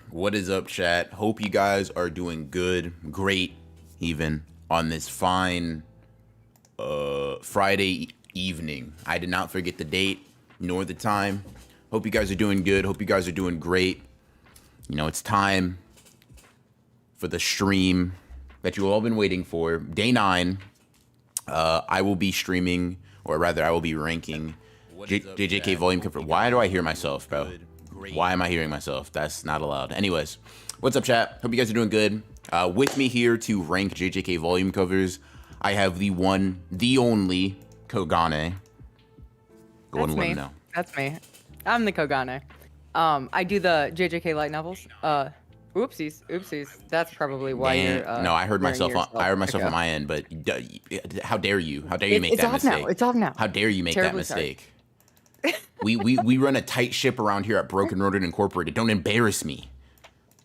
What is up, chat? Hope you guys are doing good, great, even on this fine Friday evening. I did not forget the date nor the time. Hope you guys are doing good. Hope you guys are doing great. You know, it's time for the stream that you all been waiting for. Day 9. I will be streaming, or rather, I will be ranking JJK volume cover. Why do I hear myself, bro? Why am I hearing myself? That's not allowed. Anyways, what's up, chat? Hope you guys are doing good. With me here to rank JJK volume covers, I have the one, the only Kogane. Go and let me know. That's me. I'm the Kogane. I do the JJK light novels. Oopsies. That's probably why you're. No, I heard myself. I heard myself on my end. But how dare you? How dare you make that mistake? It's off now. How dare you make Terribly that mistake? we run a tight ship around here at Broken Ronin Incorporated. Don't embarrass me.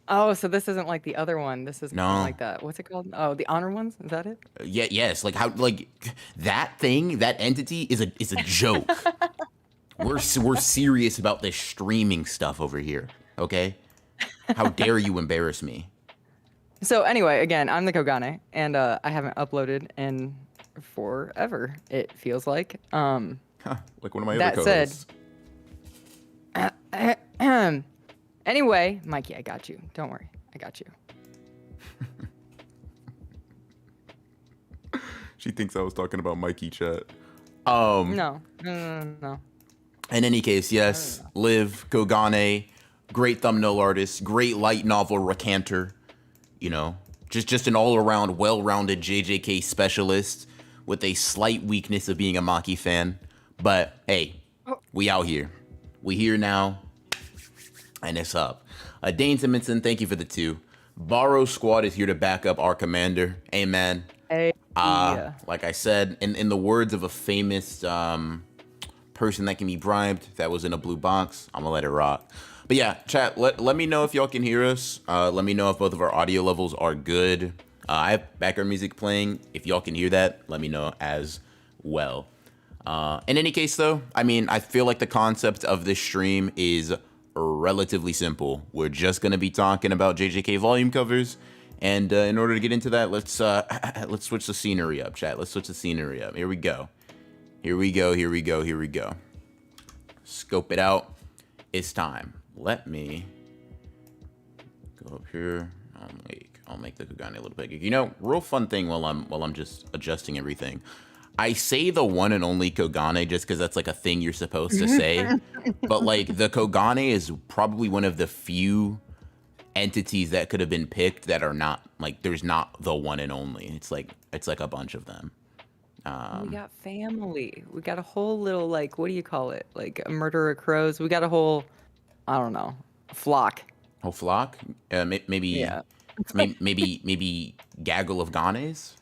Oh, so this isn't like the other one. This is No. like that. What's it called? Oh, the honor ones. Is that it? Yes. Like how? Like that thing, that entity is a joke. We're serious about this streaming stuff over here. Okay. How dare you embarrass me? So anyway, again, I'm the Kogane, and I haven't uploaded in forever. It feels like. Like one of my That other said, anyway, Mikey, I got you. Don't worry, I got you. She thinks I was talking about Mikey, chat. No. In any case, yes, Liv, Kogane, great thumbnail artist, great light novel recanter, you know, just an all-around, well-rounded JJK specialist with a slight weakness of being a Maki fan. But hey, we out here. We here now, and it's up. Dane Simonson, thank you for the 2. Borrow Squad is here to back up our commander. Amen. Hey. Like I said, in the words of a famous person that can be bribed, that was in a blue box, I'm gonna let it rock. But yeah, chat, let me know if y'all can hear us. Let me know if both of our audio levels are good. I have background music playing. If y'all can hear that, let me know as well. In any case, though, I mean, I feel like the concept of this stream is relatively simple. We're just going to be talking about JJK volume covers. And in order to get into that, let's switch the scenery up, chat. Let's switch the scenery up. Here we go. Scope it out. It's time. Let me go up here. I'll make the Kogane a little bigger. You know, real fun thing while I'm just adjusting everything. I say the one and only Kogane just because that's like a thing you're supposed to say. But like the Kogane is probably one of the few entities that could have been picked that are not like there's not the one and only. It's like a bunch of them. We got family. We got a whole little like what do you call it? Like a murder of crows. We got a whole I don't know flock. Whole flock? Maybe Yeah. maybe gaggle of Ganes.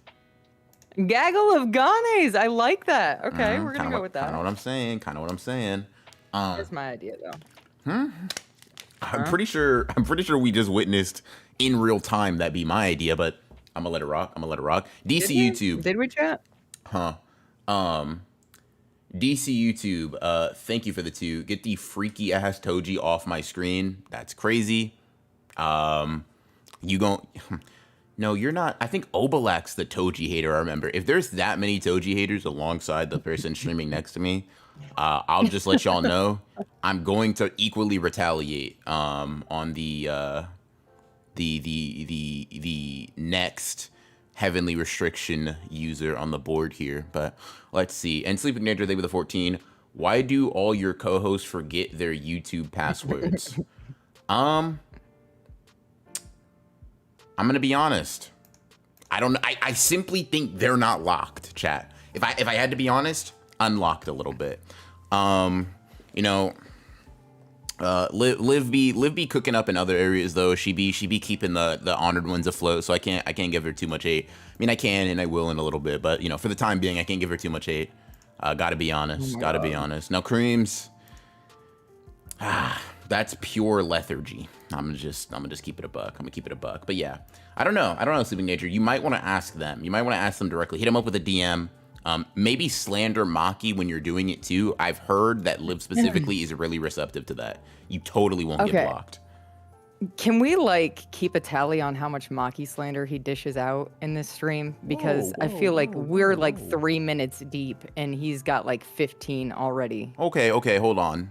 Gaggle of Ganes. I like that. Okay, we're gonna go with that. Kind of what I'm saying. That's my idea though. I'm pretty sure we just witnessed in real time that be my idea, but I'm gonna let it rock. DC YouTube. Did we chat? DC YouTube, thank you for the 2. Get the freaky ass Toji off my screen. That's crazy. You gon' No, you're not. I think Obalak's the Toji hater, I remember. If there's that many Toji haters alongside the person streaming next to me, I'll just let y'all know. I'm going to equally retaliate on the next heavenly restriction user on the board here. But let's see. And Sleeping Nature, they were the 14. Why do all your co-hosts forget their YouTube passwords? I'm gonna be honest. I simply think they're not locked, chat. If I had to be honest, unlocked a little bit. You know, Liv be cooking up in other areas though. She be keeping the honored ones afloat. So I can't give her too much hate. I mean, I can and I will in a little bit, but you know, for the time being, I can't give her too much hate. Gotta be honest. Now, Creams. That's pure lethargy. I'm gonna just keep it a buck. But yeah, I don't know, Sleeping Nature. You might want to ask them. You might want to ask them directly. Hit them up with a DM. Maybe slander Maki when you're doing it too. I've heard that Liv specifically is really receptive to that. You totally won't get blocked. Can we like keep a tally on how much Maki slander he dishes out in this stream? Because I feel like we're like 3 minutes deep and he's got like 15 already. Okay, hold on.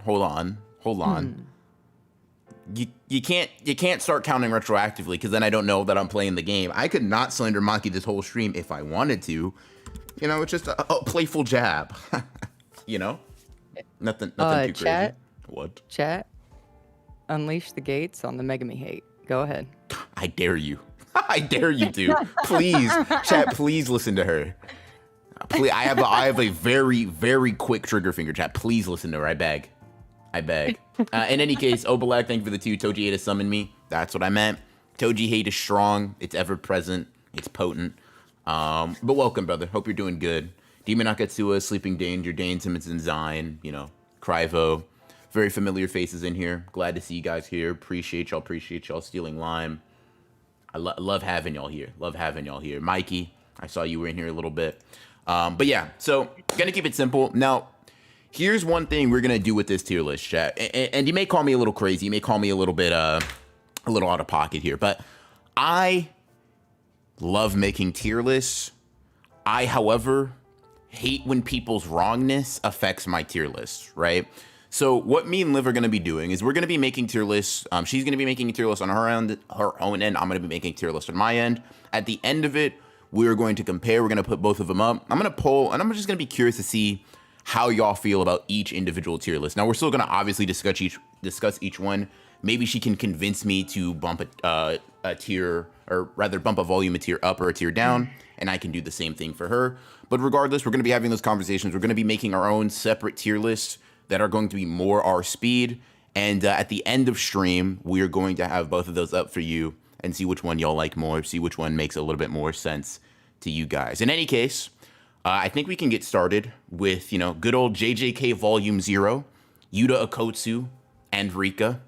You can't start counting retroactively because then I don't know that I'm playing the game. I could not slander Maki this whole stream if I wanted to. You know, it's just a playful jab. You know? Nothing too chat, crazy. What? Chat, unleash the gates on the Megami hate. Go ahead. I dare you. I dare you to. Please, chat, please listen to her. Please, I have a very, very quick trigger finger, chat. Please listen to her. I beg. In any case, Obalak, thank you for the 2. Toji hate has summoned me. That's what I meant. Toji hate is strong. It's ever present. It's potent. But welcome, brother. Hope you're doing good. Demon Akatsua, Sleeping Danger, Dane Simonson, Zion, you know, Kryvo. Very familiar faces in here. Glad to see you guys here. Appreciate y'all stealing lime. I love having y'all here. Mikey, I saw you were in here a little bit. But yeah, so gonna keep it simple. Now, here's one thing we're gonna do with this tier list, chat. And you may call me a little crazy. You may call me a little bit, a little out of pocket here. But I love making tier lists. I, however, hate when people's wrongness affects my tier list, right? So what me and Liv are going to be doing is we're going to be making tier lists. She's going to be making a tier list on her own end. I'm going to be making a tier list on my end. At the end of it, we're going to compare. We're going to put both of them up. I'm going to poll, and I'm just going to be curious to see how y'all feel about each individual tier list. Now, we're still going to obviously discuss each one. Maybe she can convince me to bump a tier, or rather bump a volume a tier up or a tier down, and I can do the same thing for her. But regardless, we're going to be having those conversations. We're going to be making our own separate tier lists that are going to be more our speed. And at the end of stream, we are going to have both of those up for you and see which one y'all like more, see which one makes a little bit more sense to you guys. In any case, I think we can get started with, you know, good old JJK Volume 0, Yuta Okotsu, and Rika.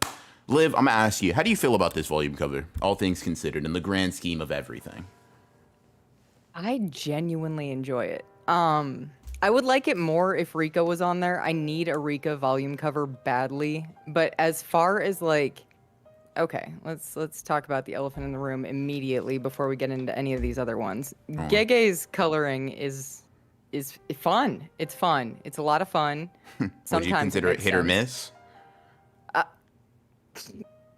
Liv, I'm going to ask you, how do you feel about this volume cover, all things considered, in the grand scheme of everything? I genuinely enjoy it. I would like it more if Rika was on there. I need a Rika volume cover badly. But as far as like, okay, let's talk about the elephant in the room immediately before we get into any of these other ones. Gege's coloring is fun. It's fun. It's a lot of fun. Sometimes would you consider it hit or miss?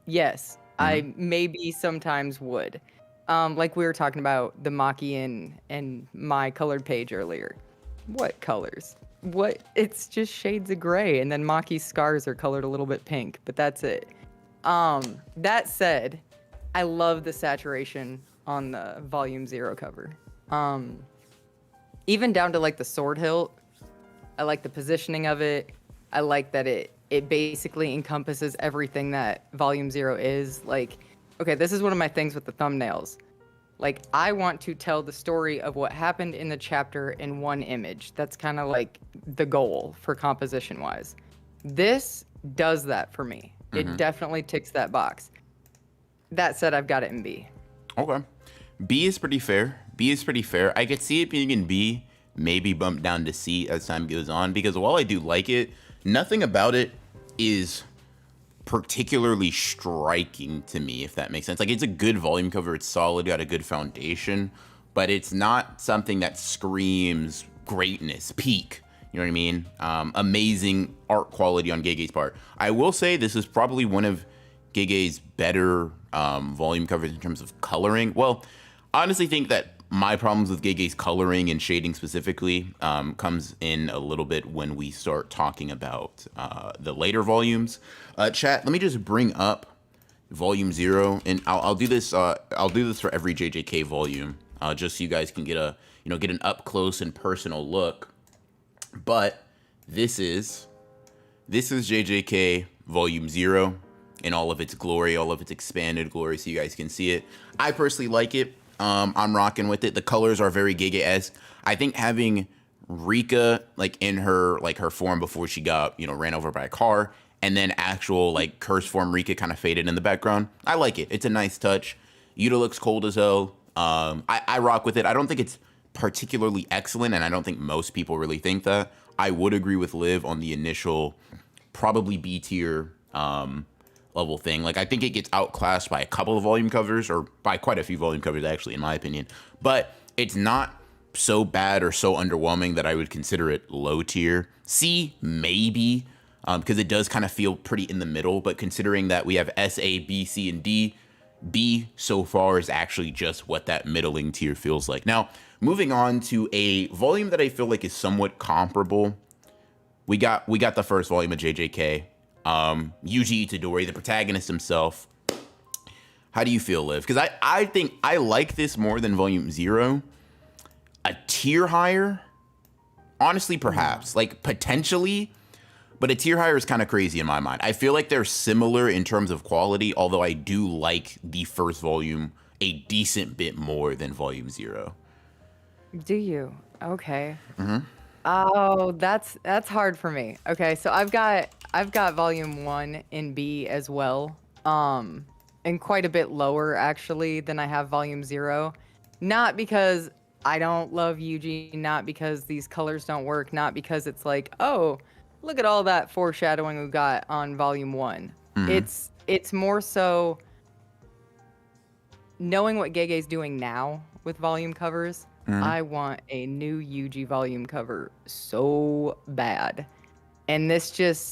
Yes, I maybe sometimes would. Like we were talking about the Maki and my colored page earlier. What colors? What? It's just shades of gray, and then Maki's scars are colored a little bit pink, but that's it. That said, I love the saturation on the Volume 0 cover. Even down to like the sword hilt, I like the positioning of it. I like that it basically encompasses everything that Volume 0 is. Like, okay, this is one of my things with the thumbnails. Like, I want to tell the story of what happened in the chapter in one image. That's kind of like the goal for composition-wise. This does that for me. It definitely ticks that box. That said, I've got it in B. Okay. B is pretty fair. I could see it being in B, maybe bumped down to C as time goes on, because while I do like it, nothing about it is particularly striking to me, if that makes sense. Like, it's a good volume cover, it's solid, got a good foundation, but it's not something that screams greatness, peak. You know what I mean? Amazing art quality on Gege's part. I will say this is probably one of Gege's better volume covers in terms of coloring. Well, I honestly think that my problems with Gege's coloring and shading specifically comes in a little bit when we start talking about the later volumes. Chat, let me just bring up Volume 0, and I'll do this. I'll do this for every JJK volume, just so you guys can get an up close and personal look. But this is JJK Volume 0 in all of its glory, all of its expanded glory, so you guys can see it. I personally like it. I'm rocking with it. The colors are very Gege-esque. I think having Rika like in her form before she got ran over by a car, and then actual like curse form Rika kind of faded in the background. I like it. It's a nice touch. Yuta looks cold as hell. I rock with it. I don't think it's particularly excellent, and I don't think most people really think that. I would agree with Liv on the initial probably B tier level thing. Like, I think it gets outclassed by a couple of volume covers, or by quite a few volume covers, actually, in my opinion. But it's not so bad or so underwhelming that I would consider it low tier. C, maybe, because it does kind of feel pretty in the middle. But considering that we have S, A, B, C, and D, B so far is actually just what that middling tier feels like. Now, moving on to a volume that I feel like is somewhat comparable. We got the first volume of JJK. Yuji Itadori, the protagonist himself. How do you feel, Liv? Because I think I like this more than Volume 0. A tier higher? Honestly, perhaps. Like, potentially. But a tier higher is kind of crazy in my mind. I feel like they're similar in terms of quality, although I do like the first volume a decent bit more than Volume 0. Do you? Okay. Oh, that's hard for me. Okay, so I've got Volume 1 in B as well. And quite a bit lower actually than I have Volume 0. Not because I don't love Yuji, not because these colors don't work, not because it's like, oh, look at all that foreshadowing we got on Volume 1. It's more so knowing what Gege's doing now with volume covers. I want a new Yuji volume cover so bad. And this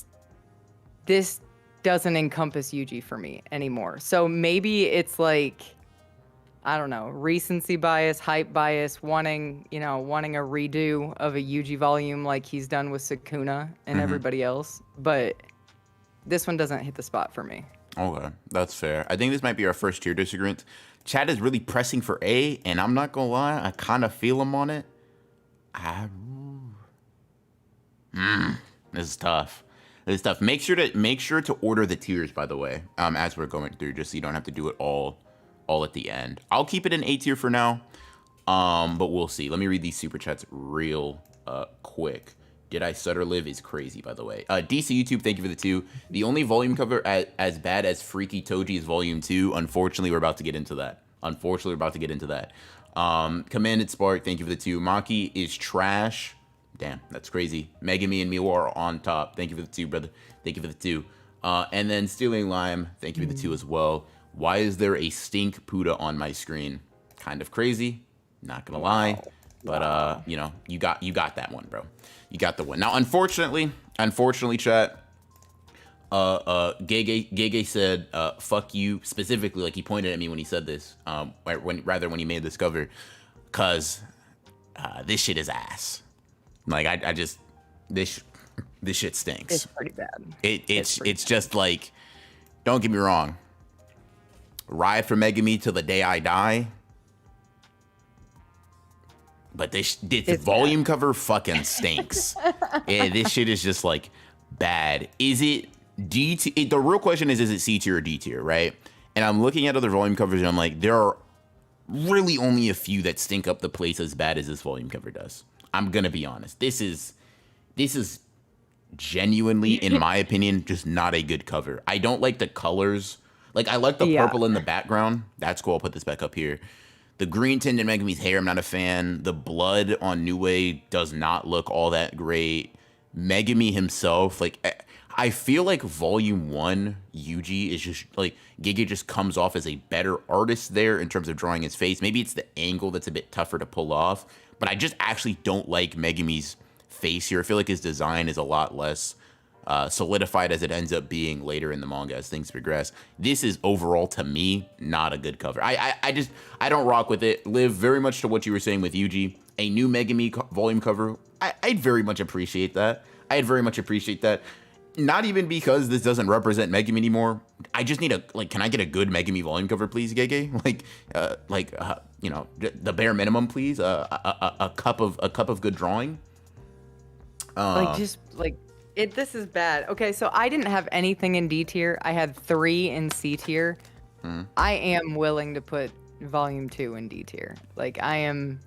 doesn't encompass Yuji for me anymore. So maybe it's like, I don't know, recency bias, hype bias, wanting a redo of a Yuji volume like he's done with Sukuna and everybody else. But this one doesn't hit the spot for me. Okay, that's fair. I think this might be our first tier disagreement. Chad is really pressing for A, and I'm not gonna lie, I kind of feel him on it. This is tough. This is tough. Make sure to order the tiers, by the way, as we're going through, just so you don't have to do it all at the end. I'll keep it in A tier for now, but we'll see. Let me read these super chats real quick. Did I stutter? Live is crazy, by the way. DC YouTube, thank you for the 2. The only volume cover as bad as Freaky Toji is Volume 2. Unfortunately, we're about to get into that. Commanded Spark, thank you for the 2. Maki is trash. Damn, that's crazy. Megami and Miwa are on top. Thank you for the 2, brother. Thank you for the 2. And then Stealing Lime, thank you for the 2 as well. Why is there a stink Puda on my screen? Kind of crazy, not gonna lie. But you got that one, bro. You got the one. Now, unfortunately, chat. Gege said, "Fuck you," specifically, like he pointed at me when he said this. When he made this cover, cause this shit is ass. Like I just this shit stinks. It's pretty bad. It's just like, don't get me wrong. Ride for Megami till the day I die. But this volume cover fucking stinks. Yeah, this shit is just like bad. Is it D tier? The real question is it C tier or D tier, right? And I'm looking at other volume covers and I'm like, there are really only a few that stink up the place as bad as this volume cover does. I'm gonna be honest. This is genuinely, in my opinion, just not a good cover. I don't like the colors. Like, I like the purple in the background. That's cool. I'll put this back up here. The green tint in Megami's hair, I'm not a fan. The blood on Nue does not look all that great. Megami himself, like, I feel like Volume 1, Yuji is just, like, Gege just comes off as a better artist there in terms of drawing his face. Maybe it's the angle that's a bit tougher to pull off. But I just actually don't like Megami's face here. I feel like his design is a lot less solidified as it ends up being later in the manga as things progress. This is overall, to me, not a good cover. I don't rock with it. Live very much to what you were saying with Yuji. A new Megami volume cover, I'd very much appreciate that. Not even because this doesn't represent Megami anymore. I just need can I get a good Megami volume cover, please, Gege? The bare minimum, please. A cup of good drawing. This is bad. Okay, so I didn't have anything in D tier. I had 3 in C tier. I am willing to put Volume 2 in D tier. Like, I'm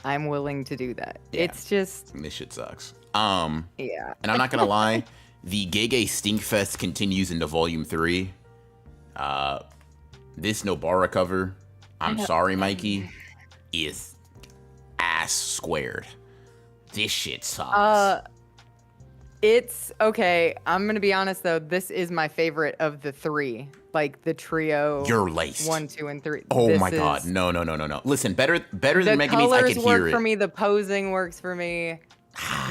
willing to do that. Yeah. It's just, this shit sucks. Yeah. And I'm not gonna lie, the Gege Stinkfest continues into Volume 3. This Nobara cover, I'm sorry, Mikey, is ass squared. This shit sucks. It's okay. I'm gonna be honest though. This is my favorite of the three, like the trio. You're laced. 1, 2, and 3. Oh This my god, is- no. Listen, better The than Megumi's, I colors could work hear for it. me. The posing works for me.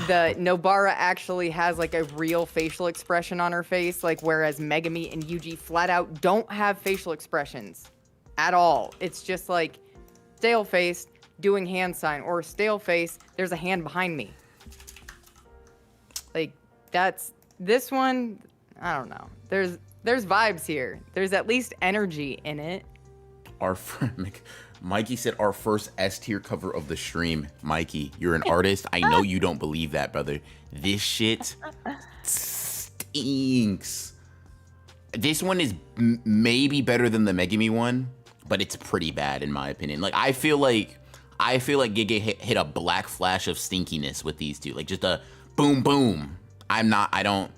The Nobara actually has like a real facial expression on her face, like whereas Megumi and Yuji flat out don't have facial expressions at all. It's just like stale face doing hand sign or stale face. There's a hand behind me. Like that's this one. I don't know. There's vibes here. There's at least energy in it. Our Mikey said our first S tier cover of the stream. Mikey, you're an artist. I know you don't believe that, brother. This shit stinks. This one is maybe better than the Megumi one, but it's pretty bad in my opinion. Like I feel like Gege hit a black flash of stinkiness with these two. Like just a boom boom. I don't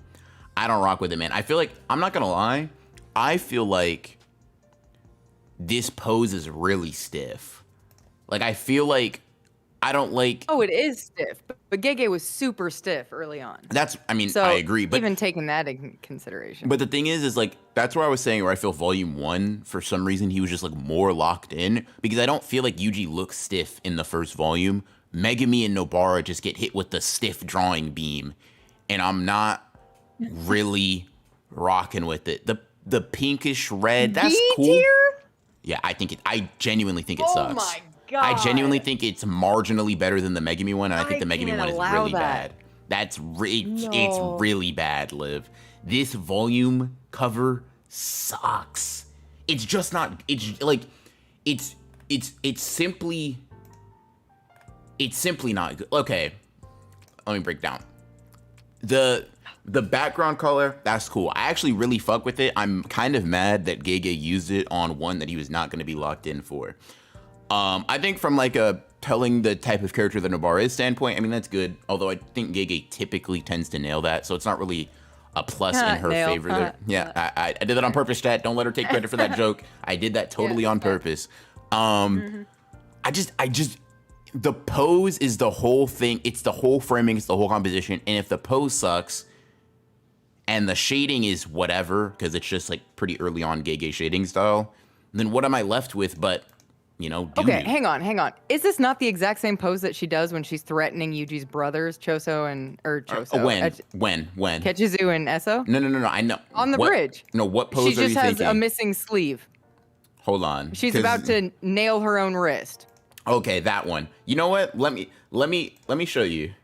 rock with it, man. I feel like, I'm not gonna lie, I feel like this pose is really stiff. Like I feel like I don't like. Oh, it is stiff, but Gege was super stiff early on. So, I agree, but even taking that in consideration. But the thing is like that's where I was saying where I feel volume 1 for some reason he was just like more locked in, because I don't feel like Yuji looks stiff in the first volume. Megumi and Nobara just get hit with the stiff drawing beam, and I'm not really rocking with it. The pinkish red, that's cool. D-tier? Yeah, I genuinely think it sucks. Oh my god. I genuinely think it's marginally better than the Megumi one, and I think the Megumi one is really bad. It's really bad, Liv. This volume cover sucks. It's just not. It's like it's simply not good. Okay, let me break down the background color. That's cool. I actually really fuck with it. I'm kind of mad that Gege used it on one that he was not going to be locked in for. I think from like a telling the type of character that Nobara is standpoint, I mean, that's good. Although I think Gege typically tends to nail that, so it's not really a plus in her favor there. Yeah, I did that on purpose, chat. Don't let her take credit for that joke. I did that totally on purpose. I just the pose is the whole thing. It's the whole framing. It's the whole composition. And if the pose sucks and the shading is whatever, because it's just like pretty early on Gege shading style, then what am I left with but, you know, okay, hang on. Is this not the exact same pose that she does when she's threatening Yuji's brothers, Choso and when Kechizu and Eso? No, I know. On the bridge. No, what pose she are you just has thinking? a missing sleeve. Hold on. She's about to nail her own wrist. Okay, that one. You know what? Let me show you.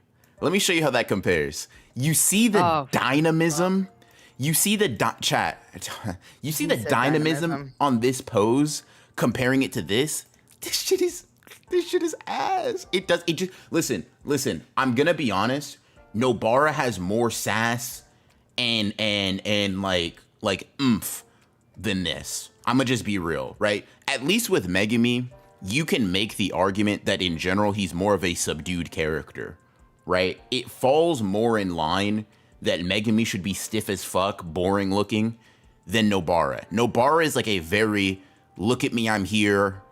Let me show you how that compares. You see the dynamism? You see the chat. You see the dynamism on this pose comparing it to this? This shit is ass. It just listen, I'm going to be honest. Nobara has more sass and like oomph than this. I'm going to just be real, right? At least with Megumi, you can make the argument that in general he's more of a subdued character, right? It falls more in line that Megumi should be stiff as fuck, boring looking, than Nobara. Nobara is like a very, look at me, I'm here,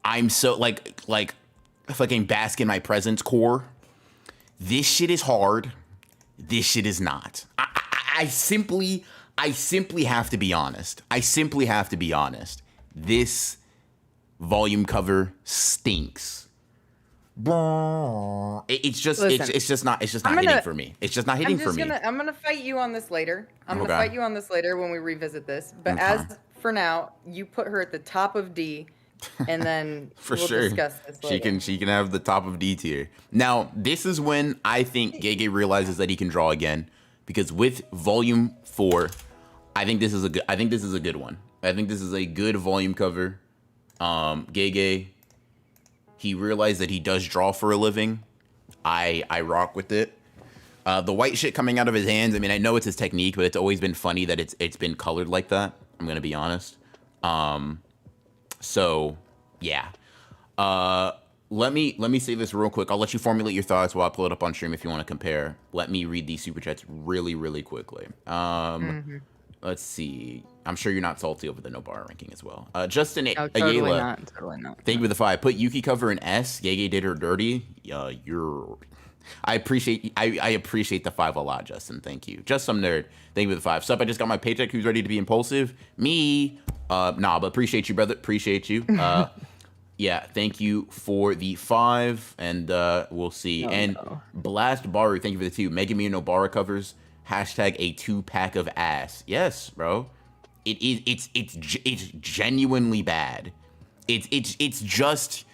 I'm so like fucking bask in my presence core. This shit is hard. This shit is not. I simply have to be honest. This volume cover stinks. It's just not hitting for me. It's just not hitting for me. I'm gonna fight you on this later. I'm gonna fight you on this later when we revisit this. But as for now, you put her at the top of D, and then for we'll sure discuss this later. She can have the top of D tier. Now this is when I think Gege realizes that he can draw again, because with volume 4, I think this is a good one. I think this is a good volume cover. Gege, he realized that he does draw for a living. I rock with it. The white shit coming out of his hands, I mean, I know it's his technique, but it's always been funny that it's been colored like that. I'm gonna be honest. So yeah. Let me say this real quick. I'll let you formulate your thoughts while I pull it up on stream if you want to compare. Let me read these super chats really, really quickly. Let's see. I'm sure you're not salty over the Nobara ranking as well. Justin Totally Ayala. not. Thank you for the 5. Put Yuki cover in S. Gege did her dirty. You're I appreciate the 5 a lot, Justin. Thank you. Just some nerd. Thank you for the 5. Sup, I just got my paycheck. Who's ready to be impulsive? Me. Nah, but appreciate you, brother. Appreciate you. Yeah, thank you for the 5, and we'll see. Blast Baru, thank you for the 2. Mega Me and Nobara covers. Hashtag a 2-pack of ass. Yes, bro. It's genuinely bad. It's just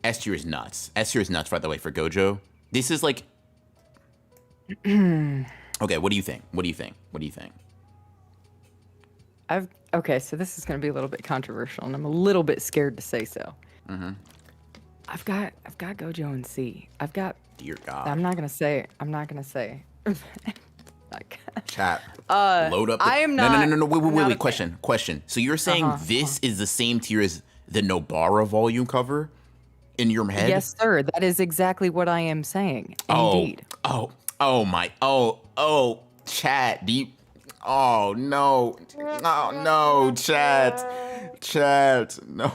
S tier is nuts. S tier is nuts, by the way, for Gojo. This is like okay, what do you think? What do you think? What do you think? Okay, so this is going to be a little bit controversial, and I'm a little bit scared to say so. I've got Gojo in C. I've got. Dear God. I'm not gonna say. Like, chat. Load up. I am not. No. Wait. Question. So you're saying this is the same tier as the Nobara volume cover in your head? Yes, sir. That is exactly what I am saying. Indeed. Chat. Do you? Oh no. Oh no, chat. No.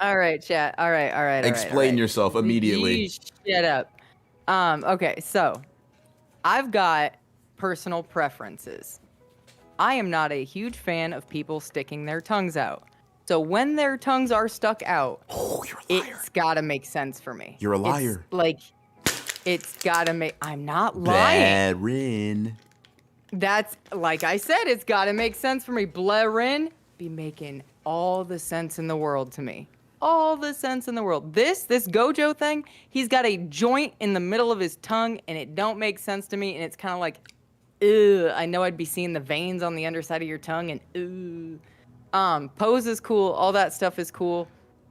All right, chat. All right. Explain yourself immediately. You shut up. Okay, so I've got personal preferences. I am not a huge fan of people sticking their tongues out. So when their tongues are stuck out, you're a liar. It's gotta make sense for me. You're a liar. It's gotta make. I'm not lying. Blairin. That's like I said. It's gotta make sense for me. Blairin be making all the sense in the world to me. All the sense in the world. This Gojo thing, he's got a joint in the middle of his tongue, and it don't make sense to me. And it's kind of like, ew. I know I'd be seeing the veins on the underside of your tongue, and ew. Pose is cool. All that stuff is cool.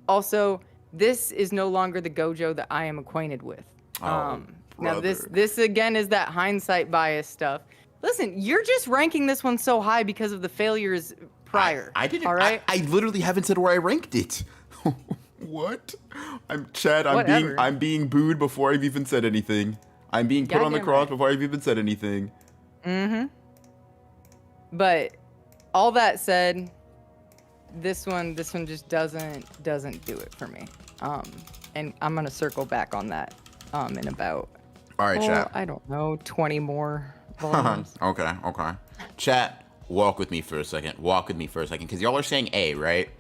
Also, this is no longer the Gojo that I am acquainted with. Now this again is that hindsight bias stuff. Listen, you're just ranking this one so high because of the failures prior. I didn't. All right. I literally haven't said where I ranked it. What? I'm being booed before I've even said anything. I'm being put on the cross before I've even said anything. But all that said, this one just doesn't do it for me. And I'm gonna circle back on that in about chat. I don't know, 20 more volumes. Okay. Chat, walk with me for a second, because y'all are saying A, right?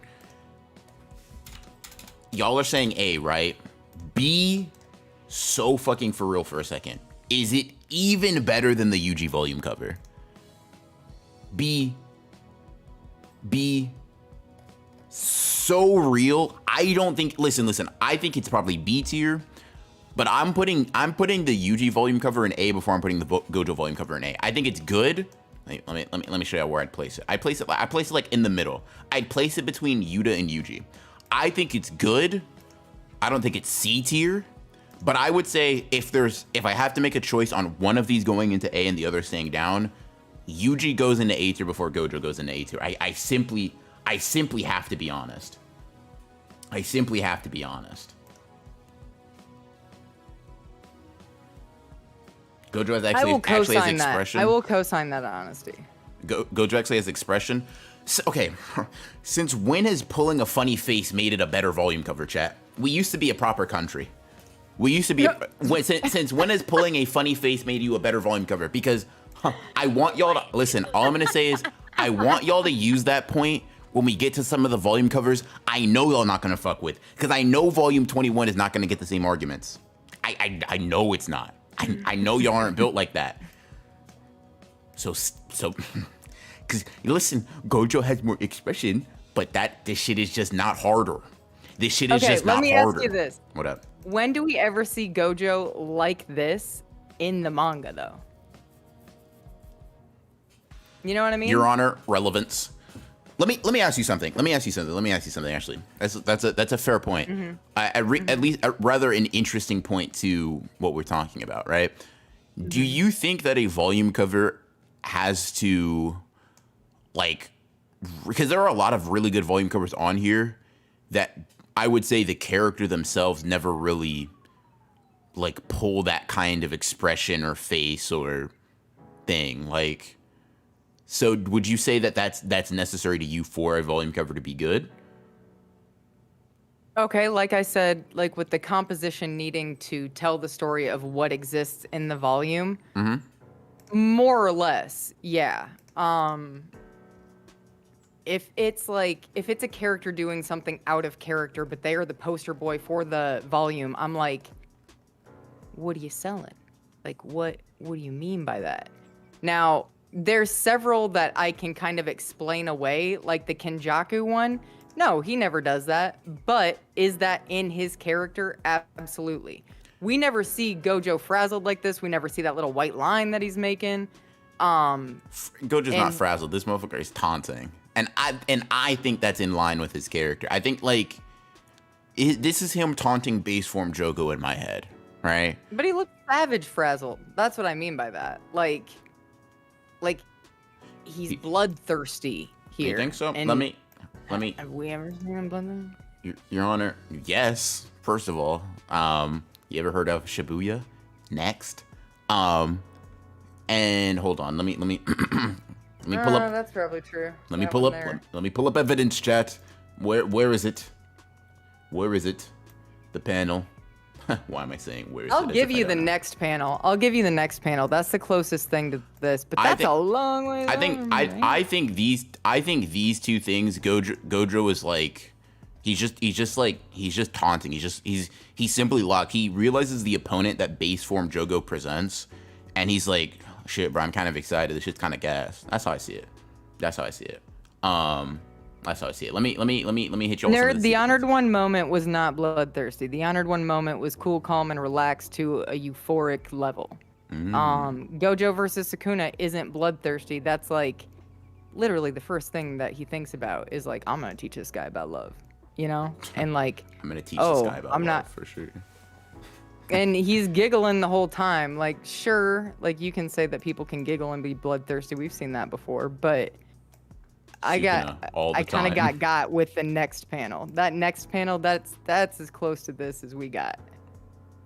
Be so fucking for real for a second. Is it even better than the UG volume cover? Be so real. I don't think. Listen. I think it's probably B tier, but I'm putting the UG volume cover in A before I'm putting the Gojo volume cover in A. I think it's good. Let me show you where I'd place it. I place it like in the middle. I'd place it between Yuta and UG. I think it's good. I don't think it's C tier, but I would say if I have to make a choice on one of these going into A and the other staying down, UG goes into A tier before Gojo goes into A tier. I simply have to be honest. Gojo has actually has expression. I will co-sign that honesty. Gojo actually has expression. So, okay, since when has pulling a funny face made it a better volume cover, chat? We used to be a proper country. Since when has pulling a funny face made you a better volume cover? Because I want y'all to listen. All I'm gonna say is I want y'all to use that point when we get to some of the volume covers. I know y'all not gonna fuck with, because I know volume 21 is not gonna get the same arguments. I know it's not. I know y'all aren't built like that. So. Because, listen, Gojo has more expression, but this shit is just not harder. This shit is just not harder. Let me ask you this. What up? When do we ever see Gojo like this in the manga, though? You know what I mean? Your Honor, relevance. Let me ask you something. Actually, that's a fair point. At least rather an interesting point to what we're talking about, right? Do you think that a volume cover has to, like, because there are a lot of really good volume covers on here that I would say the character themselves never really, like, pull that kind of expression or face or thing, like. So would you say that that's necessary to you for a volume cover to be good? Okay, like I said, like with the composition needing to tell the story of what exists in the volume, more or less, yeah. If it's a character doing something out of character, but they are the poster boy for the volume, I'm like, what are you selling? Like, what do you mean by that? Now, there's several that I can kind of explain away, like the Kenjaku one. No, he never does that. But is that in his character? Absolutely. We never see Gojo frazzled like this. We never see that little white line that he's making. Gojo's not And frazzled. This motherfucker is taunting, and I think that's in line with his character. I think like this is him taunting base form Jogo in my head, right? but he looks savage frazzled. That's what I mean by that. Like he's bloodthirsty here. You think so? And Let me. have we ever seen him bloodthirsty? Your Honor, yes. First of all, you ever heard of Shibuya? Next, and hold on, let me let me pull up. That's probably true. Let me pull up. Let me pull up evidence, chat. Where is it? Where is it? The panel. Why am I saying where is it? I'll give you the next panel. I'll give you the next panel. That's the closest thing to this, but that's a long way. I think these two things. Gojo is like, he's just taunting. He's simply locked. He realizes the opponent that base form Jogo presents, and he's like, shit, bro, I'm kind of excited. This shit's kind of gas. That's how I see it. That's how I see it. Let me hit you. Nerd, the Honored One moment was not bloodthirsty. The Honored One moment was cool, calm, and relaxed to a euphoric level. Gojo versus Sukuna isn't bloodthirsty. That's like literally the first thing that he thinks about is like, I'm gonna teach this guy about love, you know? And like, I'm gonna teach this guy about love for sure. And he's giggling the whole time. Like, sure, like you can say that people can giggle and be bloodthirsty. We've seen that before, but I kind of got with the next panel. That next panel, that's as close to this as we got.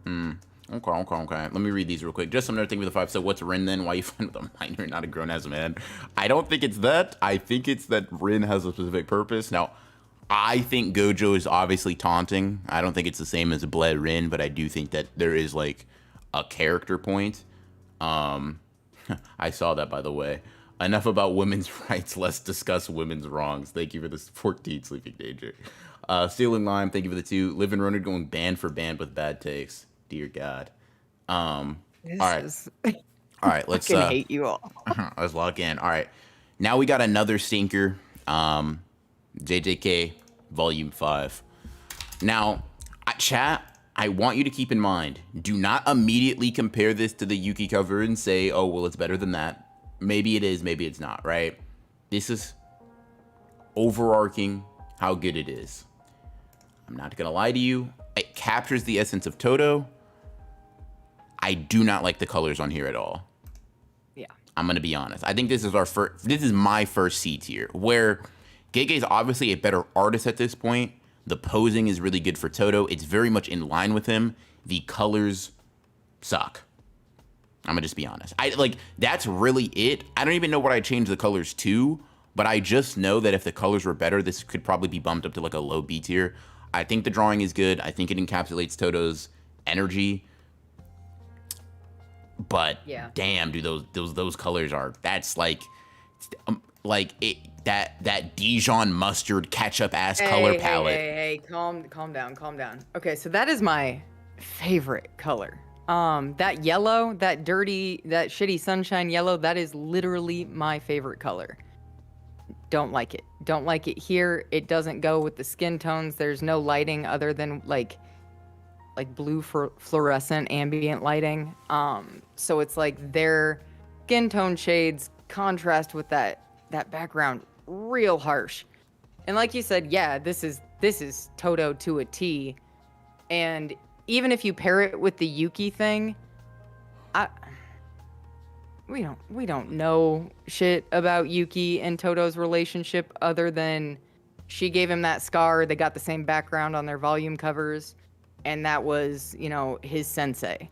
Okay. Let me read these real quick. Just another thing with the 5. So what's Rin then? Why you find with a minor, not a grown-ass man? I don't think it's that. I think it's that Rin has a specific purpose. Now, I think Gojo is obviously taunting. I don't think it's the same as a bled Rin, but I do think that there is like a character point. I saw that, by the way. Enough about women's rights. Let's discuss women's wrongs. Thank you for the 14 Sleeping Danger. Stealing Lime. Thank you for the 2. Live and Ronin going band for band with bad takes. Dear God. All right. Let's hate you all. Let's log in. All right. Now we got another stinker. JJK Volume 5. Now, chat, I want you to keep in mind, do not immediately compare this to the Yuki cover and say, oh, well, it's better than that. Maybe it is, maybe it's not, right? This is overarching how good it is. I'm not gonna lie to you. It captures the essence of Toto. I do not like the colors on here at all. Yeah. I'm gonna be honest. I think this is my first C tier, where Gege is obviously a better artist at this point. The posing is really good for Toto. It's very much in line with him. The colors suck. I'm gonna just be honest. That's really it. I don't even know what I changed the colors to, but I just know that if the colors were better, this could probably be bumped up to like a low B tier. I think the drawing is good. I think it encapsulates Toto's energy. But yeah, damn, dude, those colors are, that's like that Dijon mustard ketchup ass color palette. Hey, calm down. Okay, so that is my favorite color. That yellow, that dirty, that shitty sunshine yellow, that is literally my favorite color. Don't like it here. It doesn't go with the skin tones. There's no lighting other than like blue fluorescent ambient lighting. So it's like their skin tone shades contrast with that background real harsh. And like you said, yeah, this is Toto to a T. And even if you pair it with the Yuki thing, we don't know shit about Yuki and Toto's relationship other than she gave him that scar. They got the same background on their volume covers, and that was, his sensei.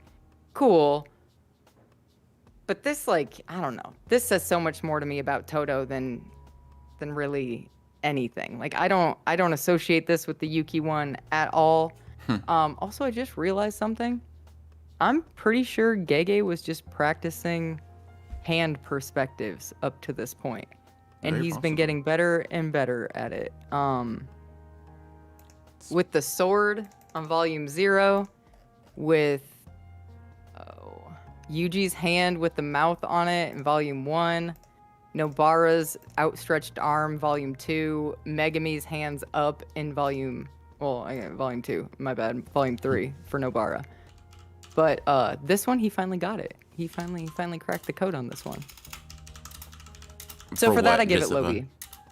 Cool. But this, I don't know. This says so much more to me about Toto than really anything. Like I don't associate this with the Yuki one at all. Also, I just realized something. I'm pretty sure Gege was just practicing hand perspectives up to this point, and Very he's been possible. getting better and better at it. With the sword on volume 0, with Yuji's hand with the mouth on it in volume 1, Nobara's outstretched arm volume 2, Megami's hands up in volume 2, my bad, volume 3 for Nobara. But this one, he finally got it. He finally cracked the code on this one. So for that, what? I give it Discipline? Logie.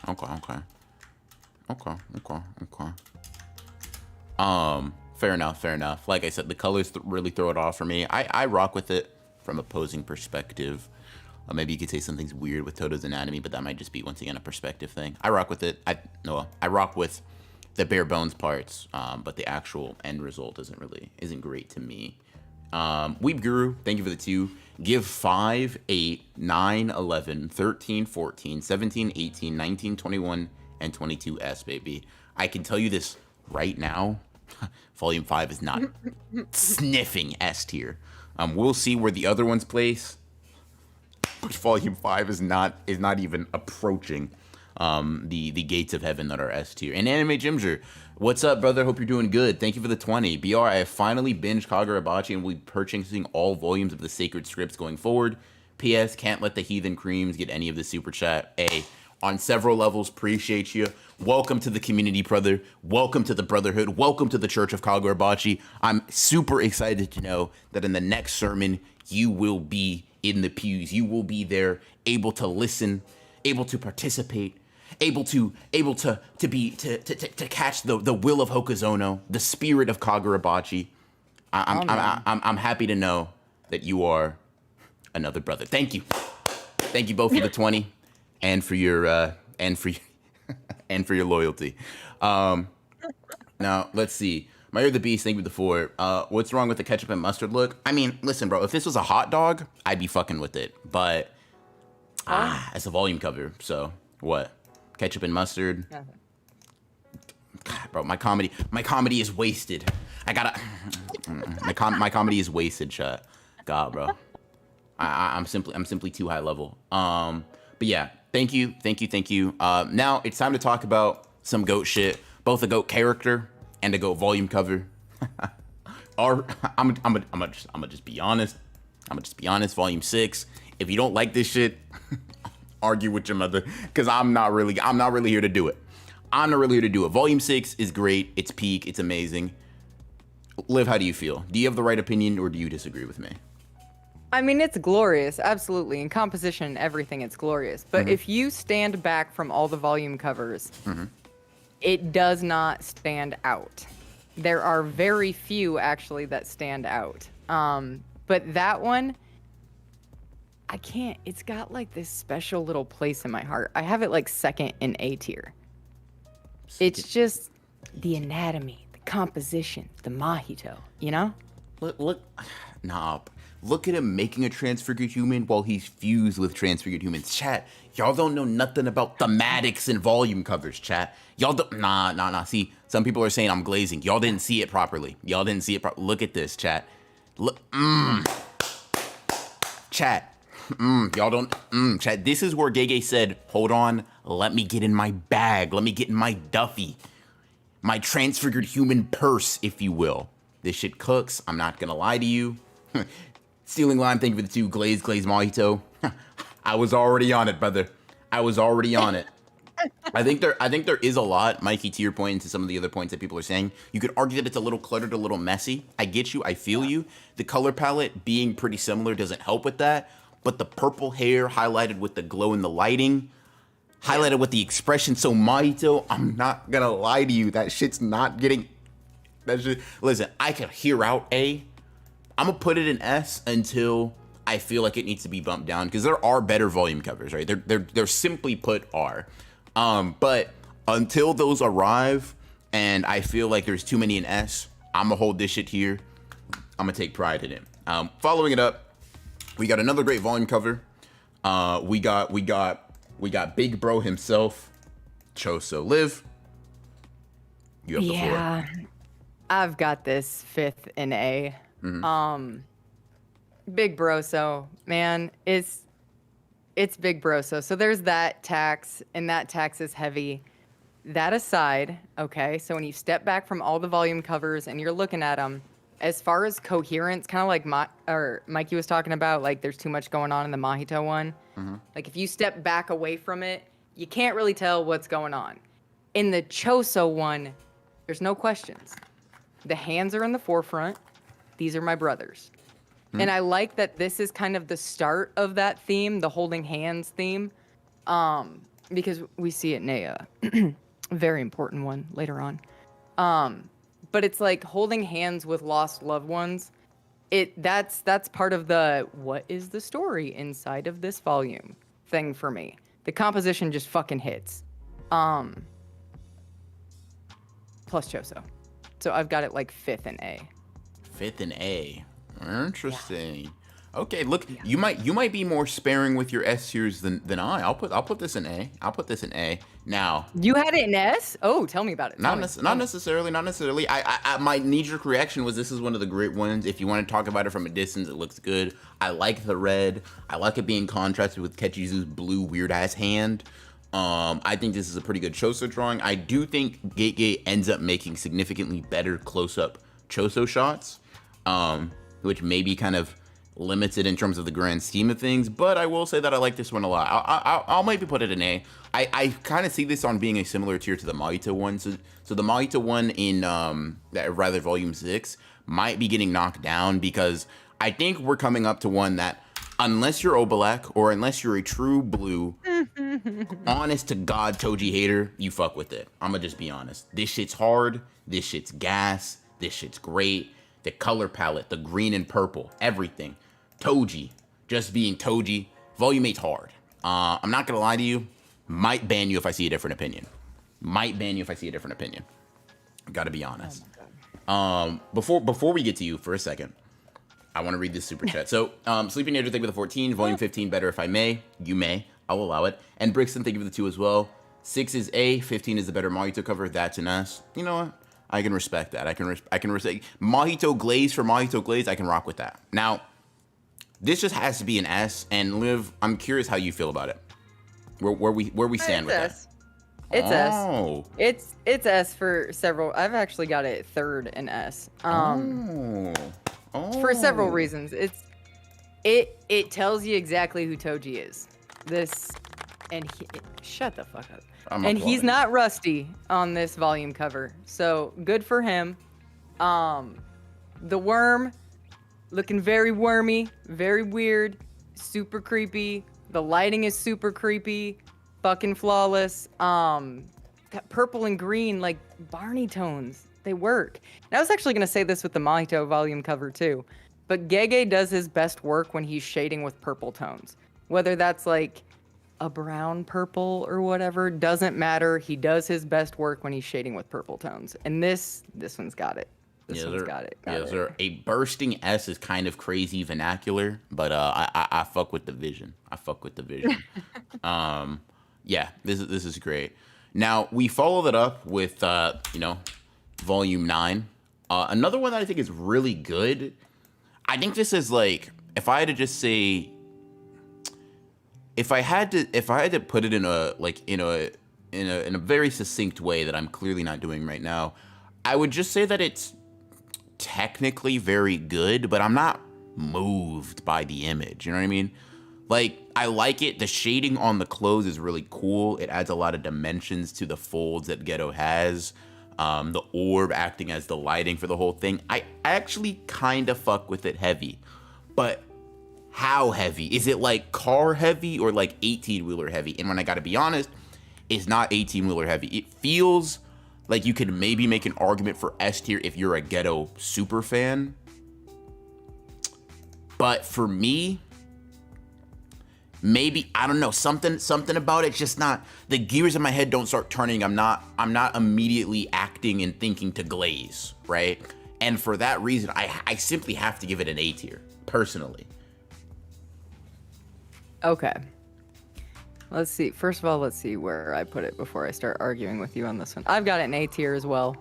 Okay. Fair enough. Like I said, the colors really throw it off for me. I rock with it from opposing perspective. Maybe you could say something's weird with Toto's anatomy, but that might just be, once again, a perspective thing. I rock with it. I rock with the bare bones parts, but the actual end result isn't great to me. Weeb Guru, thank you for the 2. Give 5, 8, 9, 11, 13, 14, 17, 18, 19, 21, and 22 S, baby. I can tell you this right now. Volume 5 is not sniffing S tier. We'll see where the other ones place. But Volume 5 is not even approaching the gates of heaven that are S tier. And Anime Jimger, what's up, brother? Hope you're doing good. Thank you for the 20. BR, I have finally binged Kagurabachi and will be purchasing all volumes of the sacred scripts going forward. PS, can't let the heathen creams get any of the super chat. A, on several levels, appreciate you. Welcome to the community, brother. Welcome to the brotherhood. Welcome to the Church of Kagurabachi. I'm super excited to know that in the next sermon, you will be in the pews. You will be there, able to listen, able to participate, able to catch the will of Hokuzono, the spirit of Kagurabachi. I'm happy to know that you are another brother. Thank you both for the 20 and for your and for your loyalty. Now let's see. Mario the Beast, thank you for the 4. What's wrong with the ketchup and mustard look? I mean, listen, bro. If this was a hot dog, I'd be fucking with it. But it's a volume cover, so what? Ketchup and mustard. God, bro, my comedy is wasted. I gotta. my comedy is wasted, chat. God, bro. I'm simply too high level. But yeah, thank you. Now it's time to talk about some GOAT shit. Both a GOAT character and a GOAT volume cover. I'm gonna just be honest. Volume 6. If you don't like this shit, argue with your mother, because I'm not really here to do it. Volume 6 is great. It's peak. It's amazing. Liv, how do you feel? Do you have the right opinion, or do you disagree with me? I mean, it's glorious, absolutely. In composition and everything, it's glorious. But if you stand back from all the volume covers, it does not stand out. There are very few, actually, that stand out. But that one, I can't. It's got, like, this special little place in my heart. I have it, like, second in A tier. It's just the anatomy, the composition, the Mahito, you know? Look at him making a transfigured human while he's fused with transfigured humans. Chat, y'all don't know nothing about thematics and volume covers, chat. Y'all don't, nah. See, some people are saying I'm glazing. Y'all didn't see it properly. Look at this, chat. Look, chat. Y'all don't, chat. This is where Gege said, hold on, let me get in my bag. Let me get in my Duffy. My transfigured human purse, if you will. This shit cooks. I'm not gonna lie to you. Stealing Lime, thank you for the 2. Glaze Mojito. I was already on it, brother. I think there is a lot, Mikey, to your point, and to some of the other points that people are saying. You could argue that it's a little cluttered, a little messy. I get you. I feel you. The color palette being pretty similar doesn't help with that. But the purple hair highlighted with the glow in the lighting, highlighted with the expression so Mojito, I'm not going to lie to you. That shit's not getting... Listen, I can hear out A. I'm gonna put it in S until I feel like it needs to be bumped down, because there are better volume covers, right? They're simply put R. But until those arrive, and I feel like there's too many in S, I'm gonna hold this shit here. I'm gonna take pride in it. Following it up, we got another great volume cover. We got Big Bro himself, Choso. Liv, you have the floor. Yeah, I've got this fifth in A. Big Broso, man, it's Big Broso. So there's that tax, and that tax is heavy. That aside, okay, so when you step back from all the volume covers and you're looking at them, as far as coherence, kind of like Mikey was talking about, like there's too much going on in the Mahito one. Like if you step back away from it, you can't really tell what's going on. In the Choso one, there's no questions. The hands are in the forefront. These are my brothers. And I like that this is kind of the start of that theme, the holding hands theme, because we see it in a very important one later on. But it's like holding hands with lost loved ones. That's part of the what is the story inside of this volume thing for me. The composition just fucking hits. Plus Choso. So I've got it like fifth in A. Fifth in A. Interesting. Yeah. Okay, look, you might be more sparing with your S tiers than I. I'll put this in A. I'll put this in A. Now, you had it in S? Oh, tell me about it. Not necessarily. I my knee-jerk reaction was this is one of the great ones. If you want to talk about it from a distance, it looks good. I like the red. I like it being contrasted with Kechizu's blue weird ass hand. I think this is a pretty good Choso drawing. I do think Gate ends up making significantly better close-up Choso shots, which maybe kind of limits it in terms of the grand scheme of things, but I will say that I like this one a lot. I'll maybe put it in A. I kind of see this on being a similar tier to the Mahito one. So the Mahito one in rather volume 6 might be getting knocked down because I think we're coming up to one that unless you're Obalak or unless you're a true blue, honest to God Toji hater, you fuck with it. I'm gonna just be honest. This shit's hard. This shit's gas. This shit's great. The color palette, the green and purple, everything. Toji, just being Toji. Volume 8's hard. I'm not gonna lie to you. Might ban you if I see a different opinion. Gotta be honest. Before we get to you for a second, I want to read this super chat. So, Sleeping Nature, thank you for the 14. Volume 15, better if I may. You may. I'll allow it. And Brixton, thank you for the 2 as well. 6 is A. 15 is the better Mahito cover. That's an S. You know what? I can respect that. I can respect Mahito Glaze for Mahito Glaze. I can rock with that. Now, this just has to be an S. And Liv, I'm curious how you feel about it. Where we stand with that. It's S. It's S for several. I've actually got it third in S. For several reasons. It tells you exactly who Toji is. Shut the fuck up. And he's not rusty on this volume cover, so good for him. The worm looking very wormy, very weird, super creepy. The lighting is super creepy, fucking flawless. That purple and green, like Barney tones, they work. And I was actually gonna say this with the Mahito volume cover too, but Gege does his best work when he's shading with purple tones. Whether that's like a brown purple or whatever, doesn't matter. He does his best work when he's shading with purple tones. And this one's got it. This one's got it. Sir. A bursting S is kind of crazy vernacular, but I fuck with the vision. Yeah, this is great. Now, we followed it up with volume 9. Another one that I think is really good. I think this is like, if I had to just say, if I had to put it in a very succinct way that I'm clearly not doing right now, I would just say that it's technically very good, but I'm not moved by the image. You know what I mean? Like, I like it. The shading on the clothes is really cool. It adds a lot of dimensions to the folds that Geto has. The orb acting as the lighting for the whole thing. I actually kind of fuck with it heavy. But how heavy? Is it like car heavy or like 18-wheeler heavy? And when I gotta be honest, it's not 18-wheeler heavy. It feels like you could maybe make an argument for S tier if you're a Geto super fan. But for me, maybe, I don't know, something about it, just not, the gears in my head don't start turning. I'm not immediately acting and thinking to glaze, right? And for that reason, I simply have to give it an A tier, personally. Okay. Let's see. First of all, let's see where I put it before I start arguing with you on this one. I've got it in A tier as well.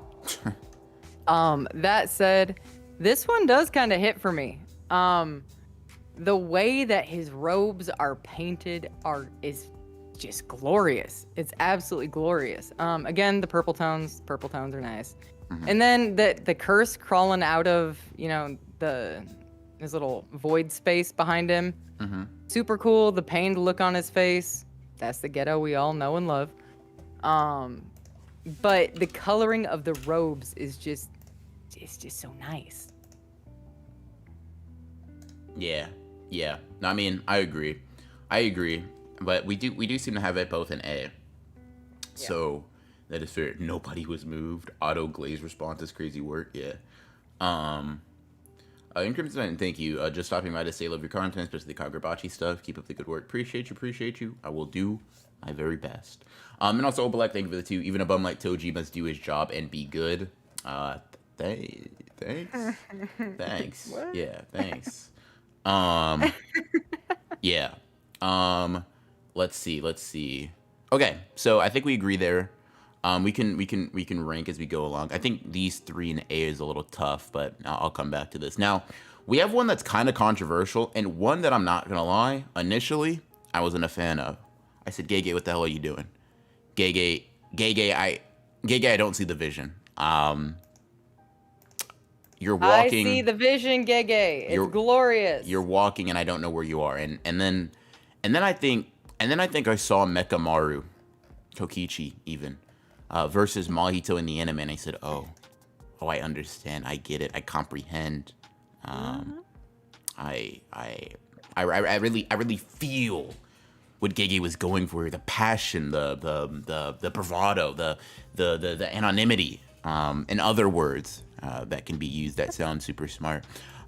That said, this one does kind of hit for me. The way that his robes are painted is just glorious. It's absolutely glorious. Again, the purple tones are nice. And then the curse crawling out of, you know, his little void space behind him. Super cool. The pained look on his face. That's the ghetto we all know and love. But the coloring of the robes is just so nice. Yeah. No, I mean, I agree. But we do seem to have it both in A. So that is fair. Nobody was moved. Auto glaze response is crazy work. Yeah. In Crimson, thank you. Just stopping by to say love your content, especially the Kagurabachi stuff. Keep up the good work. Appreciate you. I will do my very best. And also, Obelek, thank you for the 2. Even a bum like Toji must do his job and be good. Thanks. Thanks. What? Yeah, thanks. Yeah. Let's see. Okay, so I think we agree there. We can rank as we go along. I think these 3 in A is a little tough, but I'll come back to this. Now, we have one that's kind of controversial, and one that I'm not gonna lie, initially I wasn't a fan of. I said, Gege, what the hell are you doing? Gege, I don't see the vision. You're walking. I see the vision, Gege. It's glorious. You're walking, and I don't know where you are. And then I think I saw Mekamaru, Kokichi even, versus Mahito in the anime, and I said, oh, I understand. I get it. I comprehend. I really feel what Gege was going for, the passion, the bravado, the anonymity, in other words, that can be used that sounds super smart.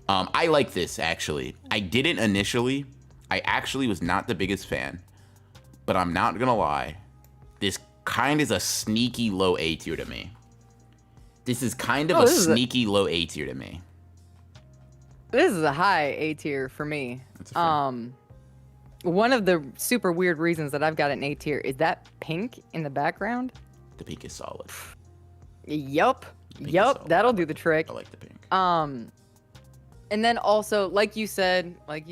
I like this, actually. I didn't initially. I actually was not the biggest fan, but I'm not gonna lie. This kind is a sneaky low A tier to me. This is kind of a sneaky low A tier to me. This is a high A tier for me. One of the super weird reasons that I've got an A tier is that pink in the background. The pink is solid. Yup. That'll do the trick. I like the pink. And then also, like you said, then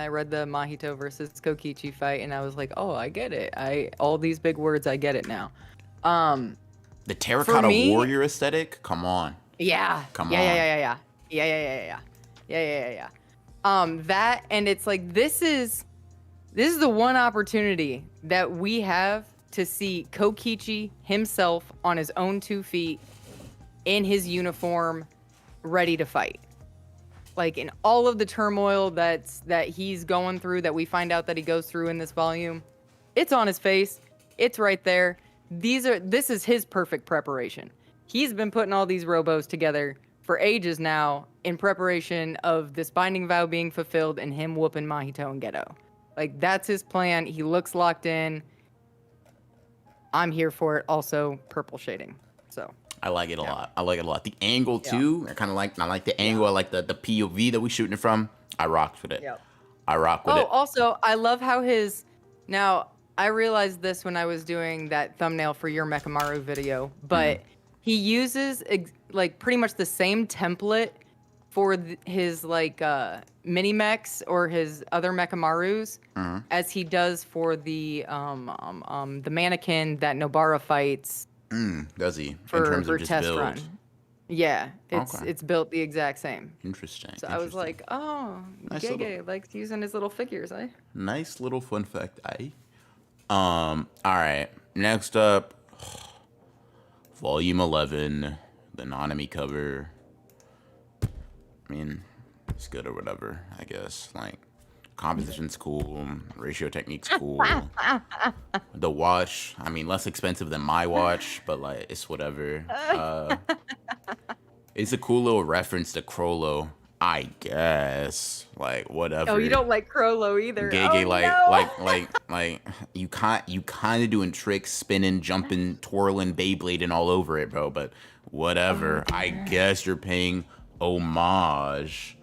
I read the Mahito versus Kokichi fight, and I was like, oh, I get it. All these big words, I get it now. The terracotta warrior aesthetic? Come on. Yeah. Come on. Yeah. That, and it's like, this is the one opportunity that we have to see Kokichi himself on his own 2 feet in his uniform, ready to fight. Like, in all of the turmoil that he's going through, that we find out that he goes through in this volume, it's on his face. It's right there. This is his perfect preparation. He's been putting all these robos together for ages now in preparation of this binding vow being fulfilled and him whooping Mahito and Geto. Like, that's his plan. He looks locked in. I'm here for it. Also, purple shading. So I like it a lot. The angle too. I like the angle. I like the POV that we shooting it from. I rocked with it. Yep. I rock with it. Oh, also, I love how now I realized this when I was doing that thumbnail for your Mekamaru video, but he uses like pretty much the same template for his like mini mechs or his other Mekamarus as he does for the mannequin that Nobara fights. Does he? For in terms of just test build? Run. Yeah, it's built the exact same. Interesting. So I was like, oh, Nice Gege likes using his little figures, eh? Nice little fun fact, all right. Next up, Volume 11, the Nanami cover. I mean, it's good or whatever, I guess. Like, composition's cool, ratio technique's cool. The watch, I mean, less expensive than my watch, but like, it's whatever. It's a cool little reference to Crollo, I guess. Like, whatever. Oh, you don't like Crollo either. Gege, no. like you kind of doing tricks, spinning, jumping, twirling, Beyblading all over it, bro. But whatever. I guess you're paying homage.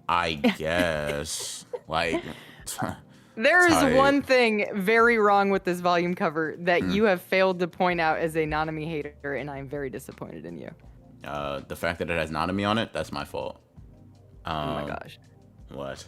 I guess. Like, There is Tight. one thing very wrong with this volume cover that Hmm. you have failed to point out as a Nanami hater, and I am very disappointed in you. The fact that it has Nanami on it, that's my fault. Oh my gosh. What?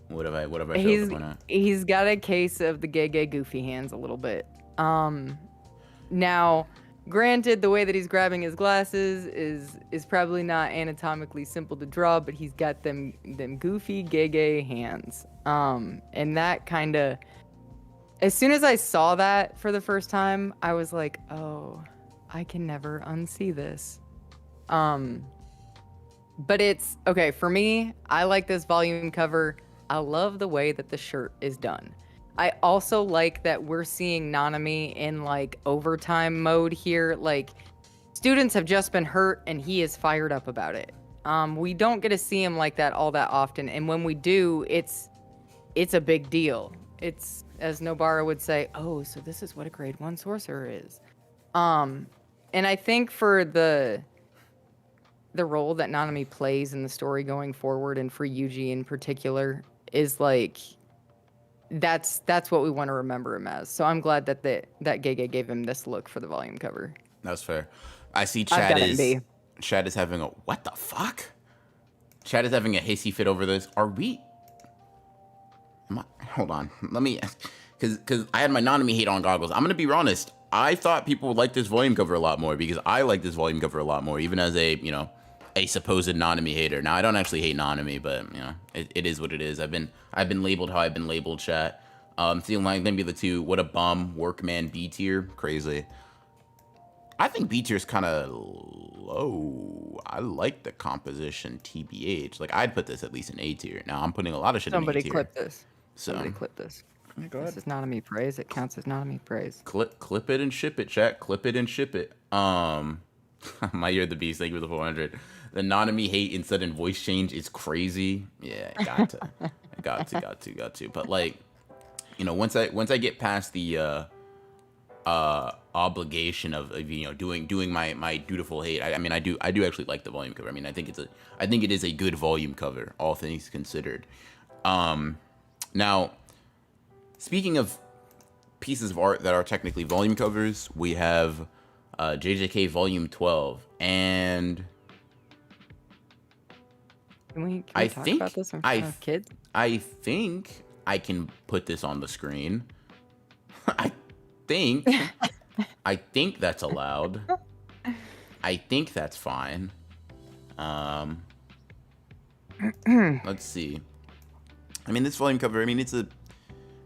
What have I failed to point out? He's got a case of the gay goofy hands a little bit. Now, granted, the way that he's grabbing his glasses is probably not anatomically simple to draw, but he's got them goofy gay hands. And that kind of, as soon as I saw that for the first time, I was like, oh, I can never unsee this. But it's okay for me. I like this volume cover. I love the way that the shirt is done. I also like that we're seeing Nanami in like overtime mode here. Like, students have just been hurt and he is fired up about it. We don't get to see him like that all that often, and when we do, it's a big deal. It's, as Nobara would say, oh, so this is what a grade 1 sorcerer is. And I think for the role that Nanami plays in the story going forward, and for Yuji in particular, is like, that's what we want to remember him as. So I'm glad that Gege gave him this look for the volume cover. That's fair. I see I've got Chad is having a what the fuck? Chad is having a hissy fit over this. Hold on. Let me, because I had my Nanami hate on goggles. I'm gonna be honest. I thought people would like this volume cover a lot more, because I like this volume cover a lot more, even as a supposed Nanami hater. Now, I don't actually hate Nanami, but it is what it is. I've been labeled how I've been labeled, chat. Feeling like maybe the two. What a bum. Workman B tier. Crazy. I think B tier is kind of low. I like the composition, TBH. Like, I'd put this at least in A tier. Now, I'm putting a lot of shit in A tier. Somebody clip this. So, Somebody clip this. Oh my God. This is Nanami praise. It counts as Nanami praise. Clip it and ship it, chat. Clip it and ship it. My Ear the Beast, thank you for the 400. The Nanami hate in sudden voice change is crazy. Yeah, got to. But like, once I get past the obligation of doing my dutiful hate, I do actually like the volume cover. I mean, I think it is a good volume cover, all things considered. Now, speaking of pieces of art that are technically volume covers, we have JJK Volume 12, and Can we talk about this in front of kids? I think I can put this on the screen. I think that's allowed. I think that's fine. Let's see. I mean, this volume cover,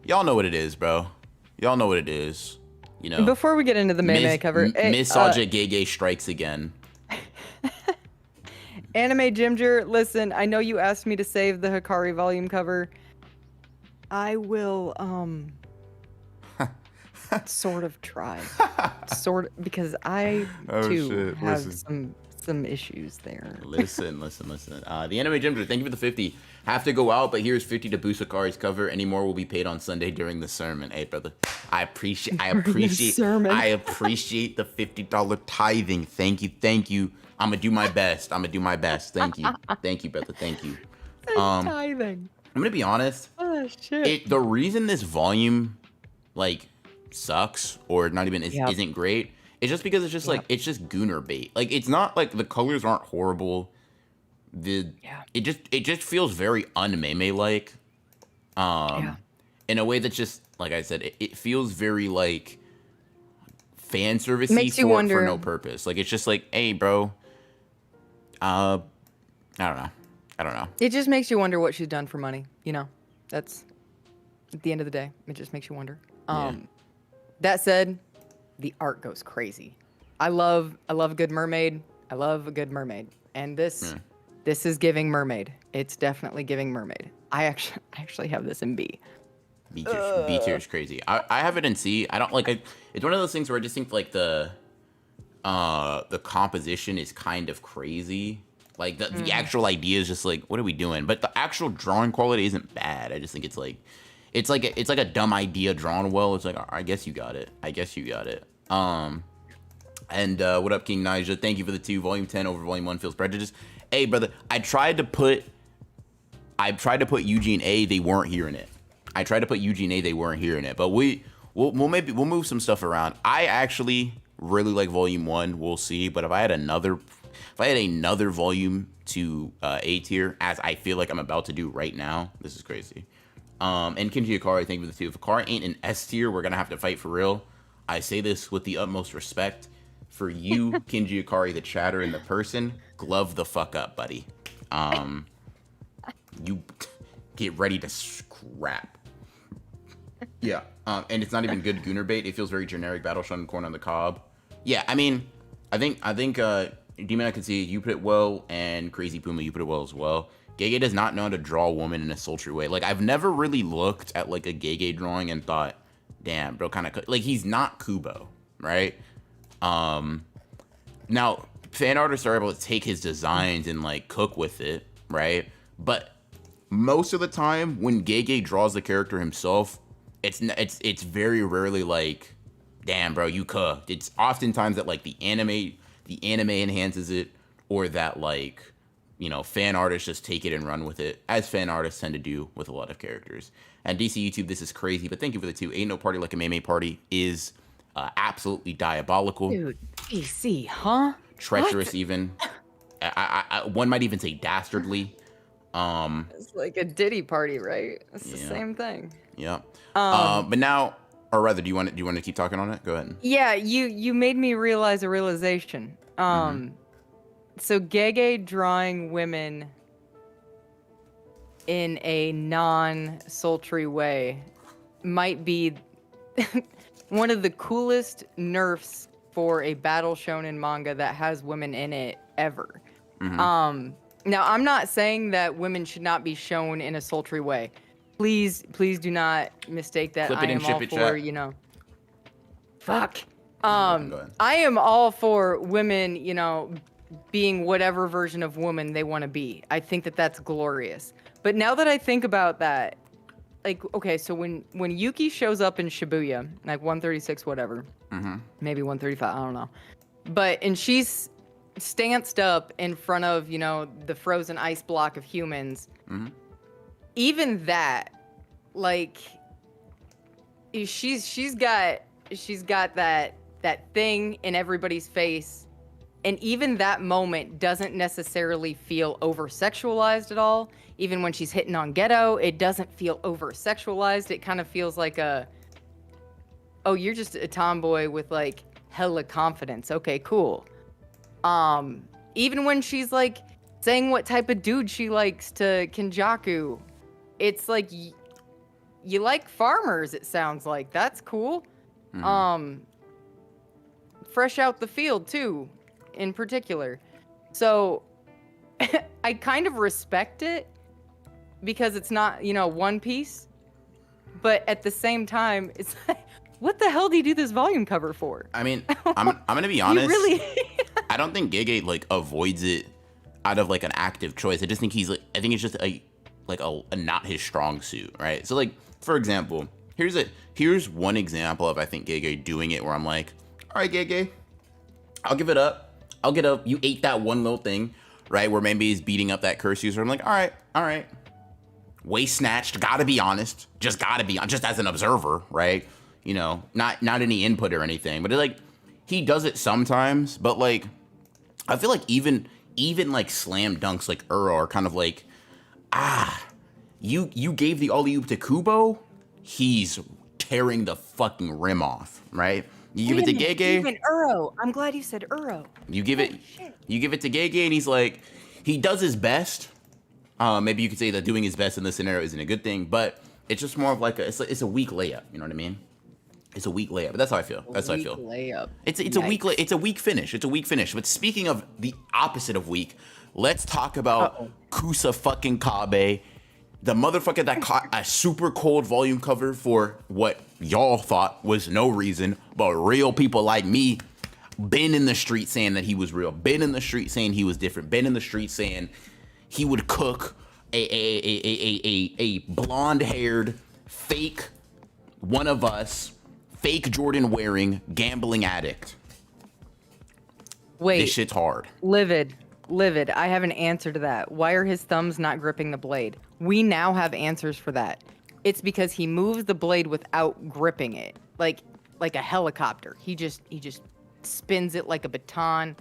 y'all know what it is, bro. Y'all know what it is. Before we get into the Meme cover, Miss Saja Gege strikes again. Anime Ginger, listen, I know you asked me to save the Hikari volume cover. I will, sort of try. Because I, too, have some issues there. Listen. The Anime Ginger, thank you for the 50. Have to go out, but here's 50 to boost Hikari's cover. Any more will be paid on Sunday during the sermon. Hey, brother, I appreciate the $50 tithing. Thank you. I'm gonna do my best. Thank you, brother. Thank you. Tithing. I'm gonna be honest. Oh shit. The reason this volume, like, sucks or not even isn't great, is just because it's just like it's just gooner bait. Like, it's not like the colors aren't horrible. It just feels very un-meme like, in a way that's just, like I said, it feels very like fan servicey for no purpose. Like, it's just like, hey, bro. I don't know. It just makes you wonder what she's done for money. That's at the end of the day. It just makes you wonder. That said, the art goes crazy. I love a good mermaid. And this is giving mermaid. It's definitely giving mermaid. I actually have this in B. B tier is crazy. I have it in C. I don't like it. It's one of those things where I just think like the composition is kind of crazy. Like the actual idea is just like, what are we doing? But the actual drawing quality isn't bad. I just think it's like a dumb idea drawn well. It's like, I guess you got it. And what up, King Nija? Thank you for the 2. Volume 10 over Volume 1 feels prejudice. Hey, brother, I tried to put Yuji in A. They weren't hearing it. I tried to put Eugene, they weren't hearing it, but we'll move some stuff around. I actually really like Volume 1. We'll see, but if I had another volume to A tier, as I feel like I'm about to do right now, this is crazy. And Kenji Akari, thank you for the 2. If Akari ain't an S tier, we're gonna have to fight for real. I say this with the utmost respect for you, Kenji Akari, the chatter and the person. Glove the fuck up, buddy. You get ready to scrap. Yeah, and it's not even good Gooner bait. It feels very generic. Battle Shonen corn on the cob. Yeah, I mean, I think Demon I can see you put it well, and Crazy Puma you put it well as well. Gege does not know how to draw a woman in a sultry way. Like, I've never really looked at like a Gege drawing and thought, damn, bro, kind of like he's not Kubo, right? Now fan artists are able to take his designs and like cook with it, right? But most of the time when Gege draws the character himself, it's very rarely like, damn, bro, you cooked. It's oftentimes that like the anime enhances it, or that like, you know, fan artists just take it and run with it, as fan artists tend to do with a lot of characters. And DC YouTube, this is crazy, but thank you for the 2. Ain't no party like a Meme Party is absolutely diabolical. Dude, DC, huh? Treacherous, what? even. One might even say dastardly. It's like a Diddy party, right? It's the Yeah. same thing. Yeah. But now, or rather, do you want to keep talking on it? Go ahead. Yeah, you made me realize a realization. So Gege drawing women in a non-sultry way might be one of the coolest nerfs for a battle shonen manga that has women in it ever. Now, I'm not saying that women should not be shown in a sultry way. Please do not mistake that. Flip it I and am ship all it, for, chat. you know. Fuck. Go ahead. I am all for women, you know, being whatever version of woman they want to be. I think that that's glorious. But now that I think about that, like, okay, so when Yuki shows up in Shibuya, like 136, whatever, maybe 135, I don't know. And she's stanced up in front of, you know, the frozen ice block of humans. Even that, like, she's got that thing in everybody's face, and even that moment doesn't necessarily feel over-sexualized at all. Even when she's hitting on Ghetto, it doesn't feel over-sexualized. It kind of feels like oh, you're just a tomboy with like hella confidence. Okay, cool. Even when she's like saying what type of dude she likes to Kenjaku, it's like you like farmers, it sounds like. That's cool. Fresh out the field too, in particular. So I kind of respect it because it's not, you know, One Piece, but at the same time, it's like, what the hell do you do this volume cover for? I mean, I'm gonna be honest. You really? I don't think Gege like avoids it out of like an active choice. I just think he's like, I think it's just a not his strong suit, right? So like, for example, here's one example of I think Gege doing it where I'm like, all right, Gege, I'll give it up. I'll get up. You ate that one little thing, right? Where maybe he's beating up that curse user. I'm like, all right. Waist snatched. Gotta be honest. Just as an observer, right? You know, not any input or anything. But like, he does it sometimes. But like, I feel like even like slam dunks like Uro are kind of like, you gave the alley-oop to Kubo. He's tearing the fucking rim off, right? You give it to Gege. Even Uro. I'm glad you said Uro. You give it to Gege, and he's like, he does his best. Maybe you could say that doing his best in this scenario isn't a good thing, but it's just more of like it's a weak layup. You know what I mean? It's a weak layup. But that's how I feel. Layup. It's a weak finish. It's a weak finish. But speaking of the opposite of weak, let's talk about Kusa fucking Kabe, the motherfucker that caught a super cold volume cover for what y'all thought was no reason, but real people like me been in the street saying that he was real, been in the street saying he was different, been in the street saying he would cook a blonde-haired fake one of us, fake Jordan wearing gambling addict. Wait. This shit's hard. Livid. I have an answer to that. Why are his thumbs not gripping the blade? We now have answers for that. it's because he moves the blade without gripping it, like a helicopter. He just spins it like a baton,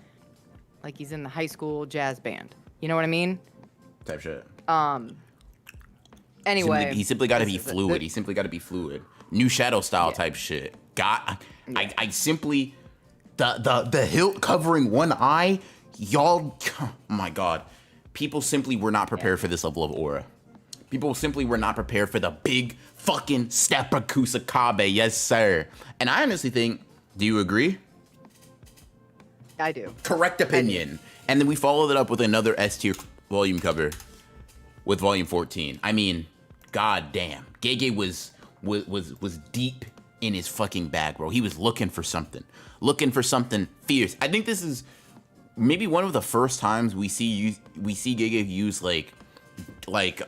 like he's in the high school jazz band. You know what I mean? Type shit. Anyway, he simply got to be fluid. He simply got to be fluid. New Shadow style type shit. I simply the hilt covering one eye. Y'all, oh my god, people simply were not prepared for this level of aura. People simply were not prepared for the big fucking Seppuku Sakabe. Yes, sir. And I honestly think, do you agree? I do. Correct opinion. And then we followed it up with another S tier volume cover with volume 14. I mean, god damn. Gege was deep in his fucking bag, bro. He was looking for something fierce. I think this is maybe one of the first times we see Gege use like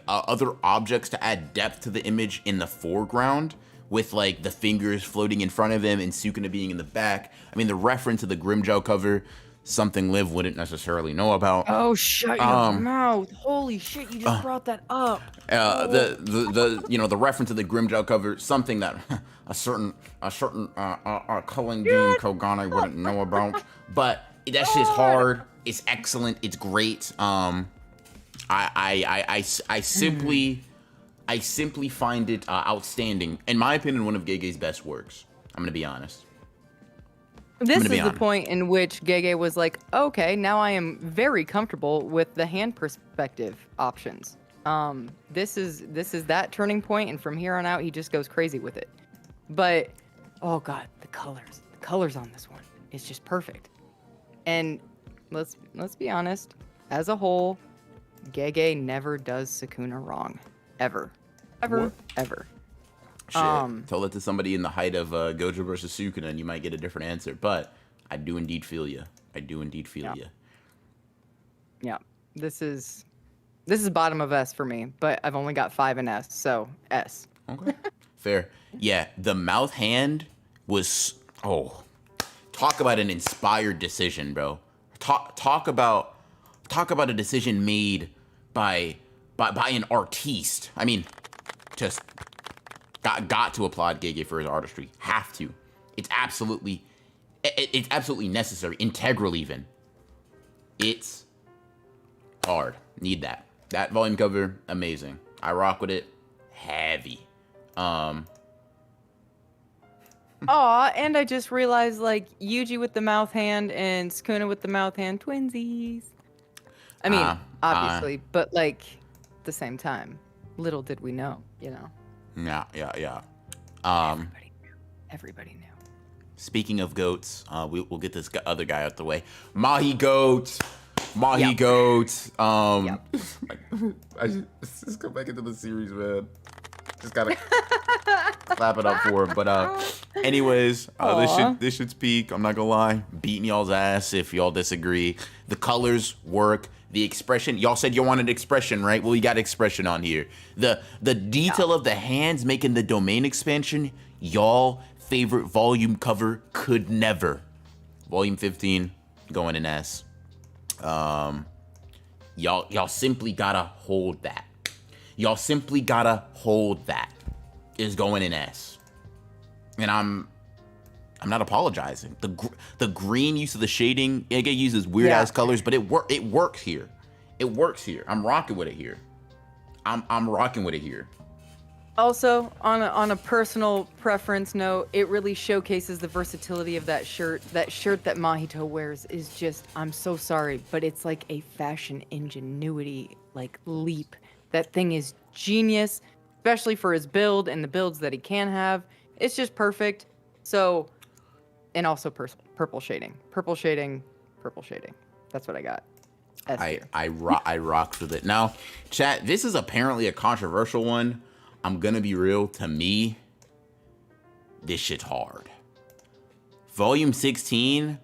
other objects to add depth to the image in the foreground, with like the fingers floating in front of him and Sukuna being in the back. I mean, the reference to the Grimmjow cover, something Liv wouldn't necessarily know about. Oh, shut your mouth! Holy shit, you just brought that up. The reference to the Grimmjow cover, something that a certain Cullen Dean Kogane wouldn't know about. But that shit's hard. It's excellent. It's great. I simply find it outstanding. In my opinion, one of Gege's best works. I'm gonna be honest. This is the point in which Gege was like, okay, now I am very comfortable with the hand perspective options. This is that turning point, and from here on out, he just goes crazy with it. But, oh god, the colors on this one, it's just perfect. And let's be honest, as a whole, Gege never does Sukuna wrong, ever. Shit. Tell that to somebody in the height of Gojo versus Sukuna, and you might get a different answer. But I do indeed feel you. Yeah, this is bottom of S for me, but I've only got 5 in S, so S. Okay, fair. Yeah, the mouth hand was talk about an inspired decision, bro. Talk about a decision made by an artiste. I mean, just got to applaud Gege for his artistry. Have to. It's absolutely necessary. Integral even. It's hard. Need that. That volume cover, amazing. I rock with it. Heavy. Aw, and I just realized, like, Yuji with the mouth hand and Sukuna with the mouth hand, twinsies. I mean, obviously, but, like, at the same time, little did we know, you know? Yeah. Everybody knew. Speaking of goats, we'll get this other guy out the way. Mahi Goat. Goat. I just go back into the series, man. Just gotta clap it up for him. But anyways, this should speak. I'm not gonna lie, beating y'all's ass if y'all disagree. The colors work. The expression, y'all said you wanted expression, right? Well, we got expression on here. The detail of the hands making the domain expansion, y'all favorite volume cover could never. Volume 15 going in S. Y'all simply gotta hold that. Is going in S. And I'm not apologizing. The green use of the shading, Ege uses weird ass colors, but it works here. I'm rocking with it here. I'm rocking with it here. Also, on a personal preference note, it really showcases the versatility of that shirt. That shirt that Mahito wears is just, I'm so sorry, but it's like a fashion ingenuity like leap. That thing is genius, especially for his build and the builds that he can have. It's just perfect. So, and also purple shading. That's what I got. I rocked with it. Now, chat, this is apparently a controversial one. I'm gonna be real. To me, this shit's hard. Volume 16,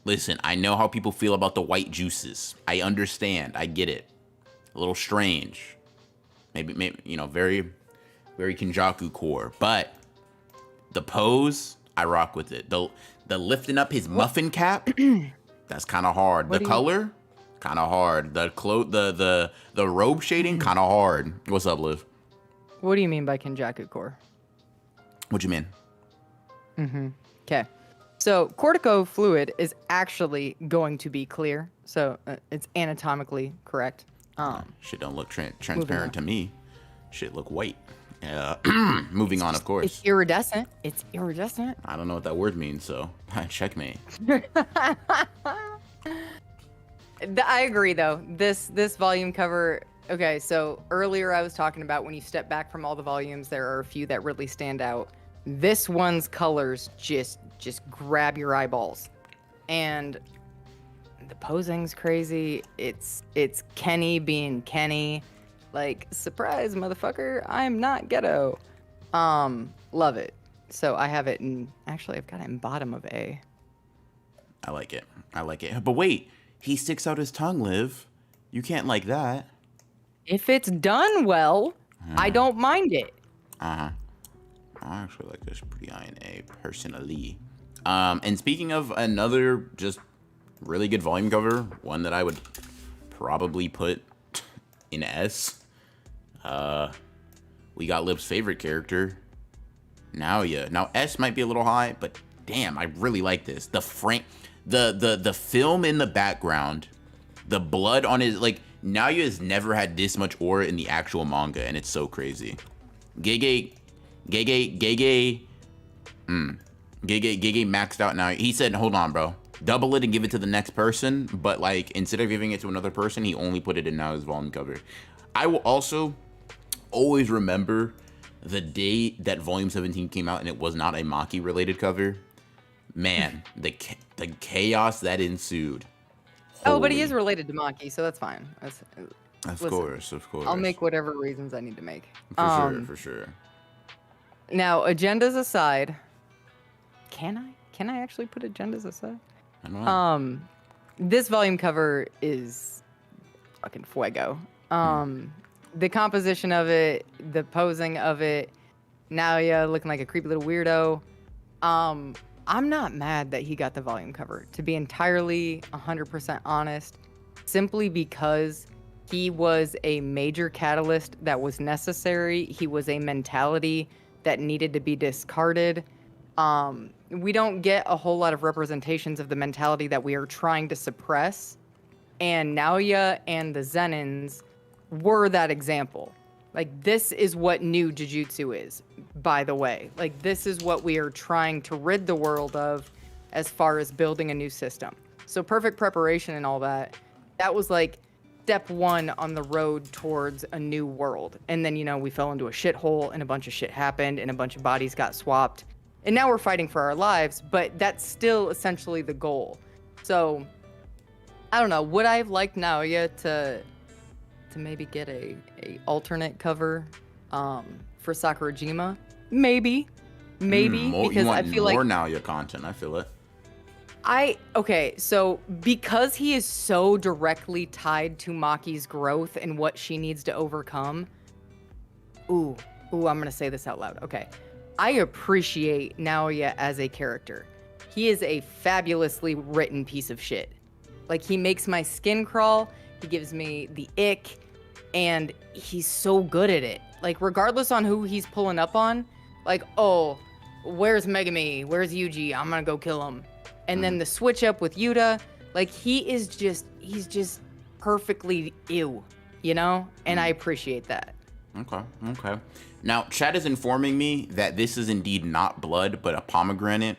listen, I know how people feel about the white juices. I understand. I get it. A little strange. Maybe you know, very, very Kenjaku core. But the pose, I rock with it. The lifting up his muffin cap, that's kind of hard. The color, kind of hard. The robe shading, kind of hard. What's up, Liv? What do you mean by Kenjaku core? What you mean? Okay. So cortico fluid is actually going to be clear. So it's anatomically correct. Shit don't look on. transparent to me. Shit look white. Moving on, of course. It's iridescent. It's iridescent. I don't know what that word means, so checkmate. I agree, though. This volume cover. Okay, so earlier I was talking about when you step back from all the volumes, there are a few that really stand out. This one's colors just grab your eyeballs, and the posing's crazy. It's Kenny being Kenny. Like, surprise, motherfucker, I'm not ghetto. Love it. So I have it in, actually, I've got it in bottom of A. I like it. I like it. But wait, he sticks out his tongue, Liv. You can't like that. If it's done well, I don't mind it. I actually like this pretty high in A, personally. And speaking of another just really good volume cover, one that I would probably put in S. We got Liv's favorite character, Naoya. Now S might be a little high, but damn, I really like this. The film in the background, the blood on his, like, Naoya has never had this much aura in the actual manga, and it's so crazy. Gege maxed out now. He said, hold on, bro. Double it and give it to the next person, but like instead of giving it to another person, he only put it in Naoya's volume cover. I will also always remember the day that Volume 17 came out and it was not a Maki related cover. Man, the chaos that ensued. Oh, but he is related to Maki, so that's fine. Of course. I'll make whatever reasons I need to make. For sure. Now, agendas aside, can I actually put agendas aside? I don't know. This volume cover is fucking fuego. The composition of it, the posing of it, Naoya looking like a creepy little weirdo. I'm not mad that he got the volume cover, to be entirely 100% honest, simply because he was a major catalyst that was necessary. He was a mentality that needed to be discarded. We don't get a whole lot of representations of the mentality that we are trying to suppress. And Naoya and the Zenins were that example. Like, this is what new Jujutsu is, by the way. Like, this is what we are trying to rid the world of as far as building a new system. So perfect preparation and all that, that was like step one on the road towards a new world. And then, we fell into a shithole and a bunch of shit happened and a bunch of bodies got swapped. And now we're fighting for our lives, but that's still essentially the goal. So, I don't know. Would I have liked Naoya to maybe get a alternate cover for Sakurajima? Maybe. Because I feel like more Naoya content. I feel it. Okay, so because he is so directly tied to Maki's growth and what she needs to overcome. I'm gonna say this out loud. Okay. I appreciate Naoya as a character. He is a fabulously written piece of shit. Like, he makes my skin crawl, he gives me the ick, and he's so good at it. Like, regardless on who he's pulling up on, like, oh, where's Megami? Where's Yuji? I'm gonna go kill him. And then the switch up with Yuta, like, he's just perfectly ew, And I appreciate that. Okay. Now, chat is informing me that this is indeed not blood, but a pomegranate.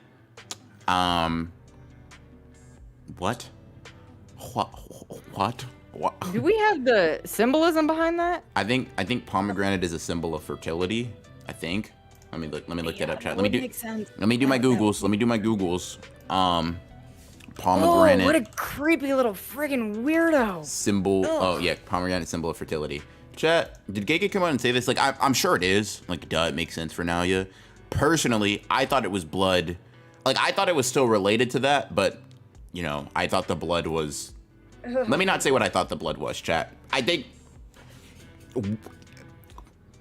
What? What? Do we have the symbolism behind that? I think pomegranate is a symbol of fertility. I think. Let me look that up, chat. Let me do my Googles. Pomegranate. Oh, what a creepy little friggin' weirdo. Symbol. Ugh. Oh yeah, pomegranate symbol of fertility. Chat, did Gege come out and say this? Like, I'm sure it is. Like, duh, it makes sense for Naoya. Personally, I thought it was blood. Like, I thought it was still related to that, but, I thought the blood was... Let me not say what I thought the blood was, chat. I think...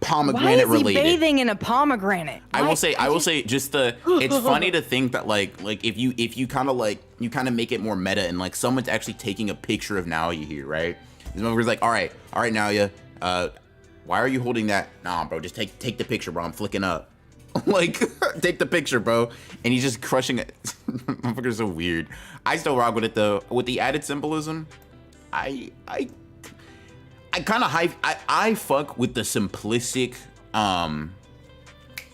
Pomegranate related. Why is he bathing in a pomegranate? I will say just the... It's funny to think that, like if you kind of make it more meta and, like, someone's actually taking a picture of Naoya here, right? This motherfucker's like, all right, Naoya, Why are you holding that? Nah, bro, just take the picture, bro. I'm flicking up. Like, take the picture, bro. And he's just crushing it. Motherfucker's so weird. I still rock with it though. With the added symbolism, I kind of hype. I fuck with the simplistic.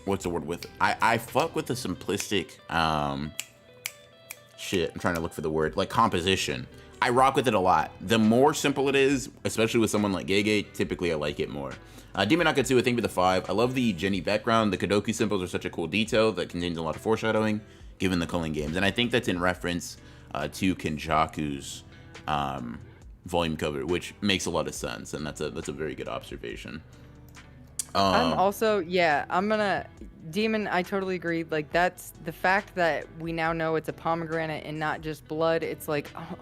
What's the word with it? I fuck with the simplistic. Shit, I'm trying to look for the word. Like composition. I rock with it a lot. The more simple it is, especially with someone like Gege, typically I like it more. Demon Akatsuki, thank you for the 5. I love the Jenny background. The Kadoku symbols are such a cool detail that contains a lot of foreshadowing, given the Culling games. And I think that's in reference to Kenjaku's volume cover, which makes a lot of sense. And that's a very good observation. I'm also, yeah, I'm gonna, Demon, I totally agree. Like, that's the fact that we now know it's a pomegranate and not just blood. It's like, oh,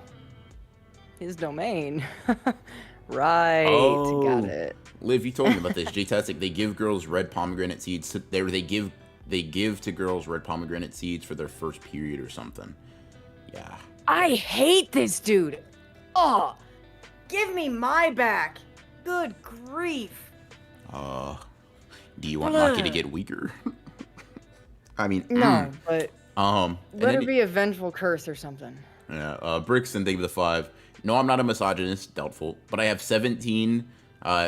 his domain. Right, got it. Liv, you told me about this. J-Tastic, they give girls red pomegranate seeds. They give to girls red pomegranate seeds for their first period or something. Yeah. I hate this dude. Oh, give me my back. Good grief. Do you want Maki to get weaker? I mean, no, but let it then, be a vengeful curse or something. Yeah, Brixton, thank you for the 5. No, I'm not a misogynist, doubtful, but I have 17,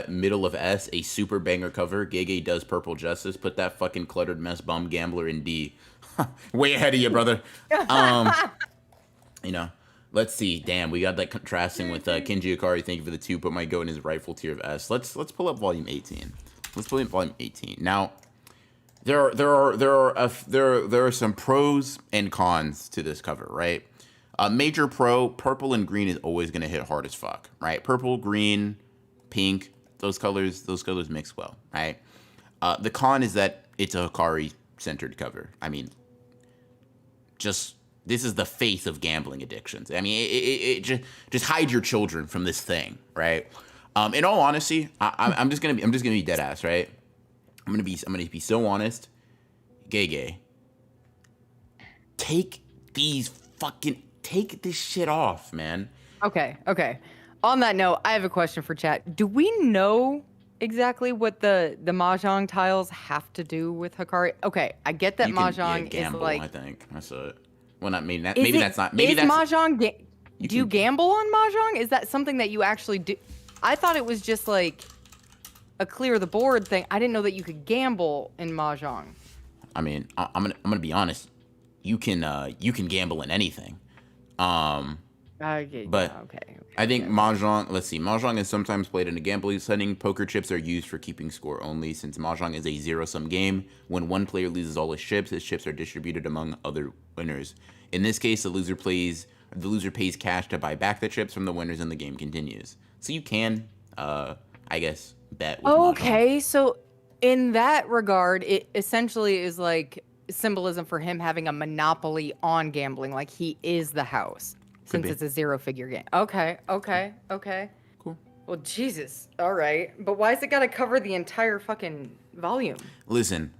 middle of S, a super banger cover. Gege does purple justice. Put that fucking cluttered mess bum gambler in D. Way ahead of you, brother. You know, let's see. Damn, we got that contrasting with Kenji Akari. Thank you for the 2. Put my goat in his rightful tier of S. Let's pull up volume 18. Let's pull up volume 18. Now, there are some pros and cons to this cover, right? Major pro, purple and green is always gonna hit hard as fuck, right? Purple, green, pink, those colors mix well, right? The con is that it's a Hikari-centered cover. I mean, this is the face of gambling addictions. I mean, it just hide your children from this thing, right? In all honesty, I'm just gonna be dead ass, right? I'm gonna be so honest. Gege, take this shit off, man. Okay. On that note, I have a question for chat. Do we know exactly what the mahjong tiles have to do with Hikari? Okay, I get that mahjong gamble, is like. I think that's it. Well, not maybe. Maybe that's not. Maybe that's mahjong. Do you gamble on mahjong? Is that something that you actually do? I thought it was just like a clear the board thing. I didn't know that you could gamble in mahjong. I mean, I'm gonna be honest. You can gamble in anything. Okay, but okay. I think mahjong. Let's see. Mahjong is sometimes played in a gambling setting. Poker chips are used for keeping score only. Since mahjong is a zero-sum game, when one player loses all his chips are distributed among other winners. In this case, the loser pays cash to buy back the chips from the winners, and the game continues. So you can, I guess, bet with Okay, so in that regard, it essentially is like symbolism for him having a monopoly on gambling, like he is the house, since it's a zero-figure game. Okay. Cool. Well, Jesus. All right, but why is it gotta cover the entire fucking volume? Listen.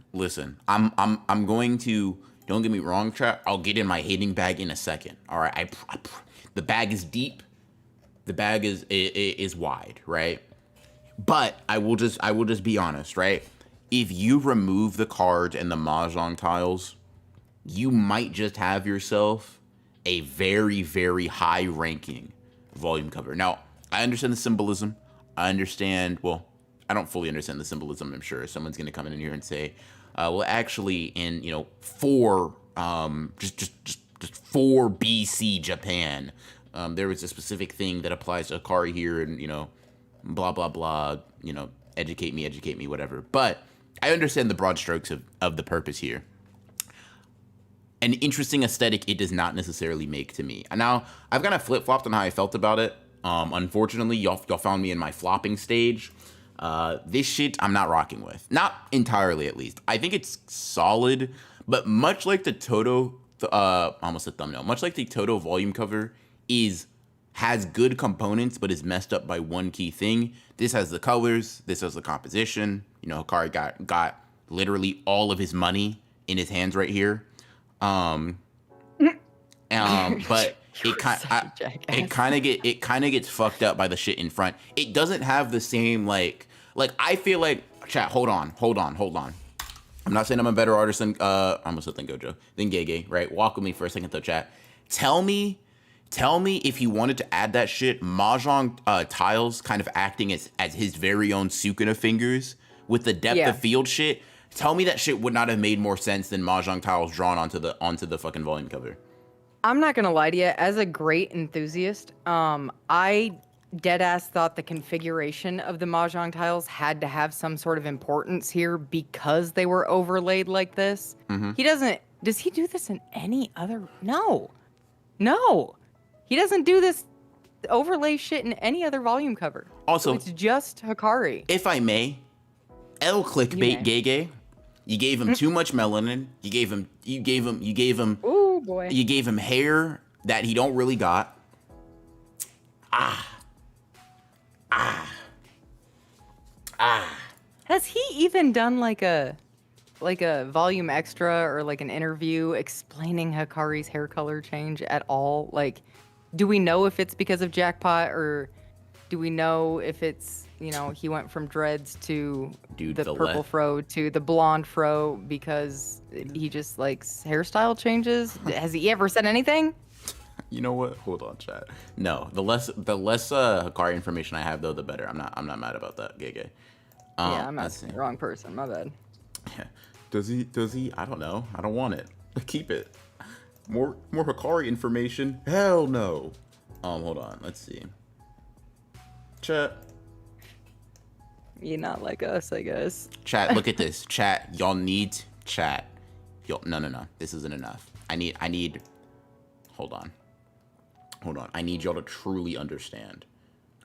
I'm going to. Don't get me wrong, chat. I'll get in my hating bag in a second. All right. The bag is deep. The bag is wide, right? But I will just be honest, right? If you remove the cards and the mahjong tiles, you might just have yourself a very, very high ranking volume cover. Now, I understand the symbolism. I don't fully understand the symbolism. I'm sure someone's gonna come in here and say, well, actually, in 4 BC Japan, there was a specific thing that applies to Akari here, and blah blah blah. Educate me, whatever. But I understand the broad strokes of the purpose here. An interesting aesthetic it does not necessarily make to me. And now I've kind of flip-flopped on how I felt about it. Unfortunately, y'all found me in my flopping stage. This shit I'm not rocking with. Not entirely, at least. I think it's solid, but much like the Toto, almost a thumbnail, much like the Toto volume cover has good components, but is messed up by one key thing. This has the colors. This has the composition. Hikari got literally all of his money in his hands right here. But it kind of gets fucked up by the shit in front. It doesn't have the same Like, I feel like, chat, hold on. I'm not saying I'm a better artist than, I almost said than Gojo, than Gege, right? Walk with me for a second though, chat. Tell me if you wanted to add that shit, Mahjong tiles kind of acting as his very own Sukuna fingers with the depth of field shit. Tell me that shit would not have made more sense than Mahjong tiles drawn onto the fucking volume cover. I'm not gonna lie to you. As a great enthusiast, I deadass thought the configuration of the Mahjong tiles had to have some sort of importance here because they were overlaid like this. He doesn't. Does he do this in any other? No. He doesn't do this overlay shit in any other volume cover. Also, it's just Hikari. If I may, L clickbait Gege. You gave him too much melanin. You gave him. Ooh boy. You gave him hair that he don't really got. Has he even done like a volume extra or like an interview explaining Hikari's hair color change at all? Like, do we know if it's because of Jackpot, or do we know if it's, you know, he went from dreads to the purple fro to the blonde fro because he just likes hairstyle changes? Has he ever said anything? You know what? Hold on, chat. No, the less Hikari information I have, though, the better. I'm not mad about that, Gege. Yeah, I'm asking the wrong person. My bad. Yeah. Does he? I don't know. I don't want it. Keep it. More Hikari information? Hell no. Hold on. Let's see. Chat. You're not like us, I guess. Chat, look at this. Chat, y'all need chat. No. This isn't enough. I need. Hold on. I need y'all to truly understand.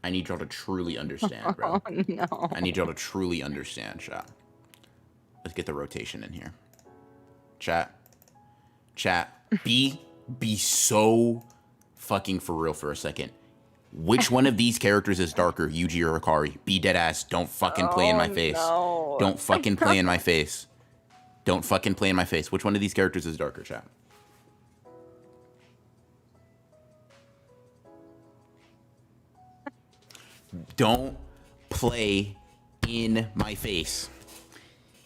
I need y'all to truly understand, bro. Oh, no. I need y'all to truly understand, chat. Let's get the rotation in here. Chat. Be so fucking for real for a second. Which one of these characters is darker, Yuji or Hikari? Be dead ass. Don't fucking play in my face. No. Don't fucking play in my face. Don't fucking play in my face. Which one of these characters is darker, chat? Don't play in my face.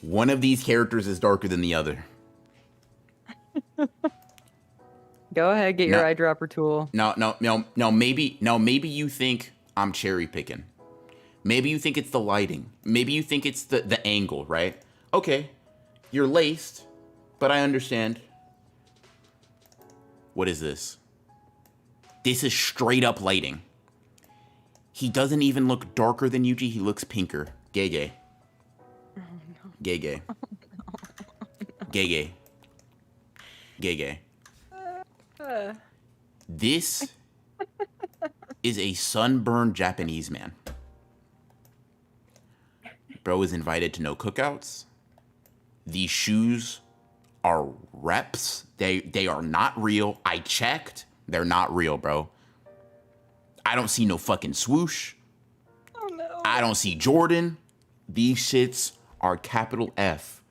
One of these characters is darker than the other. Go ahead, get your eyedropper tool. No. Maybe you think I'm cherry picking. Maybe you think it's the lighting. Maybe you think it's the angle, right? Okay, you're laced, but I understand. What is this? This is straight up lighting. He doesn't even look darker than Yuji. He looks pinker. Gege. Oh, no. Gege. Oh, no. Gege. This is a sunburned Japanese man. Bro is invited to no cookouts. These shoes are reps. They are not real. I checked. They're not real, bro. I don't see no fucking swoosh. Oh no. I don't see Jordan. These shits are capital F,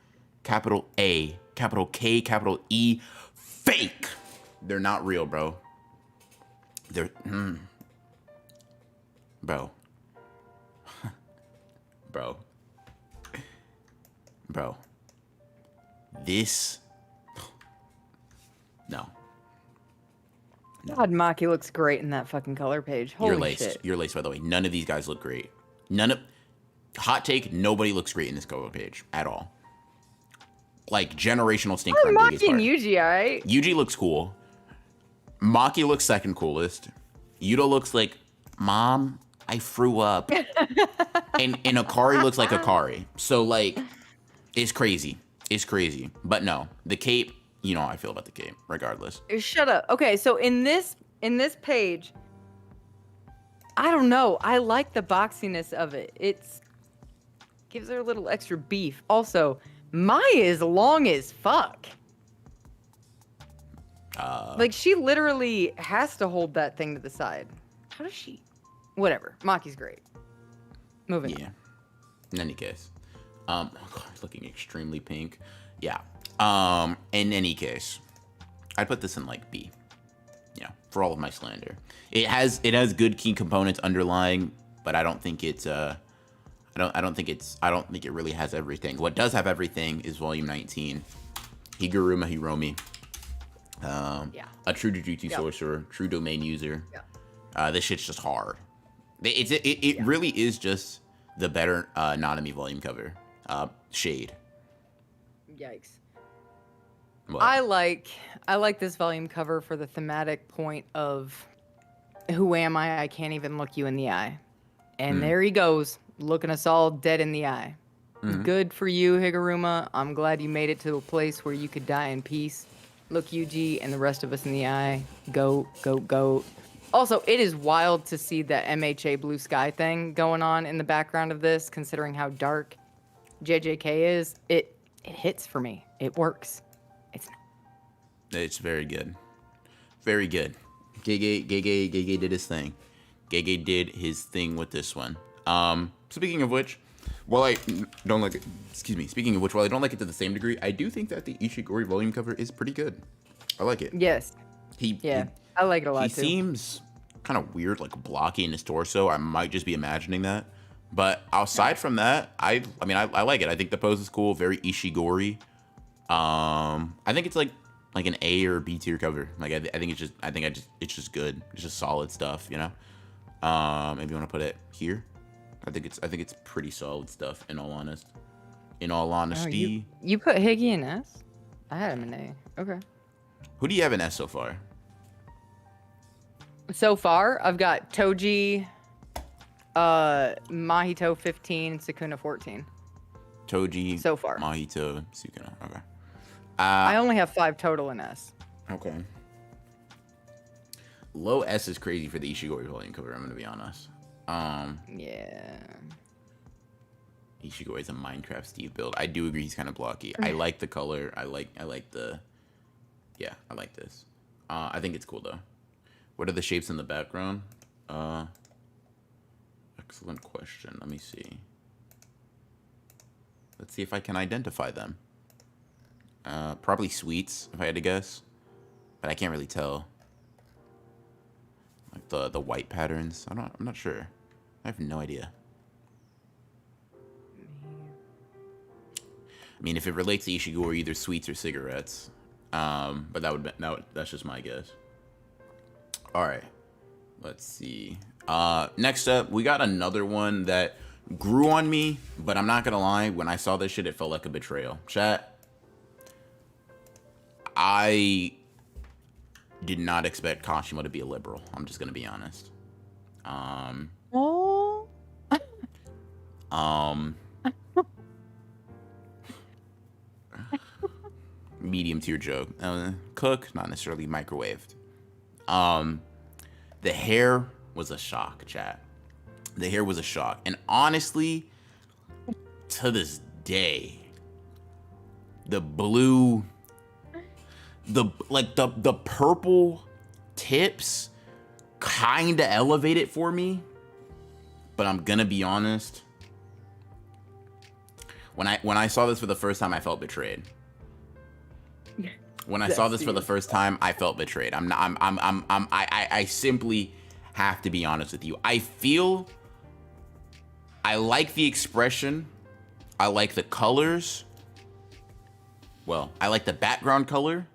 capital A, capital K, capital E, fake. They're not real, bro. They're, bro. Bro. This, no. God, Maki looks great in that fucking color page. Holy You're laced. shit. You're laced, by the way. None of these guys look great. Hot take, nobody looks great in this color page at all. Like, generational stink. Oh, Maki and Yuji, alright? Yuji looks cool. Maki looks second coolest. Yuto looks like, Mom, I threw up. and Akari looks like Akari. So, like, it's crazy. It's crazy. But no, the cape, you know how I feel about the cape, regardless. Shut up. Okay, so in this page, I don't know. I like the boxiness of it. It's gives her a little extra beef. Also, Maya is long as fuck. Like, she literally has to hold that thing to the side. How does she? Whatever. Maki's great. Moving on. In any case. Oh God, looking extremely pink. Yeah. In any case, I'd put this in like B. Yeah, for all of my slander. It has good key components underlying, but I don't think it's I don't think it really has everything. What does have everything is Volume 19. Higuruma Hiromi. A true Jujutsu sorcerer, true domain user. This shit's just hard. It really is just the better Nanami volume cover. Shade. Yikes. What? I like this volume cover for the thematic point of who am I? I can't even look you in the eye. And there he goes, looking us all dead in the eye. Good for you, Higuruma. I'm glad you made it to a place where you could die in peace. Look Yuji and the rest of us in the eye. Goat, goat, goat. Also, it is wild to see the MHA blue sky thing going on in the background of this, considering how dark JJK is. It hits for me. It works. It's very good. Very good. Gege did his thing. Gege did his thing with this one. Speaking of which, while I don't like it, while I don't like it to the same degree, I do think that the Ishigori volume cover is pretty good. I like it. Yes. I like it a lot he too. He seems kind of weird, like blocky in his torso. I might just be imagining that. But aside from that, I like it. I think the pose is cool, very Ishigori. I think it's like an A or B tier cover. Like I think it's just good. It's just solid stuff, you know. Maybe you want to put it here. I think it's pretty solid stuff. In all honesty. You put Higgy in S? I had him in A. Okay. Who do you have in S so far? So far, I've got Toji, Mahito 15, Sukuna 14. Toji. So far. Mahito, Sukuna. Okay. I only have 5 total in S. Okay. Low S is crazy for the Ishigori volume cover, I'm gonna be honest. Yeah. Ishigori is a Minecraft Steve build. I do agree he's kind of blocky. I like the color. I like the... Yeah, I like this. I think it's cool, though. What are the shapes in the background? Excellent question. Let me see. Let's see if I can identify them. Probably sweets, if I had to guess. But I can't really tell. Like the white patterns. I'm not sure. I have no idea. I mean, if it relates to Ishigori, either sweets or cigarettes. But that's just my guess. All right. Let's see. Next up, we got another one that grew on me, but I'm not gonna lie. When I saw this shit, it felt like a betrayal. Chat. I did not expect Kashimo to be a liberal. I'm just gonna be honest. Medium tier joke. Cook, not necessarily microwaved. The hair was a shock, chat. The hair was a shock. And honestly, to this day, the blue, the purple tips kind of elevate it for me. But I'm gonna be honest. When I saw this for the first time, I felt betrayed. When I saw this for the first time, I felt betrayed. I simply have to be honest with you. I like the expression. I like the colors. Well, I like the background color.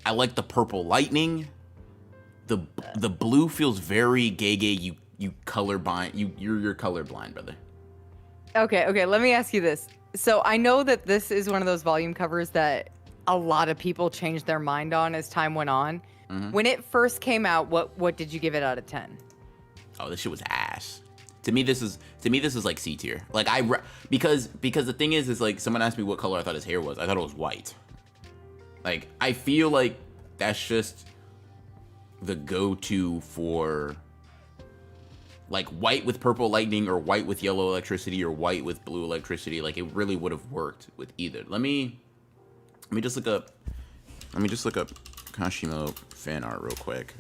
I like the purple lightning. The blue feels very Gege. You colorblind. You're colorblind, brother. Okay. Let me ask you this. So I know that this is one of those volume covers that a lot of people changed their mind on as time went on. Mm-hmm. When it first came out, what did you give it out of 10? Oh, this shit was ass. To me, this is like C tier. Like because the thing is like someone asked me what color I thought his hair was. I thought it was white. Like I feel like that's just the go-to for like white with purple lightning or white with yellow electricity or white with blue electricity. Like it really would have worked with either. Let me just look up Kashimo fan art real quick.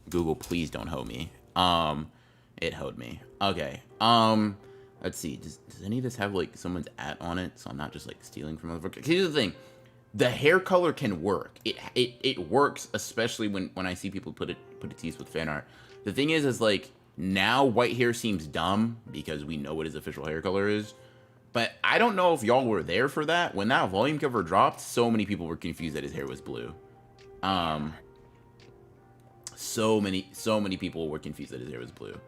Google, please don't hoe me. It hoed me. Okay. Let's see. Does any of this have like someone's @ on it? So I'm not just like stealing from motherfuckers. Here's the thing. The hair color can work. It works, especially when I see people put it tease with fan art. The thing is like Now white hair seems dumb because we know what his official hair color is. But I don't know if y'all were there for that. When that volume cover dropped, so many people were confused that his hair was blue. So many people were confused that his hair was blue.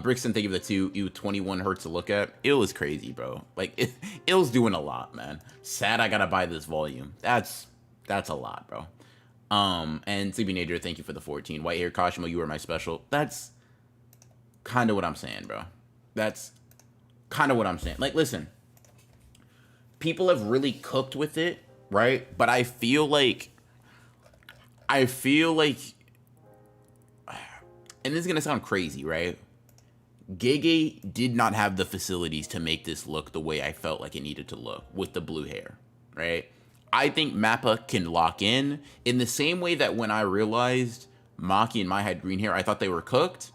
Brixton, thank you for the 2. 21 hurts to look at. Ill is crazy, bro. Like, Ill's doing a lot, man. Sad I gotta buy this volume. That's a lot, bro. And Sleepy Nader, thank you for the 14. White hair Kashimo, you were my special. That's kind of what I'm saying, bro. That's kind of what I'm saying. Like, listen. People have really cooked with it, right? But I feel like... And this is gonna sound crazy, right? Gege did not have the facilities to make this look the way I felt like it needed to look with the blue hair, right? I think Mappa can lock in the same way that when I realized Maki and Mai had green hair, I thought they were cooked.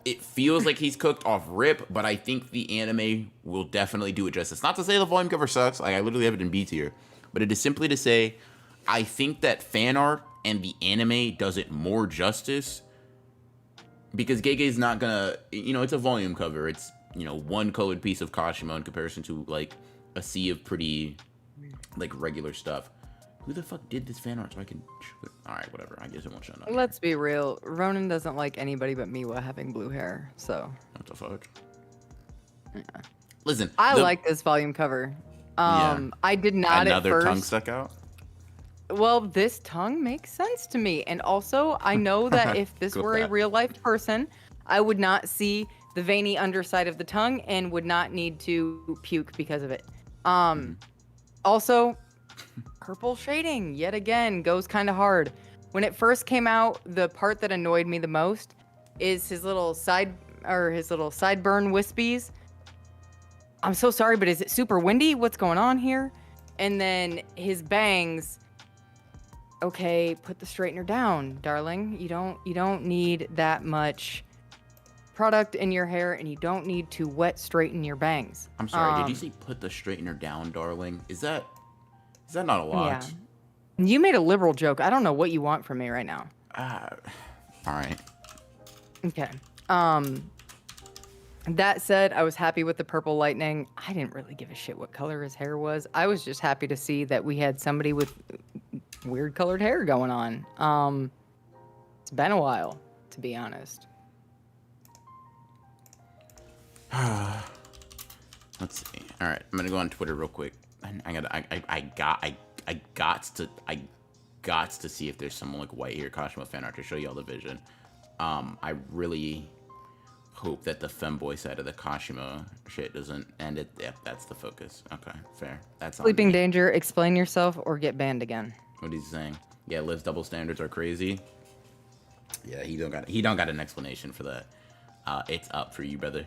It feels like he's cooked off rip, but I think the anime will definitely do it justice. Not to say the volume cover sucks, like I literally have it in B tier, but it is simply to say I think that fan art and the anime does it more justice. Because Gege's not gonna, it's a volume cover. It's, one colored piece of Kashimo in comparison to, like, a sea of pretty, like, regular stuff. Who the fuck did this fan art so I can... Alright, whatever. I guess it won't show up. Let's be real. Ronin doesn't like anybody but Miwa having blue hair, so... What the fuck? Yeah. Listen. I like this volume cover. I did not at first... Another tongue stuck out? Well, this tongue makes sense to me. And also, I know that if this were a real-life person, I would not see the veiny underside of the tongue and would not need to puke because of it. Also, purple shading, yet again, goes kind of hard. When it first came out, the part that annoyed me the most is his little sideburn wispies. I'm so sorry, but is it super windy? What's going on here? And then his bangs... Okay, put the straightener down, darling. You don't need that much product in your hair, and you don't need to wet straighten your bangs. I'm sorry, did you say put the straightener down, darling? Is that not a lot? Yeah. You made a liberal joke. I don't know what you want from me right now. All right. Okay. That said, I was happy with the purple lightning. I didn't really give a shit what color his hair was. I was just happy to see that we had somebody with weird colored hair going on. It's been a while, to be honest. Let's see. All right, I'm gonna go on Twitter real quick. I got to see if there's some like white hair Kashimo fan art to show you all the vision. I really hope that the femboy side of the Kashimo shit doesn't end it. Yep, that's the focus. Okay, fair. That's Sleeping Danger, explain yourself or get banned again. What he's saying? Yeah, Liv's double standards are crazy. Yeah, he don't got an explanation for that. It's up for you, brother.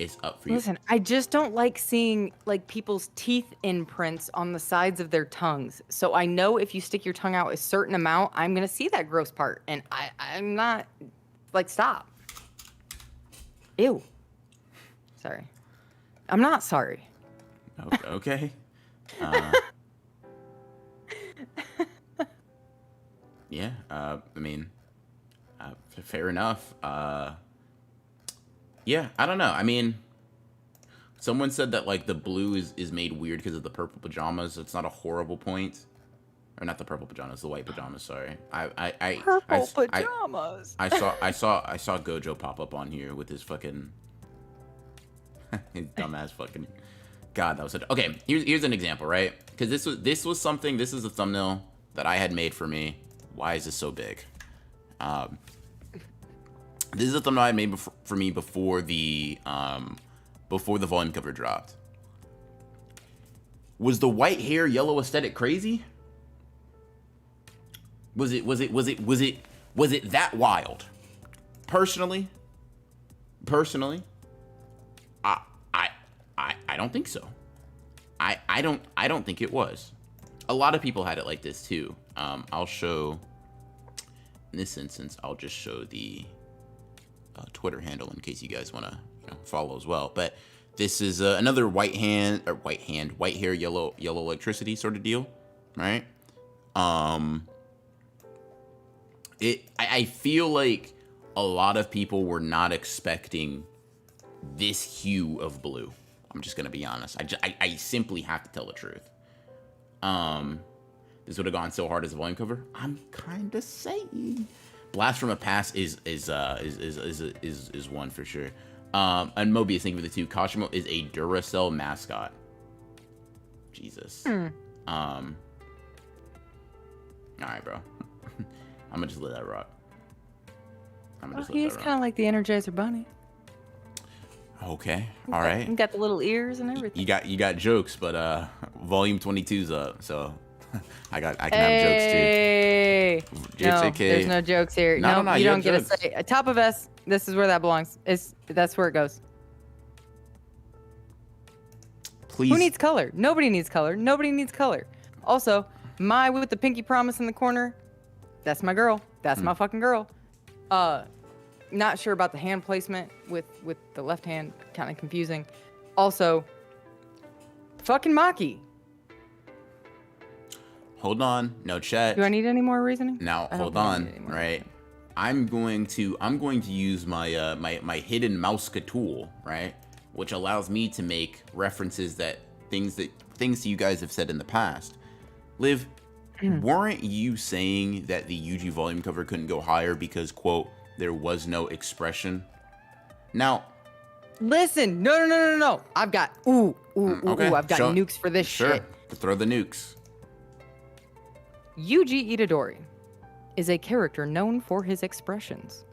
It's up for you. Listen, I just don't like seeing like people's teeth imprints on the sides of their tongues. So I know if you stick your tongue out a certain amount, I'm gonna see that gross part, and I'm not like stop. Ew. Sorry. I'm not sorry. Okay. Yeah, I mean, fair enough. Yeah, I don't know. I mean, someone said that, like, the blue is made weird because of the purple pajamas. It's not a horrible point. Or not the purple pajamas, the white pajamas, sorry. Purple pajamas. I saw Gojo pop up on here with his fucking... his dumbass fucking... God, that was such... Okay, here's an example, right? Because this was something... This is a thumbnail that I had made for me. Why is this so big? This is a thumbnail I made for me before the volume cover dropped. Was the white hair yellow aesthetic crazy? Was it that wild? Personally, I don't think so. I don't think it was. A lot of people had it like this too. I'll show. In this instance, I'll just show the Twitter handle in case you guys want to follow as well. But this is another white hair, yellow electricity sort of deal, right? I feel like a lot of people were not expecting this hue of blue. I'm just gonna be honest. I simply have to tell the truth. This would have gone so hard as a volume cover. I'm kind of saying Blast from a Past is one for sure. And Mobius, thank you for the 2. Kashimo is a Duracell mascot. Jesus. All right, bro. I'm gonna just let that rock. He's kind of like the Energizer Bunny. Okay. All right. You got the little ears and everything. You got jokes, but volume 22's up, so I can have jokes too. No, there's no jokes here. No, you don't get a say. Top of S. This is where that belongs. That's where it goes. Please. Who needs color? Nobody needs color. Nobody needs color. Also, my with the pinky promise in the corner. That's my girl. That's my fucking girl. Not sure about the hand placement with the left hand. Kind of confusing. Also, fucking Maki. Hold on. No chat. Do I need any more reasoning? Now, hold on. Right. I'm going to use my my hidden mouse tool, right? Which allows me to make references that things you guys have said in the past. Liv, weren't you saying that the Yuji volume cover couldn't go higher because, quote, there was no expression? Now, listen, no. I've got I've got nukes for this shit. Throw the nukes. Yuji Itadori is a character known for his expressions.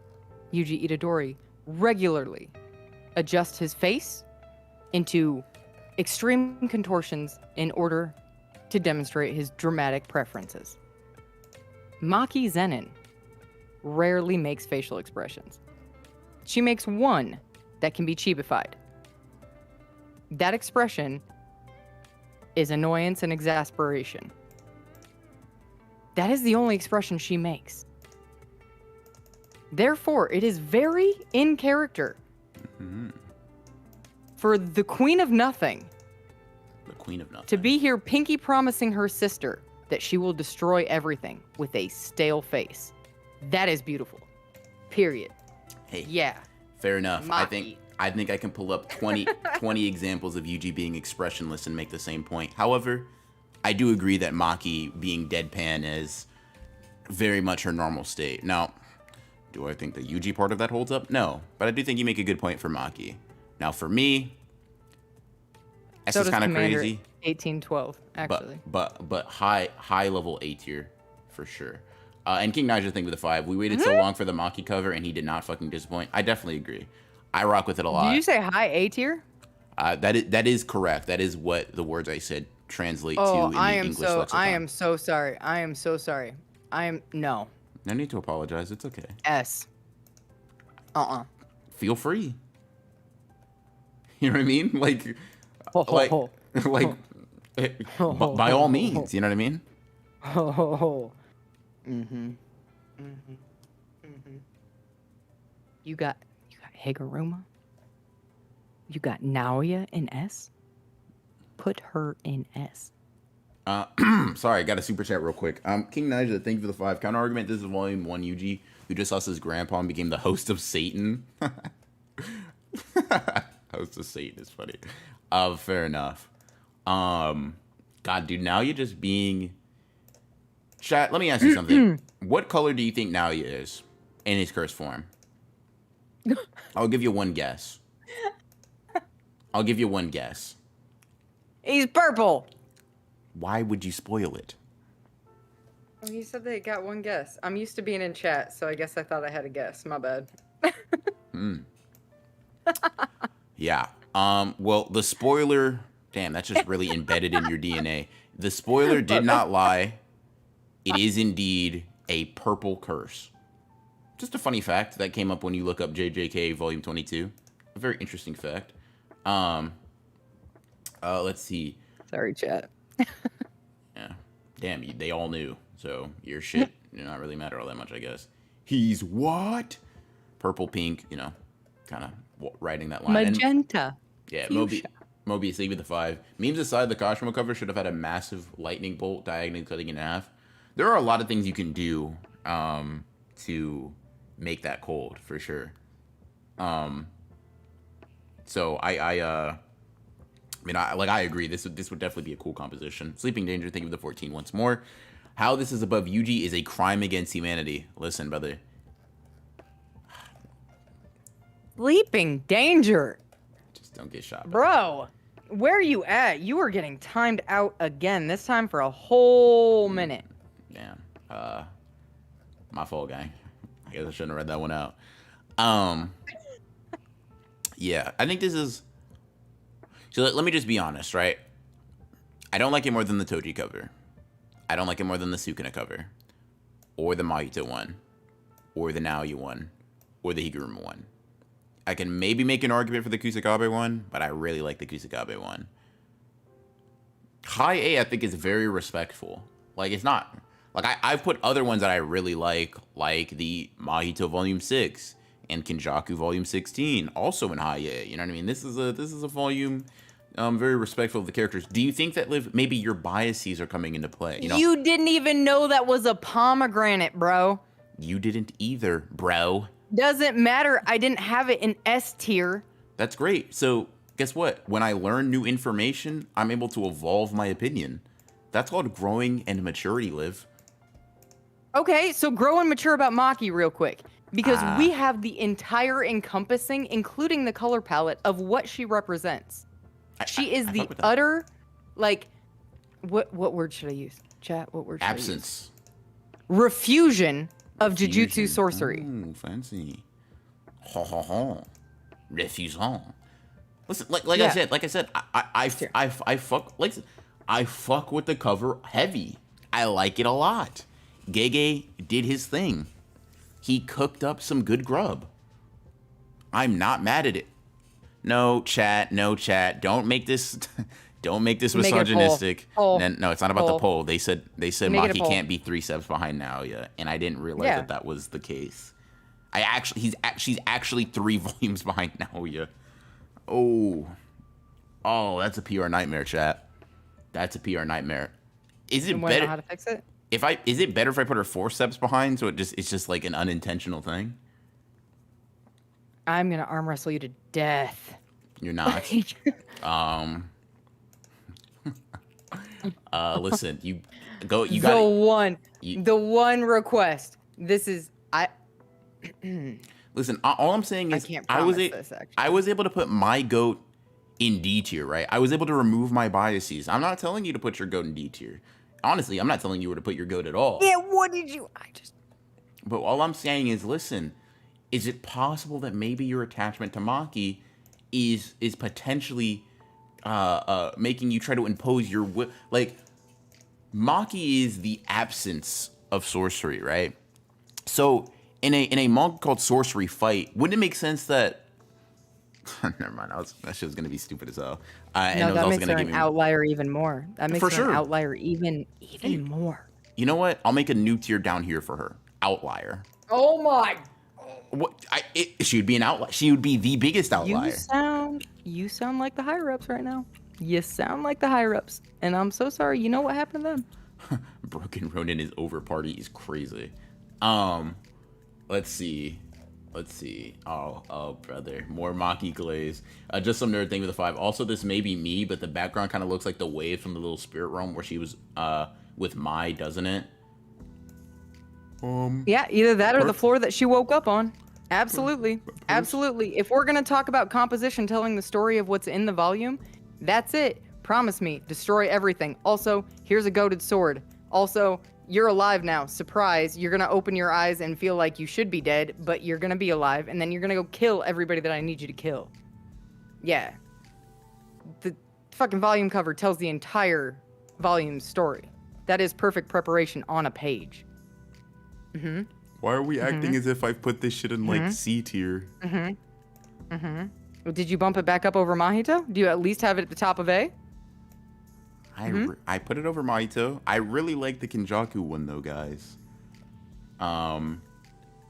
Yuji Itadori regularly adjusts his face into extreme contortions in order to demonstrate his dramatic preferences. Maki Zenin rarely makes facial expressions. She makes one that can be chibified. That expression is annoyance and exasperation. That is the only expression she makes. Therefore, it is very in character for the Queen of Nothing. The Queen of Nothing. To be here pinky promising her sister that she will destroy everything with a stale face. That is beautiful. Period. Hey. Yeah. Fair enough. Maki. I think I can pull up 20 examples of Yuji being expressionless and make the same point. However, I do agree that Maki being deadpan is very much her normal state. Now, do I think the Yuji part of that holds up? No. But I do think you make a good point for Maki. Now, for me, S is kind of crazy. 1812, actually. But high level A tier for sure. And King Nigel thing with the 5. We waited so long for the Maki cover, and he did not fucking disappoint. I definitely agree. I rock with it a lot. Did you say high A tier? That is correct. That is what the words I said translate to in the English lexicon. I am so sorry. No. No need to apologize. It's okay. S. Feel free. You know what I mean? Like, by all means. You know what I mean? You got Higuruma. You got Naoya in S. Put her in S. Sorry, I got a super chat real quick. King Nigel, thank you for the 5. Counter argument, this is volume 1 Yuji, who just lost his grandpa and became the host of Satan. Host of Satan is funny. Fair enough. God, dude, now you're just being... Chat, let me ask you something. What color do you think Naoya is in his cursed form? I'll give you one guess. He's purple. Why would you spoil it? Oh, he said they got one guess. I'm used to being in chat, so I guess I thought I had a guess. My bad. Yeah. Well, the spoiler... Damn, that's just really embedded in your DNA. The spoiler did not lie. It is indeed a purple curse. Just a funny fact that came up when you look up JJK Volume 22. A very interesting fact. Let's see. Sorry, chat. Yeah. Damn, they all knew. So your shit did not really matter all that much, I guess. He's what? Purple, pink, you know, kind of writing that line. Magenta. Yeah, Mobius, leave with the 5. Memes aside, the Kashimo cover should have had a massive lightning bolt diagonally cutting in half. There are a lot of things you can do to make that cold for sure. So I mean, I agree. This would definitely be a cool composition. Sleeping Danger, think of the 14 once more. How this is above Yuji is a crime against humanity. Listen, brother. Sleeping Danger. Just don't get shot. Bro, where are you at? You are getting timed out again. This time for a whole minute. Damn. My fault, gang. I guess I shouldn't have read that one out. Yeah, I think this is... So let me just be honest, right? I don't like it more than the Toji cover. I don't like it more than the Sukuna cover. Or the Mahito one. Or the Naoya one. Or the Higuruma one. I can maybe make an argument for the Kusakabe one, but I really like the Kusakabe one. High A, I think, is very respectful. Like, it's not... Like, I've put other ones that I really like the Mahito Volume 6 and Kinjaku Volume 16, also in High A. You know what I mean? This is a volume... very respectful of the characters. Do you think that, Liv, maybe your biases are coming into play? You know, you didn't even know that was a pomegranate, bro. You didn't either, bro. Doesn't matter. I didn't have it in S tier. That's great. So guess what? When I learn new information, I'm able to evolve my opinion. That's called growing and maturity, Liv. Okay, so grow and mature about Maki real quick. Because we have the entire encompassing, including the color palette, of what she represents. She is the utter, like, what word should I use? Chat, what word should Absence. I use? Refusion of Jujutsu sorcery. Ooh, fancy. Ha ha ha. Refusion. Listen, like I said, I fuck with the cover heavy. I like it a lot. Gege did his thing. He cooked up some good grub. I'm not mad at it. No chat. Don't make this misogynistic. Poll. No, it's not about the poll. They said Maki poll. can't be 3 steps behind Naoya, and I didn't realize that was the case. She's actually 3 volumes behind Naoya. Oh, that's a PR nightmare, chat. That's a PR nightmare. Is it better? Know how to fix it? Is it better if I put her 4 steps behind, so it's just like an unintentional thing? I'm gonna arm wrestle you to death. You're not. Listen, you go. You got the one request. This is Listen, all I'm saying is I was able to put my goat in D tier, right? I was able to remove my biases. I'm not telling you to put your goat in D tier. Honestly, I'm not telling you where to put your goat at all. Yeah, what did you? But all I'm saying is, listen. Is it possible that maybe your attachment to Maki is potentially making you try to impose your will? Like, Maki is the absence of sorcery, right? So in a manga called Sorcery Fight, wouldn't it make sense that? Never mind. That shit was gonna be stupid as hell. And no, it was that also makes gonna her give an me outlier even more. That makes For her sure. an outlier even more. You know what? I'll make a new tier down here for her. Outlier. Oh my. What? She would be an outlier. She would be the biggest outlier. You sound like the higher ups right now. You sound like the higher ups, and I'm so sorry. You know what happened to them? Broken Ronin is over party is crazy. Let's see. Oh, brother, more Maki glaze. Just some nerd thing with the 5. Also, this may be me, but the background kind of looks like the wave from the little spirit realm where she was with Mai, doesn't it? Yeah, either that or the floor that she woke up on. Absolutely. Absolutely. If we're going to talk about composition telling the story of what's in the volume, that's it. Promise me, destroy everything. Also, here's a goated sword. Also, you're alive now. Surprise. You're going to open your eyes and feel like you should be dead, but you're going to be alive, and then you're going to go kill everybody that I need you to kill. Yeah. The fucking volume cover tells the entire volume story. That is perfect preparation on a page. Mm-hmm. Why are we acting as if I've put this shit in like C tier? Did you bump it back up over Mahito? Do you at least have it at the top of A? I put it over Mahito. I really like the Kinjaku one though, guys. This and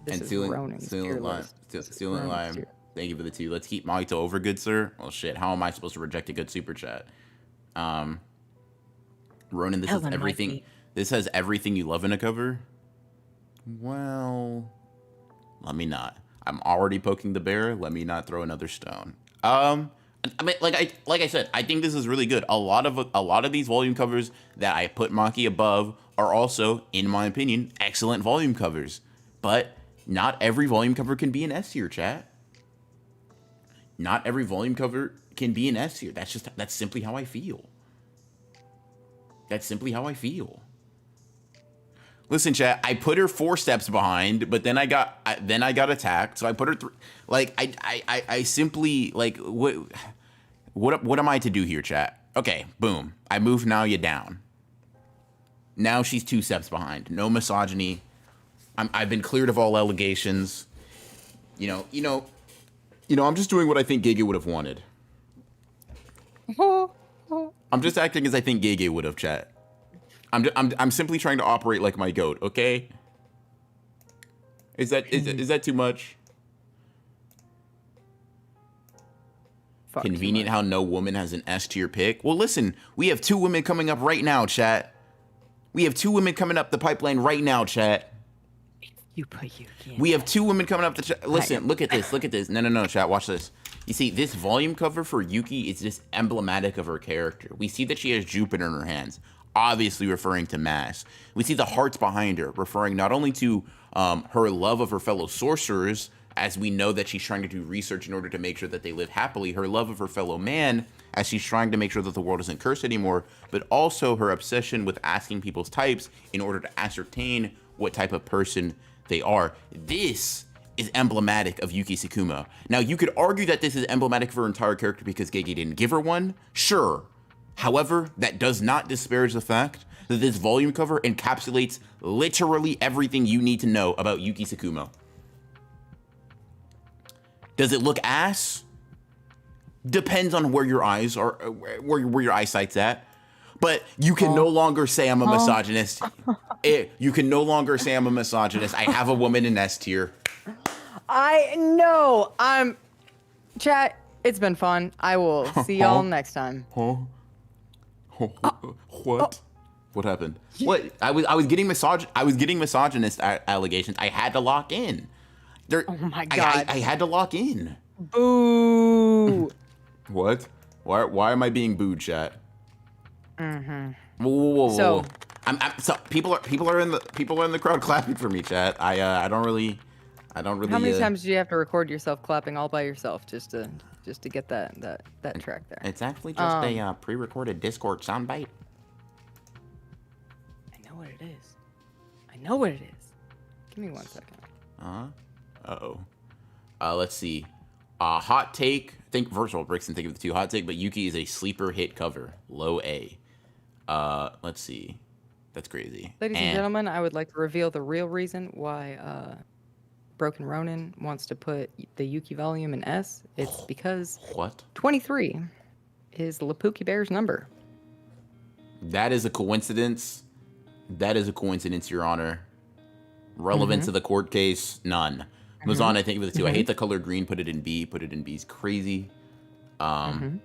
is Sealant Ronin's Lime. tier list. Sealant Lime. Thank you for the 2. Let's keep Mahito over, good sir. Well, shit. How am I supposed to reject a good super chat? Ronin, this is Ellen everything. Mikey. This has everything you love in a cover. Well, Let me not. I'm already poking the bear. Let me not throw another stone. I mean, like I said, I think this is really good. A lot of these volume covers that I put Maki above are also, in my opinion, excellent volume covers. But not every volume cover can be an S tier, chat. Not every volume cover can be an S tier. That's simply how I feel. That's simply how I feel. Listen, chat. I put her 4 steps behind, but then I got attacked. So I put her I simply like what am I to do here, chat? Okay, boom. I move Naoya down. Now she's 2 steps behind. No misogyny. I've been cleared of all allegations. You know. I'm just doing what I think Gege would have wanted. I'm just acting as I think Gege would have, chat. I'm simply trying to operate like my goat, okay? Is that too much? Fuck, Convenient how no woman has an S tier pick. Well, listen, we have 2 women coming up right now, chat. We have 2 women coming up the pipeline right now, chat. You put Yuki. We have 2 women coming up the chat. Listen, look at this. Look at this. No, chat. Watch this. You see, this volume cover for Yuki is just emblematic of her character. We see that she has Jupiter in her hands, obviously referring to Mass. We see the hearts behind her, referring not only to her love of her fellow sorcerers, as we know that she's trying to do research in order to make sure that they live happily, her love of her fellow man, as she's trying to make sure that the world isn't cursed anymore, but also her obsession with asking people's types in order to ascertain what type of person they are. This is emblematic of Yuki Sakuma. Now, you could argue that this is emblematic of her entire character because Gege didn't give her one. Sure. However, that does not disparage the fact that this volume cover encapsulates literally everything you need to know about Yuki Sakuma. Does it look ass? Depends on where your eyes are, where your eyesight's at. But you can no longer say I'm a misogynist. You can no longer say I'm a misogynist. I have a woman in S tier. I know. Chat, it's been fun. I will see y'all next time. What? What happened? What? I was getting misogynist allegations. I had to lock in. Oh my god. I had to lock in. Boo. What? Why am I being booed, chat? Whoa. So so people are in the crowd clapping for me, chat. I don't really. How many times do you have to record yourself clapping all by yourself just to get that track there? It's actually just a pre-recorded Discord soundbite. I know what it is. Give me 1 second. Let's see. Hot take. Think Virtual Bricks and think of the 2 hot take, but Yuki is a sleeper hit cover. Low A. Let's see. That's crazy. Ladies and gentlemen, I would like to reveal the real reason why Broken Ronin wants to put the Yuki volume in S. It's because 23 is Lapuki Bear's number. That is a coincidence. Your Honor. Relevant to the court case? None. Moves on, I think of the 2. I hate the color green. Put it in B. Put it in B's crazy. I've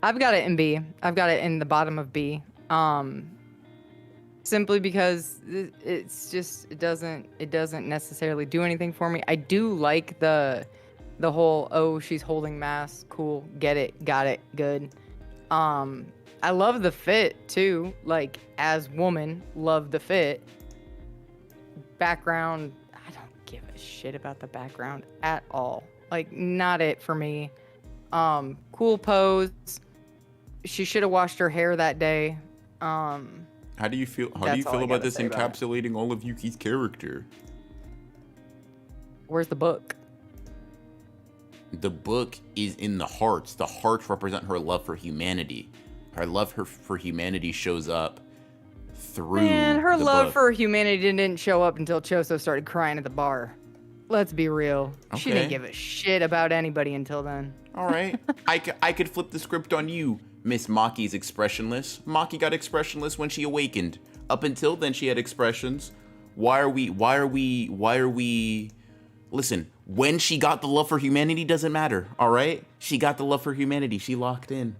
got it in B. I've got it in the bottom of B. Simply because it doesn't necessarily do anything for me. I do like the whole she's holding mass, cool, get it, got it, good. I love the fit too. Like as woman, love the fit. Background, I don't give a shit about the background at all. Like not it for me. Cool pose. She should have washed her hair that day. How do you feel about this encapsulating all of Yuki's character? Where's the book? The book is in the hearts. The hearts represent her love for humanity. Her love for humanity shows up through her the love book. for humanity didn't show up until Choso started crying at the bar. Let's be real. Okay. She didn't give a shit about anybody until then. All right. I could flip the script on you. Miss Maki's expressionless. Maki got expressionless when she awakened. Up until then, she had expressions. Why are we? Listen, when she got the love for humanity doesn't matter, all right? She got the love for humanity. She locked in.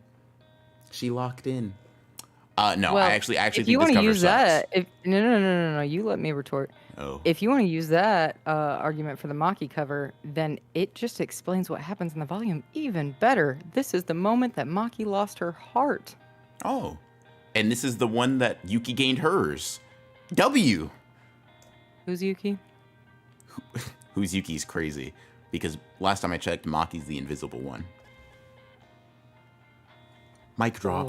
No, Well, I actually if think you this want to cover use sucks. that, no, you let me retort. Oh. If you want to use that argument for the Maki cover, then it just explains what happens in the volume even better. This is the moment that Maki lost her heart. Oh. And this is the one that Yuki gained hers. W. Who's Yuki? Who's Yuki's crazy. Because last time I checked, Maki's the invisible one. Mic drop.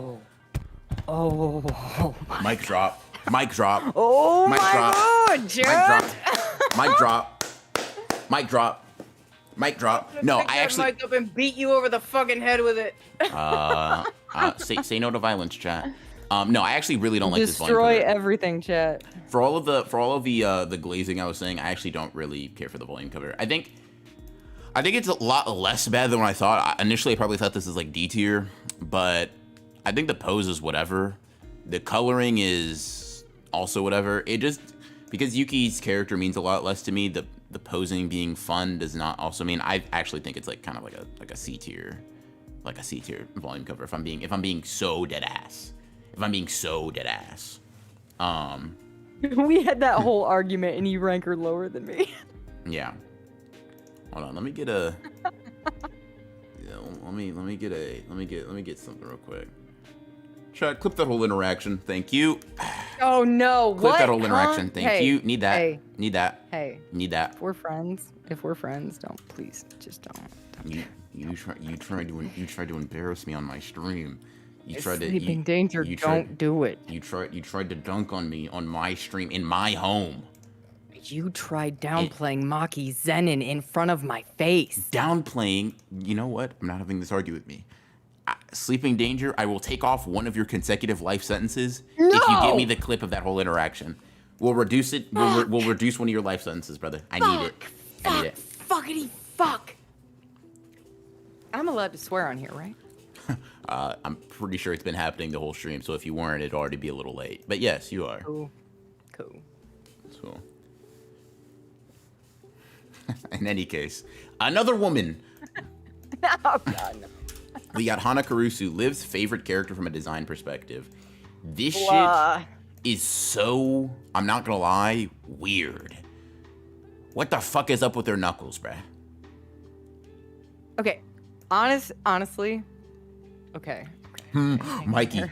Oh my. Mic drop. Mic drop. Oh Mic my drop. God, Mic Jared! drop. Mic drop. Mic drop. Mic drop. No, Pick I that actually. mic up and beat you over the fucking head with it. Say no to violence, chat. No, I actually really don't like this volume Destroy cover. everything, chat. For all of the glazing I was saying, I actually don't really care for the volume cover. I think it's a lot less bad than what I thought. Initially, I probably thought this is like D tier, but I think the pose is whatever. The coloring is also whatever. It just, because Yuki's character means a lot less to me, the posing being fun does not also mean. I actually think it's like kind of like a C tier, volume cover. If I'm being so dead ass. We had that whole argument, and you rank her lower than me. Yeah. Hold on, let me get a. Let me get something real quick. Chat, clip that whole interaction. Thank you. Oh no! Clip What? that whole interaction. Thank Hey, you. Need that. Hey, Need that. hey. Need that. If we're friends, don't please, just don't. You tried to embarrass me on my stream. You tried to. Sleeping danger. Don't do it. You tried to dunk on me on my stream in my home. You tried downplaying Maki Zenin in front of my face. Downplaying. You know what? I'm not having this argue with me. Sleeping danger. I will take off one of your consecutive life sentences if you give me the clip of that whole interaction. We'll reduce it. We'll reduce one of your life sentences, brother. I need it. I need it. Fuckity fuck. I'm allowed to swear on here, right? I'm pretty sure it's been happening the whole stream. So if you weren't, it'd already be a little late. But yes, you are. Cool. So. In any case, another woman. Oh god, no. We got Hana Karusu, Liv's favorite character from a design perspective. This Blah. shit is so, I'm not gonna lie, weird. What the fuck is up with their knuckles, bruh? Okay, honestly, okay. Mikey,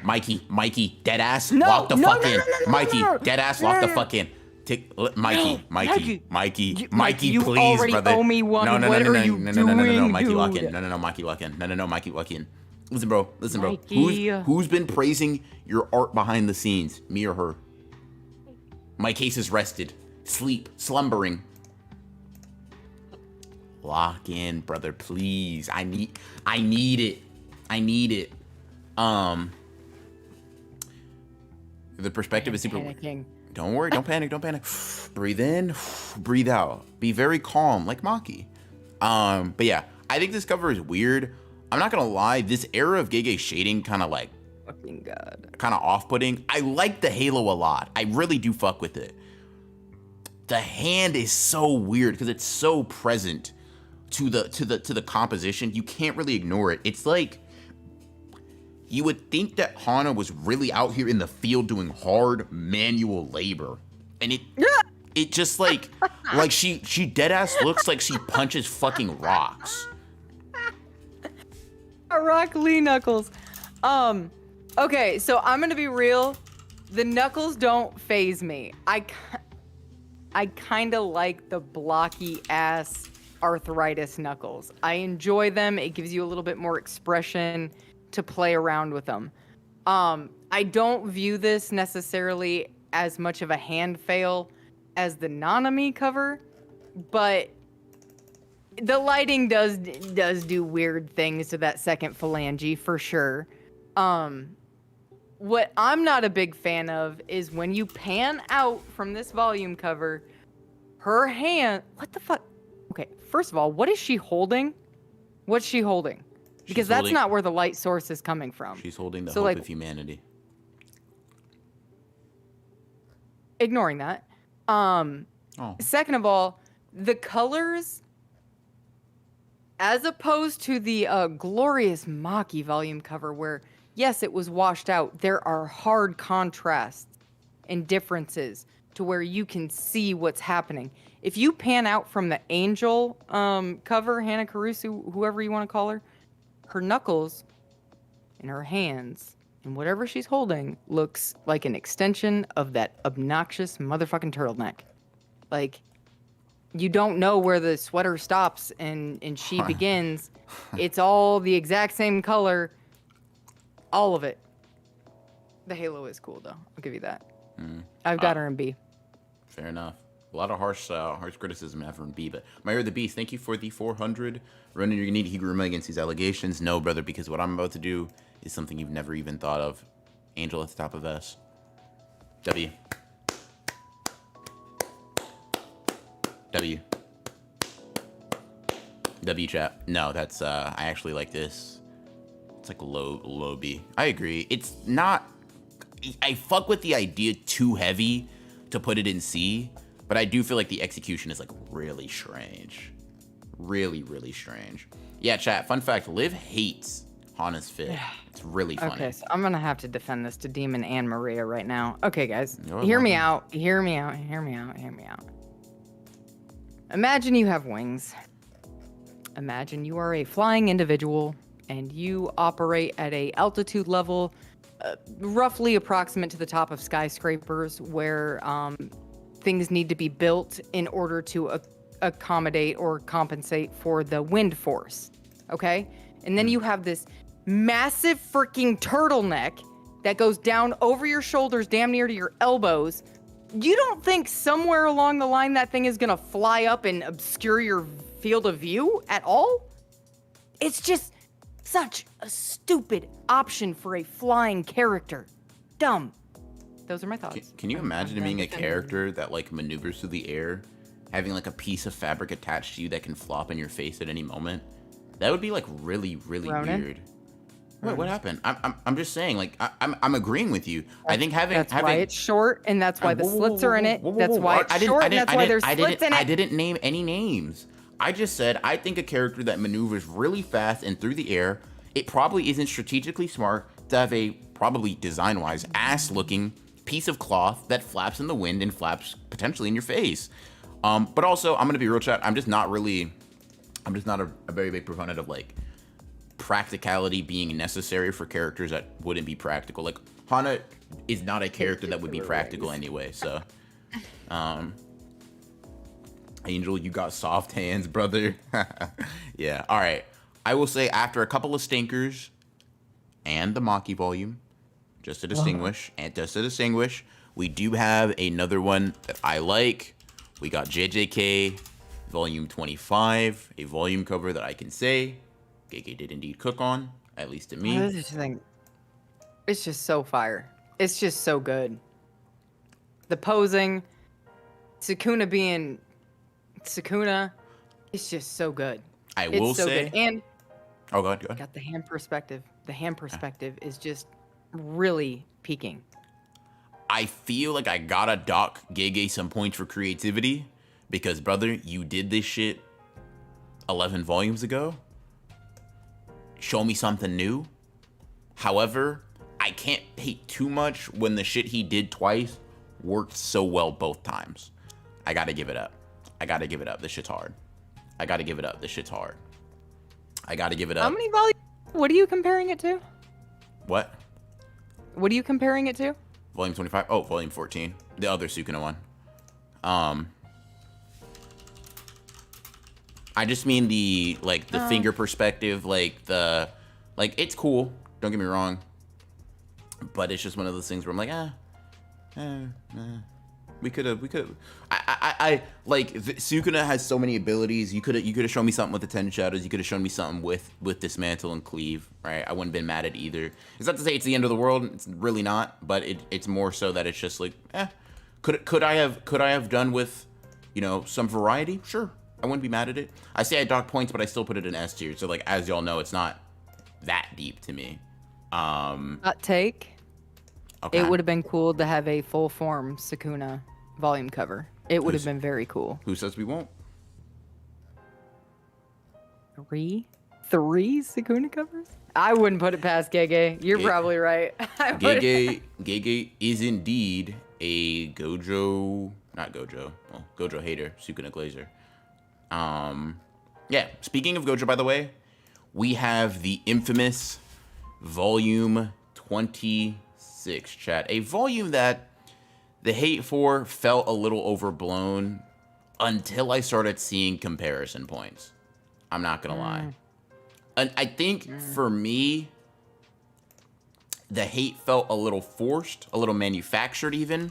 deadass, No, lock the no, fuck no, in. no, no, no, Mikey, no, no. deadass, No, lock no, the no. fuck in. Mikey, you please, already brother. owe me one. No, What are you doing, Mikey, lock in. dude? No, Mikey, lock in. No, Mikey, lock in. Listen, bro. Mikey. Who's been praising your art behind the scenes? Me or her? My case is rested. Slumbering. Lock in, brother, please. I need it. The perspective is super. Panicking. Don't worry, don't panic. Breathe in, breathe out. Be very calm, like Maki. But yeah, I think this cover is weird. I'm not gonna lie, this era of Gege shading kind of Fucking god. off-putting. I like the halo a lot. I really do fuck with it. The hand is so weird because it's so present to the composition. You can't really ignore it. It's like you would think that Hana was really out here in the field doing hard manual labor. And it just like she dead ass looks like she punches fucking rocks. Rock Lee Knuckles. Okay, so I'm gonna be real. The knuckles don't phase me. I kind of like the blocky ass arthritis knuckles. I enjoy them. It gives you a little bit more expression to play around with them. I don't view this necessarily as much of a hand fail as the Nanami cover, but the lighting does do weird things to that second phalange for sure. What I'm not a big fan of is when you pan out from this volume cover, her hand, what the fuck? Okay, first of all, what is she holding? What's she holding? Because that's not where the light source is coming from. She's holding the So, hope like, of humanity. Ignoring that. Second of all, the colors, as opposed to the glorious Maki volume cover where yes, it was washed out. There are hard contrasts and differences to where you can see what's happening. If you pan out from the Angel cover, Hana Karusu, whoever you want to call her knuckles and her hands and whatever she's holding looks like an extension of that obnoxious motherfucking turtleneck. Like, you don't know where the sweater stops and she begins. It's all the exact same color. All of it. The halo is cool, though. I'll give you that. I've got her in B. Fair enough. A lot of harsh criticism after in B, but Mayor the Beast, thank you for the 400. Ronin, you're gonna need Higuruma against these allegations. No, brother, because what I'm about to do is something you've never even thought of. Angel at the top of S. W. W. W chat. No, that's I actually like this. It's like low B. I agree. It's not. I fuck with the idea too heavy to put it in C, but I do feel like the execution is like really strange. Really, really strange. Yeah, chat. Fun fact: Liv hates Hana's fit. It's really funny. Okay, so I'm gonna have to defend this to Demon and Maria right now. Okay, guys, hear me out. Hear me out. Hear me out. Hear me out. Imagine you have wings. Imagine you are a flying individual and you operate at a altitude level roughly approximate to the top of skyscrapers where things need to be built in order to accommodate or compensate for the wind force. Okay? And then you have this massive freaking turtleneck that goes down over your shoulders, damn near to your elbows. You don't think somewhere along the line that thing is gonna fly up and obscure your field of view at all? It's just such a stupid option for a flying character. Dumb. Those are my thoughts. Can you imagine being a character that like maneuvers through the air, having like a piece of fabric attached to you that can flop in your face at any moment? That would be like really, really Ronin? weird. Wait, what happened? I'm just saying, like, I'm agreeing with you. I think that's why it's short, and that's why the slits are in it. That's why it's short, and that's why there's slits in it. I didn't name any names. I just said I think a character that maneuvers really fast and through the air, it probably isn't strategically smart to have a probably design-wise ass-looking piece of cloth that flaps in the wind and flaps potentially in your face. But also, I'm gonna be real, chat. I'm just not a very big proponent of like practicality being necessary for characters that wouldn't be practical. Like Hana is not a character that would be practical anyway, so Angel, you got soft hands, brother. Yeah, all right. I will say after a couple of stinkers and the Maki volume, just to distinguish, we do have another one that I like. We got JJK volume 25, a volume cover that I can say Gege did indeed cook on, at least to me. It's just so fire. It's just so good. The posing, Sukuna being Sukuna, it's just so good. I will say, good. And go ahead. Got the hand perspective. The hand perspective is just really peaking. I feel like I gotta dock Gege some points for creativity because, brother, you did this shit 11 volumes ago. Show me something new. However, I can't hate too much when the shit he did twice worked so well both times. I gotta give it up. This shit's hard. I gotta give it up. How many volumes? What are you comparing it to? What? What are you comparing it to? Volume 25? Oh, volume 14. The other Sukuna one. I just mean the finger perspective, it's cool. Don't get me wrong. But it's just one of those things where I'm like, we could have. I Sukuna has so many abilities. You could have shown me something with the 10 shadows. You could have shown me something with dismantle and cleave, right? I wouldn't have been mad at either. It's not to say it's the end of the world. It's really not. But it's more so that it's just like, could I have done with, some variety? Sure, I wouldn't be mad at it. I say I dock points, but I still put it in S tier. So like, as y'all know, it's not that deep to me. Hot take. Okay. It would have been cool to have a full form Sukuna volume cover. It would have been very cool. Who says we won't? 3 Sukuna covers? I wouldn't put it past Gege. You're probably right. Gege is indeed a Gojo, not Gojo, well, Gojo hater, Sukuna Glazer. Yeah, speaking of Gojo, by the way, we have the infamous volume 26, chat. A volume that the hate for felt a little overblown until I started seeing comparison points. I'm not gonna lie. And I think for me, the hate felt a little forced, a little manufactured even,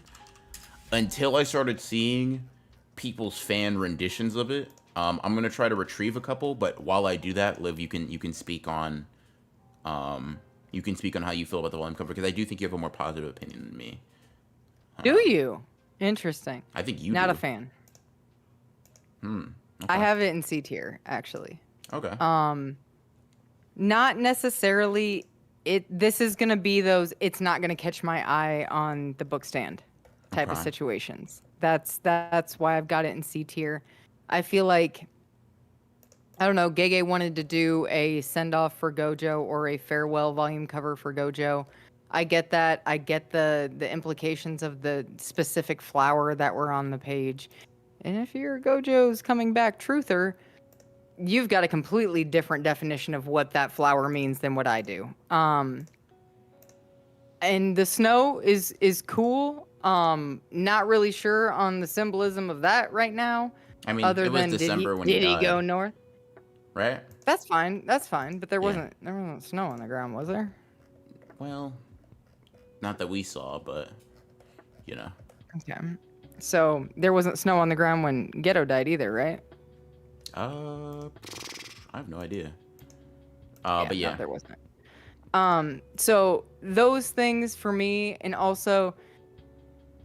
until I started seeing people's fan renditions of it. I'm gonna try to retrieve a couple, but while I do that, Liv, you can speak on how you feel about the volume cover, because I do think you have a more positive opinion than me. Do you? Interesting. I think you Not do. a fan. Okay. I have it in C tier, actually. Okay. Not necessarily. This is gonna be those. It's not gonna catch my eye on the book stand type of Okay. situations. That's why I've got it in C tier. I feel like, I don't know, Gege wanted to do a send off for Gojo or a farewell volume cover for Gojo. I get that. I get the implications of the specific flower that were on the page. And if you're Gojo's coming back truther, you've got a completely different definition of what that flower means than what I do. And the snow is cool. Not really sure on the symbolism of that right now. I mean, other it was than December when he did he died, go north? right? That's fine. That's fine. But there Yeah. wasn't snow on the ground, was there? Well, not that we saw, but you know. Okay. So there wasn't snow on the ground when Geto died either, right? I have no idea. No, But yeah. there wasn't. So those things for me, and also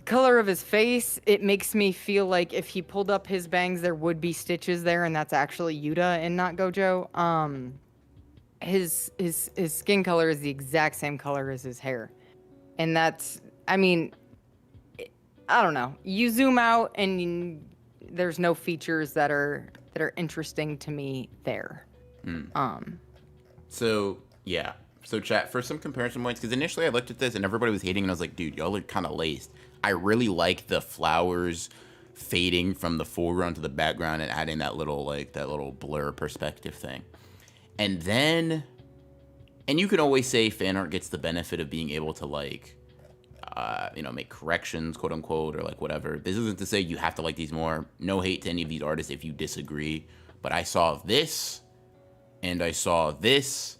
color of his face, it makes me feel like if he pulled up his bangs, there would be stitches there, and that's actually Yuta and not Gojo. His skin color is the exact same color as his hair, and that's, I mean, I don't know. You zoom out, and there's no features that are interesting to me there. So yeah. So chat, for some comparison points, because initially I looked at this and everybody was hating, and I was like, dude, y'all are kind of laced. I really like the flowers fading from the foreground to the background and adding that little blur perspective thing. And then, and you can always say fan art gets the benefit of being able to make corrections, quote unquote, or like whatever. This isn't to say you have to like these more. No hate to any of these artists if you disagree. But I saw this, and I saw this,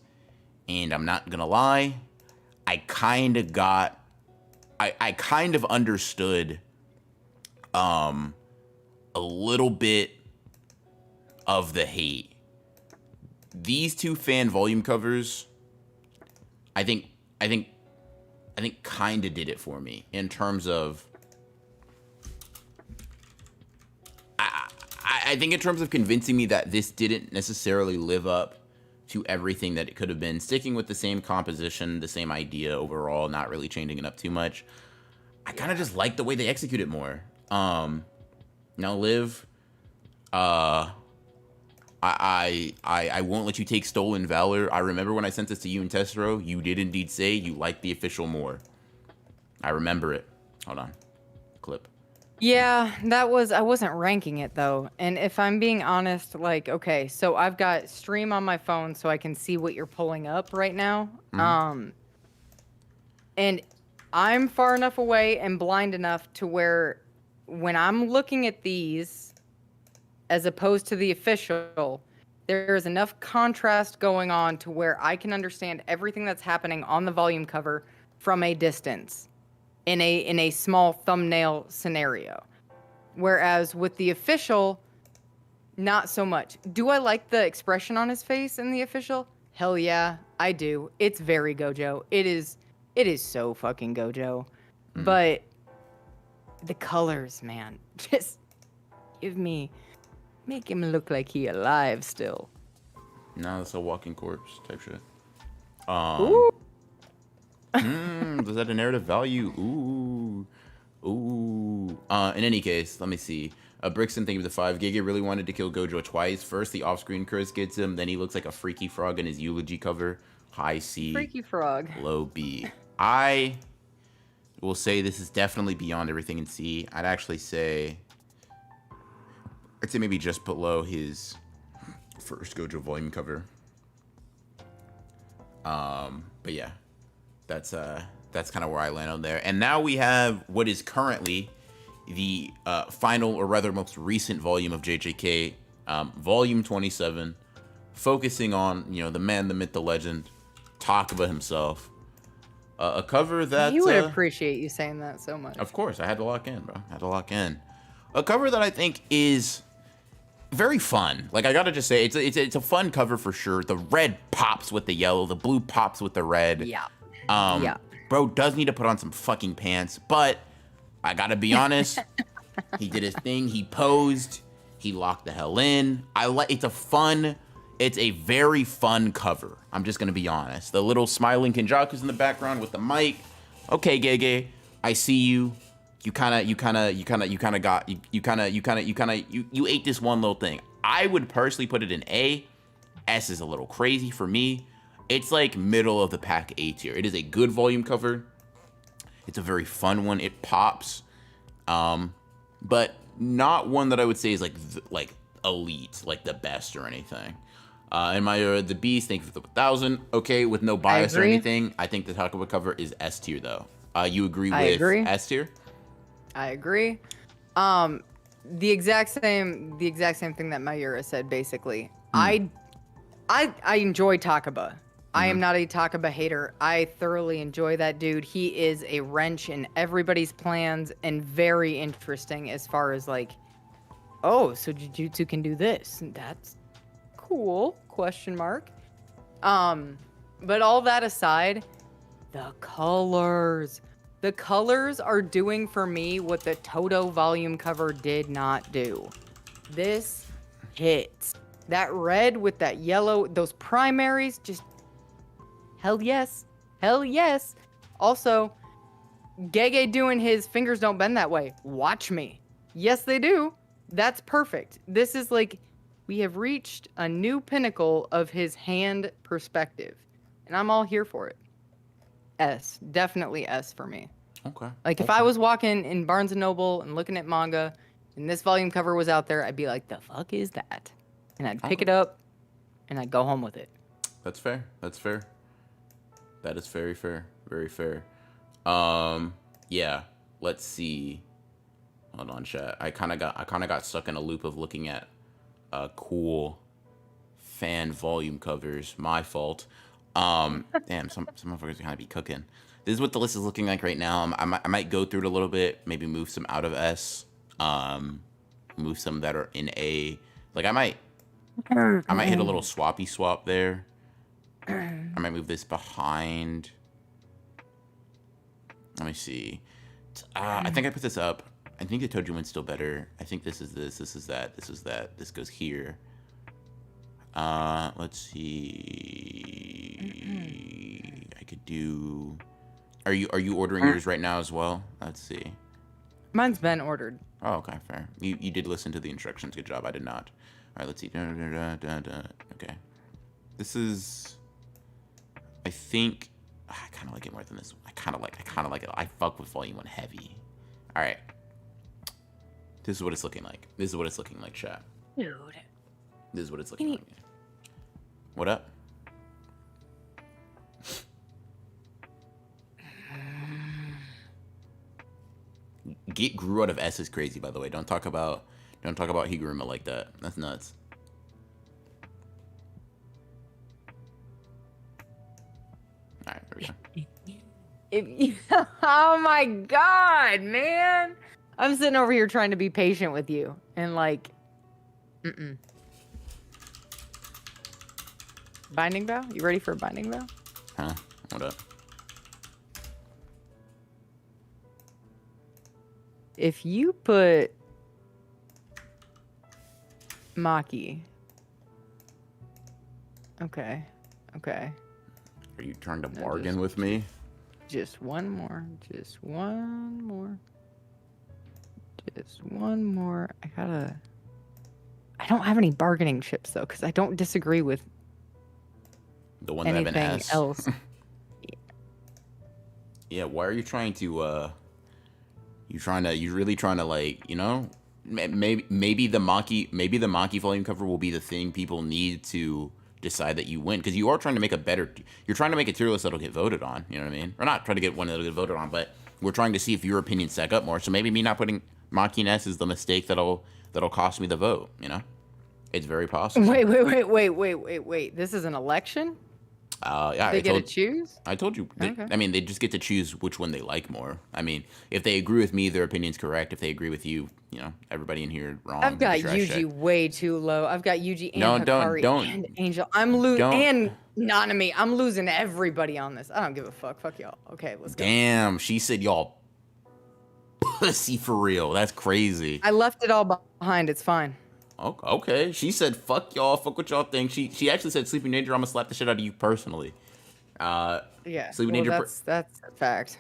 and I'm not gonna lie, I kind of understood a little bit of the hate. These two fan volume covers, I think kind of did it for me in terms of, I think in terms of convincing me that this didn't necessarily live up to everything that it could have been, sticking with the same composition, the same idea overall, not really changing it up too much. I kind of just like the way they execute it more. Now, Liv, I won't let you take Stolen Valor. I remember when I sent this to you and Tessero, you did indeed say you liked the official more. I remember it. Hold on. Clip. Yeah, I wasn't ranking it though. And if I'm being honest, like, okay, so I've got stream on my phone so I can see what you're pulling up right now. And I'm far enough away and blind enough to where when I'm looking at these, as opposed to the official, there is enough contrast going on to where I can understand everything that's happening on the volume cover from a distance in a small thumbnail scenario. Whereas with the official, not so much. Do I like the expression on his face in the official? Hell yeah, I do. It's very Gojo. It is so fucking Gojo. But the colors, man, just make him look like he alive still. No, that's a walking corpse type shit. Ooh. Does that a narrative value? Ooh. In any case, let me see. Brixton, thank you for the 5. Gege really wanted to kill Gojo twice. First, the off-screen curse gets him. Then he looks like a freaky frog in his eulogy cover. High C. Freaky frog. Low B. I will say this is definitely beyond everything in C. I'd say maybe just below his first Gojo volume cover. But yeah, that's kind of where I land on there. And now we have what is currently the final, or rather most recent volume of JJK, volume 27, focusing on, you know, the man, the myth, the legend, Takaba himself. A cover that... You would appreciate you saying that so much. Of course, I had to lock in, bro. I had to lock in. A cover that I think is very fun. Like, I gotta just say, it's a fun cover for sure. The red pops with the yellow, the blue pops with the red. Yeah. Yeah. Bro does need to put on some fucking pants, but I gotta be honest, he did his thing, he posed, he locked the hell in. It's a very fun cover. I'm just gonna be honest. The little smiling Kenjaku's in the background with the mic. Okay, Gege, I see you. You ate this one little thing. I would personally put it in A. S is a little crazy for me. It's like middle of the pack A tier. It is a good volume cover. It's a very fun one. It pops, but not one that I would say is like elite, like the best or anything. And the Beast, thank you for the 1,000. Okay, with no bias or anything, I think the Takaba cover is S tier though. You agree with S tier? I agree. The exact same thing that Mayura said. Basically, I enjoy Takaba. I am not a Takaba hater. I thoroughly enjoy that dude. He is a wrench in everybody's plans and very interesting as far as like, oh, so Jujutsu can do this. That's cool, question mark. But all that aside, the colors. The colors are doing for me what the Toto volume cover did not do. This hits. That red with that yellow, those primaries, just hell yes. Hell yes. Also, Gege doing his fingers don't bend that way. Watch me. Yes, they do. That's perfect. This is like, we have reached a new pinnacle of his hand perspective. And I'm all here for it. S. Definitely S for me. Okay. Like, if I was walking in Barnes & Noble and looking at manga, and this volume cover was out there, I'd be like, the fuck is that? And I'd pick it up, and I'd go home with it. That's fair. That's fair. That is very fair. Very fair. Yeah. Let's see. Hold on, chat. I kind of got stuck in a loop of looking at cool fan volume covers. My fault. Damn, some motherfuckers kind of be cooking. This is what the list is looking like right now. I might go through it a little bit, maybe move some out of S, move some that are in A. Like I might hit a little swappy swap there. I might move this behind. Let me see. I think I put this up. I think the Toju one's still better. I think this is this is that, this is that. This goes here. Let's see. I could do. Are you ordering yours right now as well? Let's see. Mine's been ordered. Oh, okay, fair. You did listen to the instructions. Good job. I did not. All right, let's see. Okay. This is. I think. I kind of like it more than this one. I kind of like it. I fuck with volume 1 heavy. All right. This is what it's looking like. This is what it's looking like, chat. Dude. This is what it's looking like. What up? Get grew out of S is crazy, by the way. Don't talk about Higuruma like that. That's nuts. All right, there we go. Oh my god, man! I'm sitting over here trying to be patient with you, and like, Binding bow? You ready for a binding bow? Huh? What up? If you put Maki. Okay. Are you trying to bargain with me? Just one more. Just one more. I don't have any bargaining chips though, because I don't disagree with The one that have an anything S. else. Yeah, why are you trying to you really trying to like, maybe the Maki volume cover will be the thing people need to decide that you win, because you are trying to make you're trying to make a tier list that'll get voted on, you know what I mean? Or not trying to get one that'll get voted on, but we're trying to see if your opinion stack up more. So maybe me not putting Maki in S is the mistake that'll cost me the vote, you know? It's very possible. Wait. This is an election? Yeah, They get to choose? I told you. Okay. I mean, they just get to choose which one they like more. I mean, if they agree with me, their opinion's correct. If they agree with you, everybody in here wrong. I've got Trash Yuji check. way too low. I've got Yuji and No, Hikari don't. and Angel. I'm losing Don't. and Nanami. I'm losing everybody on this. I don't give a fuck. Fuck y'all. Okay, let's go. Damn, she said y'all pussy for real. That's crazy. I left it all behind. It's fine. Okay. She said fuck y'all. Fuck what y'all think. She actually said Sleeping Danger. I'm gonna slap the shit out of you personally. Yeah. Sleeping Well, Danger. that's a fact.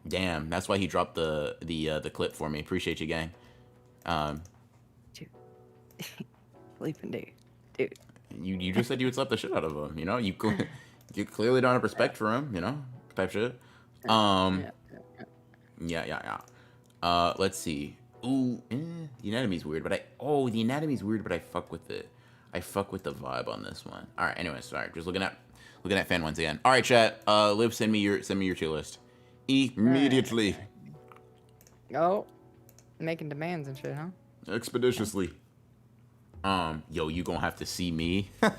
Damn, that's why he dropped the clip for me. Appreciate you, gang. Dude. Sleeping dude. You just said you would slap the shit out of him. You clearly don't have respect for him. Type shit. Yeah. Let's see. Ooh, the anatomy's weird, but I fuck with it. I fuck with the vibe on this one. All right. Anyways, sorry. Just looking at fan ones again. All right, chat. Liv, send me your tier list immediately. Oh, making demands and shit, huh? Expeditiously. Yo, you gonna have to see me. All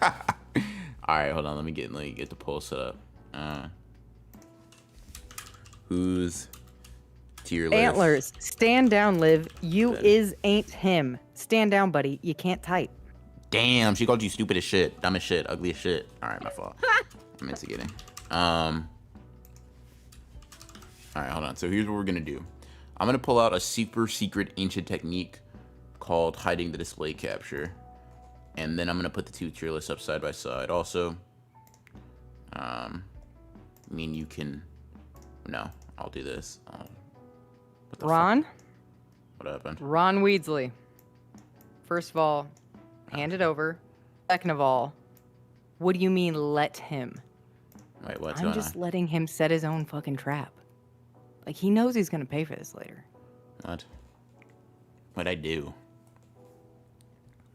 right, hold on. Let me get the poll set up. Who's tier list? Antlers, stand down, Liv. You ain't him. Stand down, buddy. You can't type. Damn, she called you stupid as shit, dumb as shit, ugly as shit. All right, my fault. I'm instigating. All right, hold on. So here's what we're gonna do. I'm gonna pull out a super secret ancient technique called hiding the display capture, and then I'm gonna put the two tier lists up side by side. Also, I mean you can. No, I'll do this. What the Ron? fuck? What happened? Ron Weasley. First of all, hand it over. Second of all, what do you mean let him? Wait, what's I'm going just on? letting him set his own fucking trap. Like, he knows he's gonna pay for this later. What? What'd I do?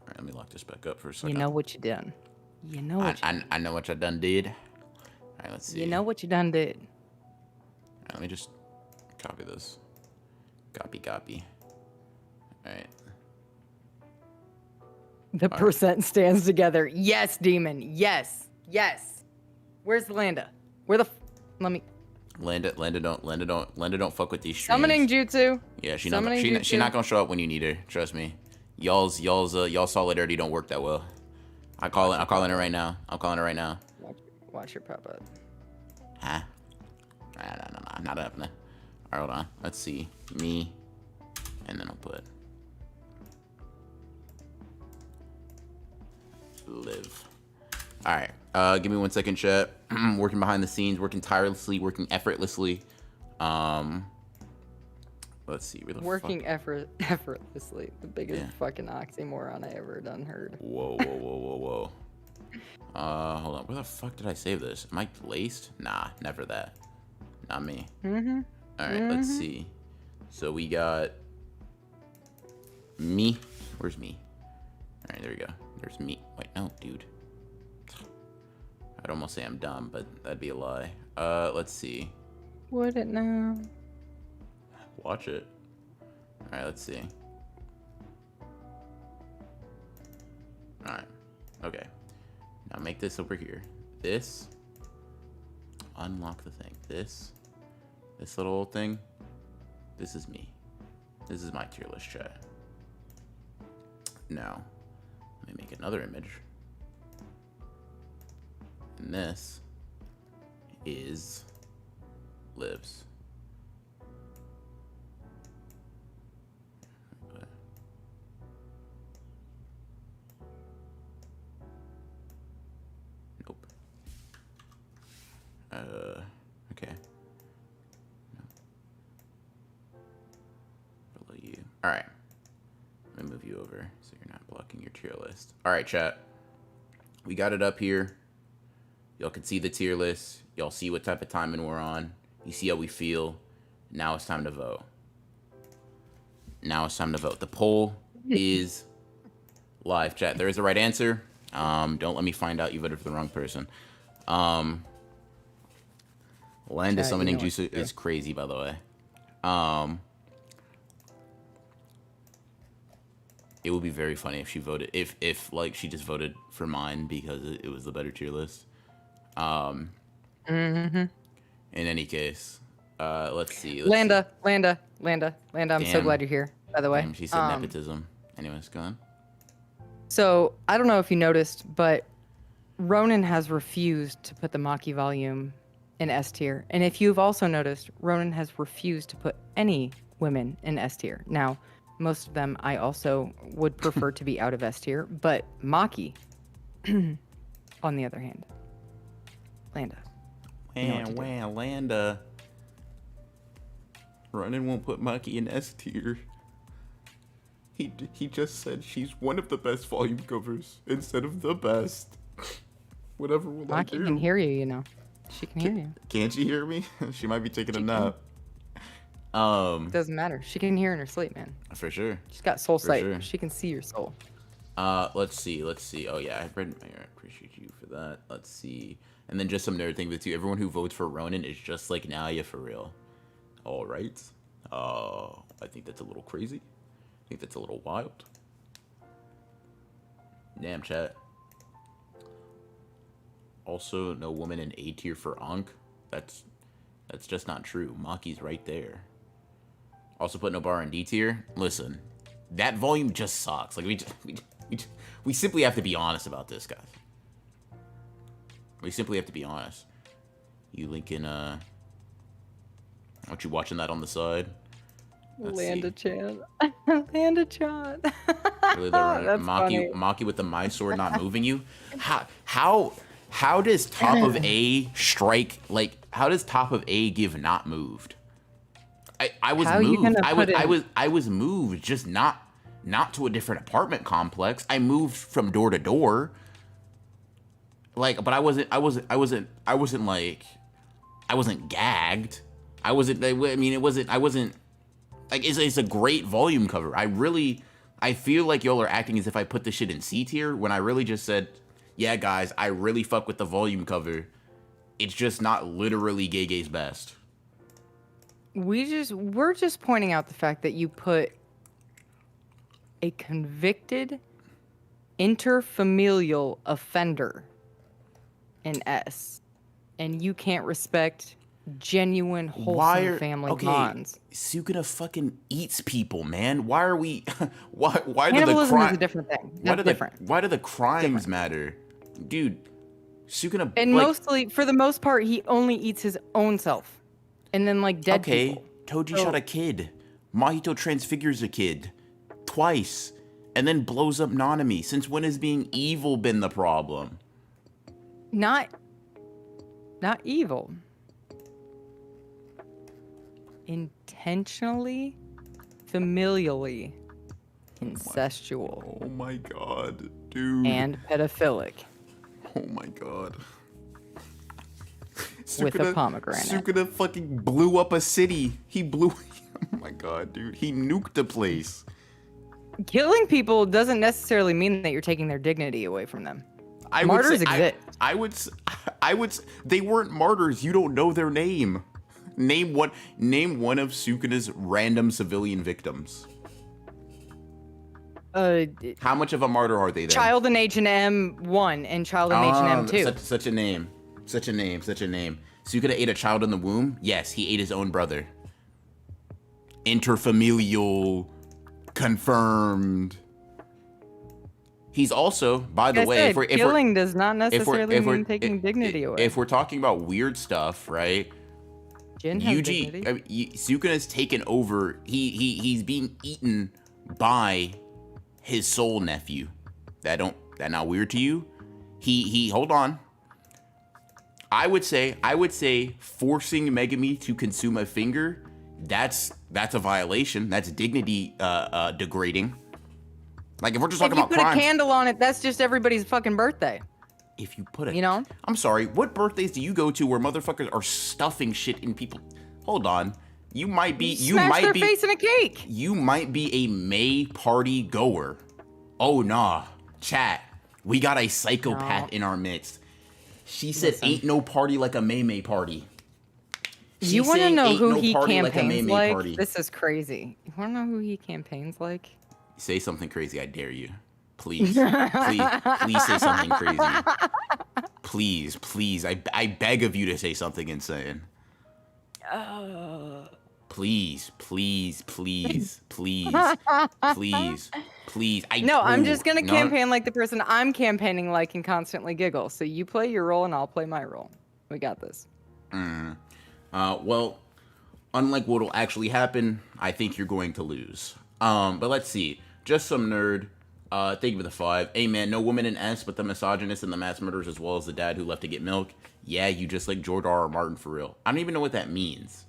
All right, let me lock this back up for a second. You know what you done. You know what I know what I done did. All right, let's see. you know what you done did. All right, let me just copy this. Copy. All right. The percent stands together. Yes, demon. Yes. Where's Landa? Let me. Landa don't fuck with these streams. Summoning jutsu. Yeah, she not gonna show up when you need her. Trust me. Y'all's solidarity don't work that well. I'm calling it right now. Watch your pop up. Huh? No, not happening. All right, hold on. Let's see. Me, and then I'll put Liv. All right. Give me 1 second, chat. Working behind the scenes, working tirelessly, working effortlessly. Let's see. Where the Working fuck? effortlessly. The biggest Yeah. fucking oxymoron I ever done heard. Whoa. Hold on. Where the fuck did I save this? Am I laced? Nah, never that. Not me. Mm-hmm. All right, let's see. So we got me. Where's me? All right, there we go. There's me. Wait, no, dude. I'd almost say I'm dumb, but that'd be a lie. Let's see. Would it now? Watch it. All right, let's see. All right. Okay. Now make this over here. This. Unlock the thing. This little thing. This is me. This is my tier list, chat. Now, let me make another image. And this is Liv's. Nope. Okay. Below you. All right. Let me move you over so you're not blocking your tier list. All right, chat. We got it up here. Y'all can see the tier list. Y'all see what type of timing we're on. You see how we feel. Now it's time to vote. Now it's time to vote. The poll is live, chat. There is a right answer. Don't let me find out you voted for the wrong person. Land of summoning Jutsu is crazy, by the way. It would be very funny if she voted, if like she just voted for mine because it was the better tier list. In any case, let's see. Landa. I'm so glad you're here, by the way. Damn, she said nepotism. Anyways, go on. So I don't know if you noticed, but Ronin has refused to put the Maki volume in S tier. And if you've also noticed, Ronin has refused to put any women in S tier. Now, most of them I also would prefer to be out of S tier, but Maki, on the other hand, Landa. Landa. Ronin won't put Maki in S tier. He just said she's one of the best volume covers instead of the best. Whatever will I do? Maki can hear you, you know. She can hear you. Can't she hear me? She might be taking a nap. Doesn't matter. She can hear in her sleep, man. For sure. She's got soul sight. Sure. She can see your soul. Let's see. Oh yeah, I appreciate you for that. Let's see. And then just some nerd thing with you. Everyone who votes for Ronin is just like Naya for real. All right. I think that's a little crazy. I think that's a little wild. Damn, chat. Also, no woman in A tier for Ankh. That's just not true. Maki's right there. Also put Nobara in D tier. Listen, that volume just sucks. Like we simply have to be honest about this, guys. We simply have to be honest. You linking aren't you watching that on the side? Landa-chan. Landa-chan. Really, That's funny. Maki with the my sword not moving you. How does top of A strike, like how does top of A give not moved? I was moved. I was moved, just not to a different apartment complex. I moved from door to door. Like, but I wasn't gagged. I wasn't like, it's a great volume cover. I feel like y'all are acting as if I put this shit in C tier when I really just said, yeah, guys, I really fuck with the volume cover. It's just not literally Gege's best. We're just pointing out the fact that you put a convicted interfamilial offender in S, and you can't respect genuine wholesome family bonds. Sukuna fucking eats people, man. Why are we? why do the Cannibalism crimes? is a different thing. That's different. Why do the crimes matter, dude? Sukuna and mostly, for the most part, he only eats his own self, and then like dead people. Toji shot a kid. Mahito transfigures a kid twice, and then blows up Nanami. Since when has being evil been the problem? Not evil. Intentionally, familially, incestual. Oh my god, dude. And pedophilic. Oh my god. With a pomegranate. Sukuna fucking blew up a city. Oh my god, dude. He nuked the place. Killing people doesn't necessarily mean that you're taking their dignity away from them. Martyrs exist. I would. They weren't martyrs. You don't know their name. Name one of Sukuna's random civilian victims. How much of a martyr are they then? Child in H&M 1 and Child in H&M 2. Such a name. Sukuna ate a child in the womb? Yes, he ate his own brother. Interfamilial, confirmed. He's also, by the way, killing does not necessarily mean taking dignity away. If we're talking about weird stuff, right? Sukuna's taken over. He's being eaten by his soul nephew. That not weird to you? He hold on. I would say forcing Megami to consume a finger that's a violation. That's dignity degrading. Like if we're just If talking you about put crimes, a candle on it, that's just everybody's fucking birthday. if you put a, You know? I'm sorry, what birthdays do you go to where motherfuckers are stuffing shit in people? Hold on, you might be Smash their face in a cake. you might be a May party goer. Oh nah, chat, we got a psychopath in our midst. She said, Listen. "Ain't no party like a May party." You She's want to saying, know "Ain't who no he party like a campaigns May like? party." This is crazy. You want to know who he campaigns like? Say something crazy, I dare you. Please, please say something crazy. Please, I beg of you to say something insane. Please. No, I'm just gonna campaign like the person I'm campaigning like and constantly giggle. So you play your role and I'll play my role. We got this. Well, unlike what'll actually happen, I think you're going to lose. But let's see. Just some nerd. Thank you for the 5. Hey man, no woman in S, but the misogynist and the mass murderers as well as the dad who left to get milk. Yeah, you just like George R.R. Martin for real. I don't even know what that means.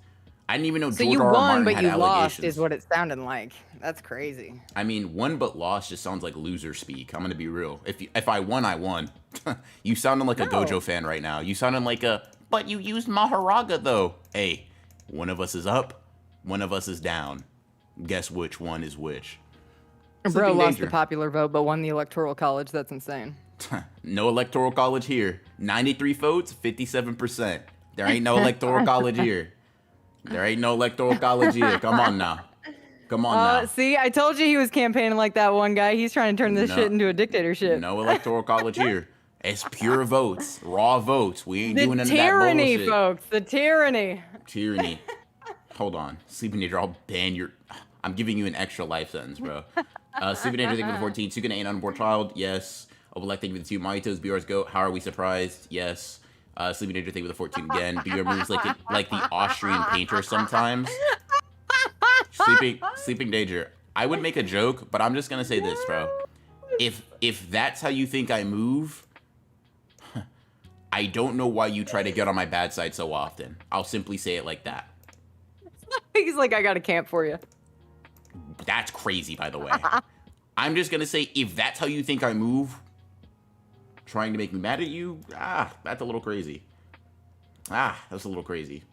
I didn't even know So George you R.R. won, Martin but had you allegations. lost, is what it sounded like. That's crazy. I mean, won but lost just sounds like loser speak. I'm gonna be real. If I won, I won. You sounded like a No. Gojo fan right now. You sounded like a. But you used Maharaga though. Hey, one of us is up, one of us is down. Guess which one is which? Bro Sleeping lost Danger. the popular vote, but won the electoral college. That's insane. No electoral college here. 93 votes, 57%. There ain't no electoral college here. There ain't no electoral college here. Come on now. Come on now. See, I told you he was campaigning like that one guy. He's trying to turn this No. shit into a dictatorship. No electoral college here. It's pure votes, raw votes. We ain't The doing none tyranny, of that bullshit. folks. The tyranny. Tyranny. Hold on. Sleeping Danger, I'll ban your... I'm giving you an extra life sentence, bro. Sleeping Danger, thank you for the 14. Sukuna ain't unborn child. Yes. Obelect, thank you for the 2. Mahito's BR's goat. How are we surprised? Yes. Sleeping Danger, thank you for the 14 again. BR moves like the Austrian painter sometimes. Sleeping Danger. I would make a joke, but I'm just gonna say this, bro. If that's how you think I move, I don't know why you try to get on my bad side so often. I'll simply say it like that. He's like, I got a camp for you. That's crazy, by the way. I'm just gonna say, if that's how you think I move, trying to make me mad at you, that's a little crazy. That's a little crazy.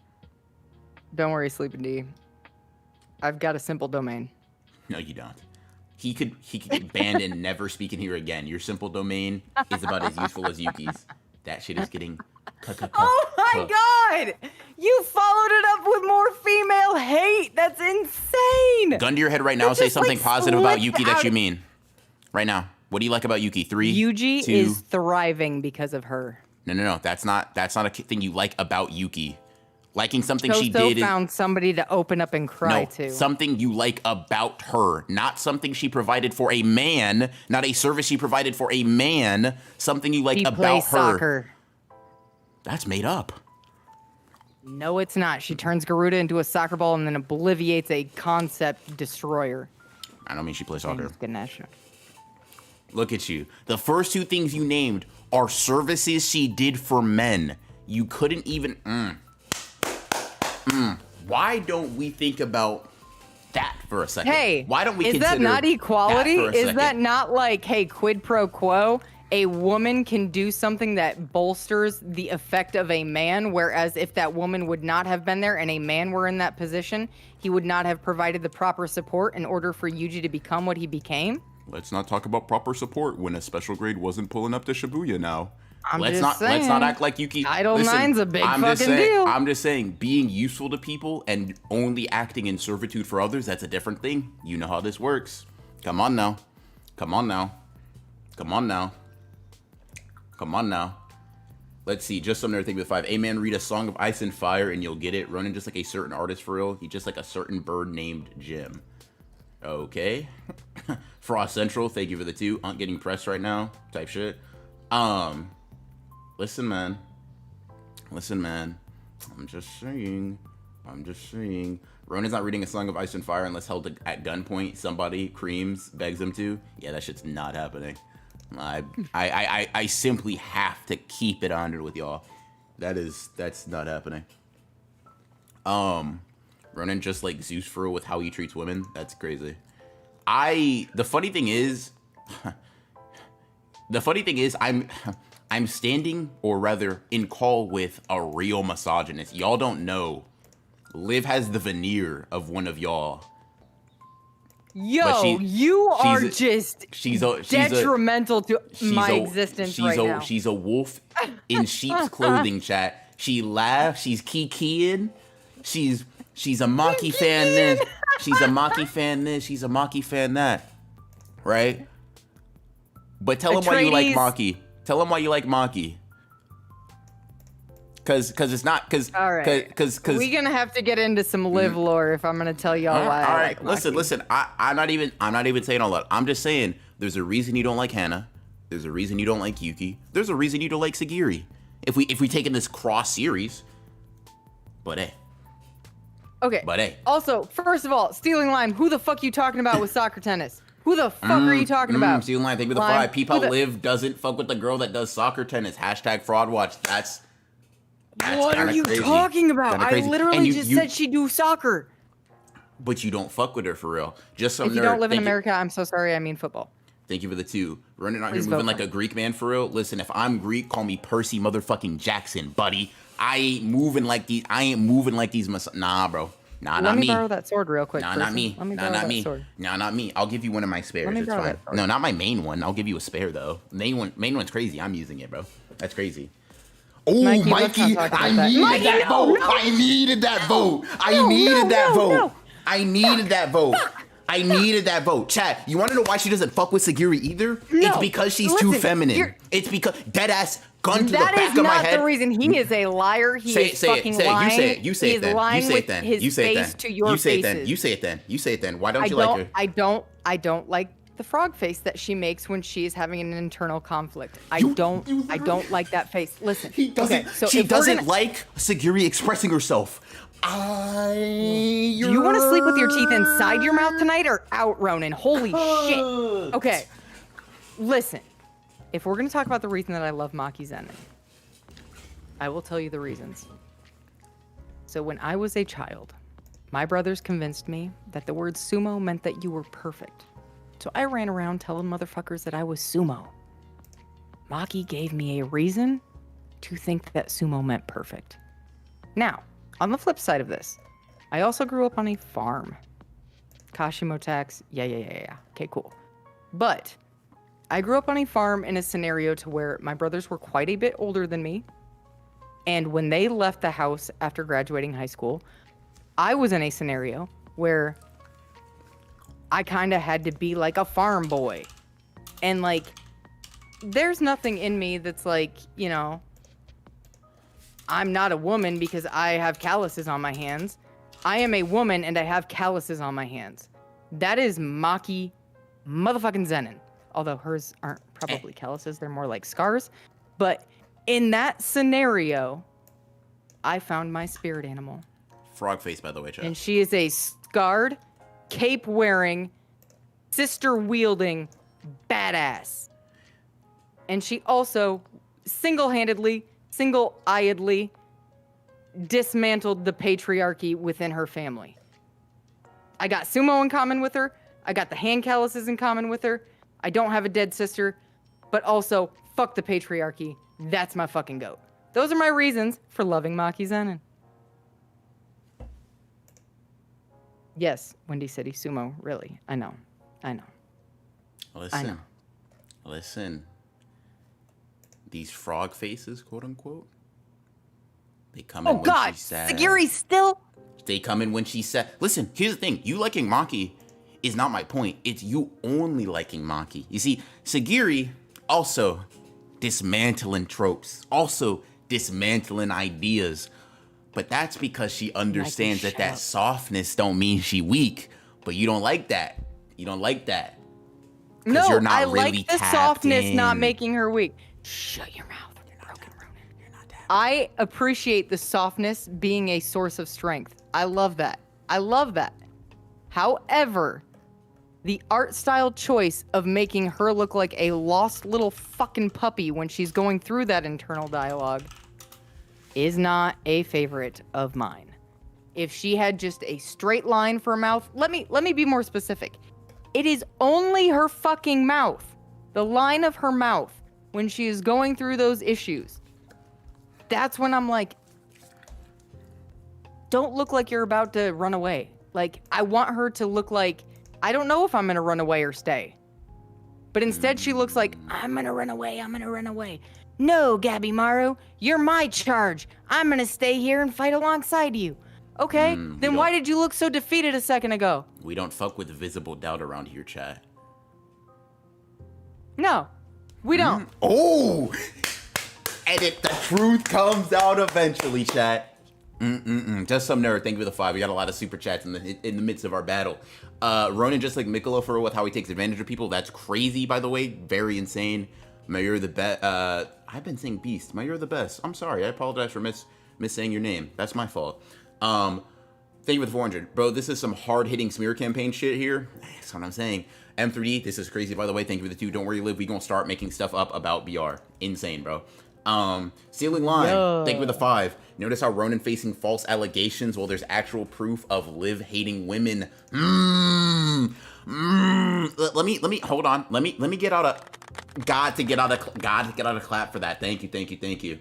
Don't worry, Sleeping D. I've got a simple domain. No, you don't. He could get banned and never speak in here again. Your simple domain is about as useful as Yuki's. That shit is getting. Oh my god! You followed it up with more female hate. That's insane. Gun to your head right now. That Say just, something like, positive about slipped Yuki that out you of- mean. Right now. What do you like about Yuki? 3, Yuji 2. is thriving because of her. No. That's not a thing you like about Yuki. Liking something she Tosto did. found somebody to open up and cry No, to. something you like about her, not something she provided for a man, not a service she provided for a man, something you like She about plays her. soccer. That's made up. No, it's not. She turns Garuda into a soccer ball and then obliviates a concept destroyer. I don't mean she plays soccer. Thanks, Ganesha. Look at you. The first 2 things you named are services she did for men. You couldn't even... Why don't we think about that for a second? Hey, why don't we is consider that not equality? that for a Is second? that not like, hey, quid pro quo? A woman can do something that bolsters the effect of a man, whereas if that woman would not have been there and a man were in that position, he would not have provided the proper support in order for Yuji to become what he became? Let's not talk about proper support when a special grade wasn't pulling up to Shibuya now. Let's not act like Yuki. Title Listen, IX's a big I'm just fucking saying, deal. I'm just saying, being useful to people and only acting in servitude for others, that's a different thing. You know how this works. Come on now. Come on now. Come on now. Come on now. Let's see, just another thing with 5. A man, read a Song of Ice and Fire and you'll get it. Ronin just like a certain artist for real. He's just like a certain bird named Jim. Okay. Frost Central, thank you for the 2. Aren't getting pressed right now. Type shit. Listen, man. I'm just saying. Ronin's not reading a Song of Ice and Fire unless held at gunpoint. Somebody, Creams, begs him to. Yeah, that shit's not happening. I simply have to keep it 100 with y'all. That's not happening. Ronin just like Zeus for real with how he treats women. That's crazy. The funny thing is, I'm standing, or rather in call with a real misogynist. Y'all don't know. Liv has the veneer of one of y'all. Yo, you are just detrimental to my existence right now. She's a wolf in sheep's clothing, chat. She laughs. She's kikiing. She's a Maki fan this. She's a Maki fan this. She's a Maki fan that. Right? But tell him why you like Maki. Tell him why you like Maki. Cause it's not all right. Cause we're gonna have to get into some Liv lore if I'm gonna tell y'all why. All right, I like Maki. listen. I'm not even saying all that. I'm just saying there's a reason you don't like Hana. There's a reason you don't like Yuki. There's a reason you don't like Sagiri. If we take in this cross series, but hey. Okay. But hey. Also, first of all, Stealing Lime, who the fuck you talking about with soccer tennis? Who the fuck are you talking about? Stealing Lime, thank you for the 5. Peep how Liv doesn't fuck with the girl that does soccer tennis. # fraud watch. That's what are you talking about? I literally just said she do soccer. But you don't fuck with her for real. Just some If you don't live in America, I'm so sorry. I mean football. Thank you for the 2. Running out here moving like a Greek man for real. Listen, if I'm Greek, call me Percy motherfucking Jackson, buddy. I ain't moving like these. Nah, bro. Nah, not me. Let me borrow that sword real quick. Nah, not me. Nah, not me. Nah, not me. I'll give you one of my spares. It's fine. No, not my main one. I'll give you a spare though. Main one's crazy. I'm using it, bro. That's crazy. Oh, Mikey, I needed that vote. I needed that vote. I needed that vote. Chat, you want to know why she doesn't fuck with Sagiri either? No, it's because she's too feminine. It's because deadass gun to the back of my head. That is not the reason. He is a liar. He is fucking lying. You say it then. You say it then. You say it then. You say it then. Why don't you like her? I don't like the frog face that she makes when she's having an internal conflict. I don't like that face. Listen. She doesn't like Sagiri expressing herself. Do you want to sleep with your teeth inside your mouth tonight or out, Ronin? Holy shit. Okay. Listen. If we're going to talk about the reason that I love Maki Zenin, I will tell you the reasons. So when I was a child, my brothers convinced me that the word sumo meant that you were perfect. So I ran around telling motherfuckers that I was sumo. Maki gave me a reason to think that sumo meant perfect. Now, on the flip side of this, I also grew up on a farm. Kashimo tax, yeah. Okay, cool. But I grew up on a farm in a scenario to where my brothers were quite a bit older than me. And when they left the house after graduating high school, I was in a scenario where I kind of had to be like a farm boy. And like, there's nothing in me that's like, you know, I'm not a woman because I have calluses on my hands. I am a woman and I have calluses on my hands. That is Maki motherfucking Zenin. Although hers aren't probably calluses, they're more like scars. But in that scenario, I found my spirit animal. Frog face, by the way, chat. And she is a scarred, cape-wearing, sister-wielding badass. And she also single-handedly, single-eyedly dismantled the patriarchy within her family. I got sumo in common with her. I got the hand calluses in common with her. I don't have a dead sister, but also, fuck the patriarchy. That's my fucking goat. Those are my reasons for loving Maki Zenin. Yes, Windy City Sumo, really. I know. Listen. These frog faces, quote unquote, they come in when she's sad. Sagiri still? They come in when she's sad. Listen, here's the thing. You liking Maki is not my point. It's you only liking Maki. You see, Sagiri also dismantling tropes, also dismantling ideas. But that's because she understands that softness don't mean she weak. But you don't like that. No, you're not I really like the softness not making her weak. Shut your mouth. Broken Ronin. You're not tapped. I appreciate the softness being a source of strength. I love that. However, the art style choice of making her look like a lost little fucking puppy when she's going through that internal dialogue is not a favorite of mine. if she had just a straight line for her mouth, let me be more specific. It is only her fucking mouth, the line of her mouth, when she is going through those issues. That's when I'm like, don't look like you're about to run away. Like, I want her to look like, I don't know if I'm gonna run away or stay. But instead she looks like, I'm gonna run away, I'm gonna run away. No, Gabby Maru, you're my charge. I'm gonna stay here and fight alongside you. Okay, then why did you look so defeated a second ago? We don't fuck with visible doubt around here, chat. No, we don't. Oh! And the truth comes out eventually, chat. Just some nerd. Thank you for the 5. We got a lot of super chats in the midst of our battle. Ronin just like Mikolo with how he takes advantage of people. That's crazy, by the way. Very insane. You're the best. I've been saying beast. You're the best. I'm sorry. I apologize for miss saying your name. That's my fault. Thank you for the 400. Bro, this is some hard-hitting smear campaign shit here. That's what I'm saying. M3D, this is crazy, by the way. Thank you for the 2. Don't worry, Liv. We gonna start making stuff up about BR. Insane, bro. Ceiling line. Yo. Thank you for the 5. Notice how Ronin facing false allegations while there's actual proof of Liv hating women. Let me hold on. Let me get out a God to get out a clap for that. Thank you.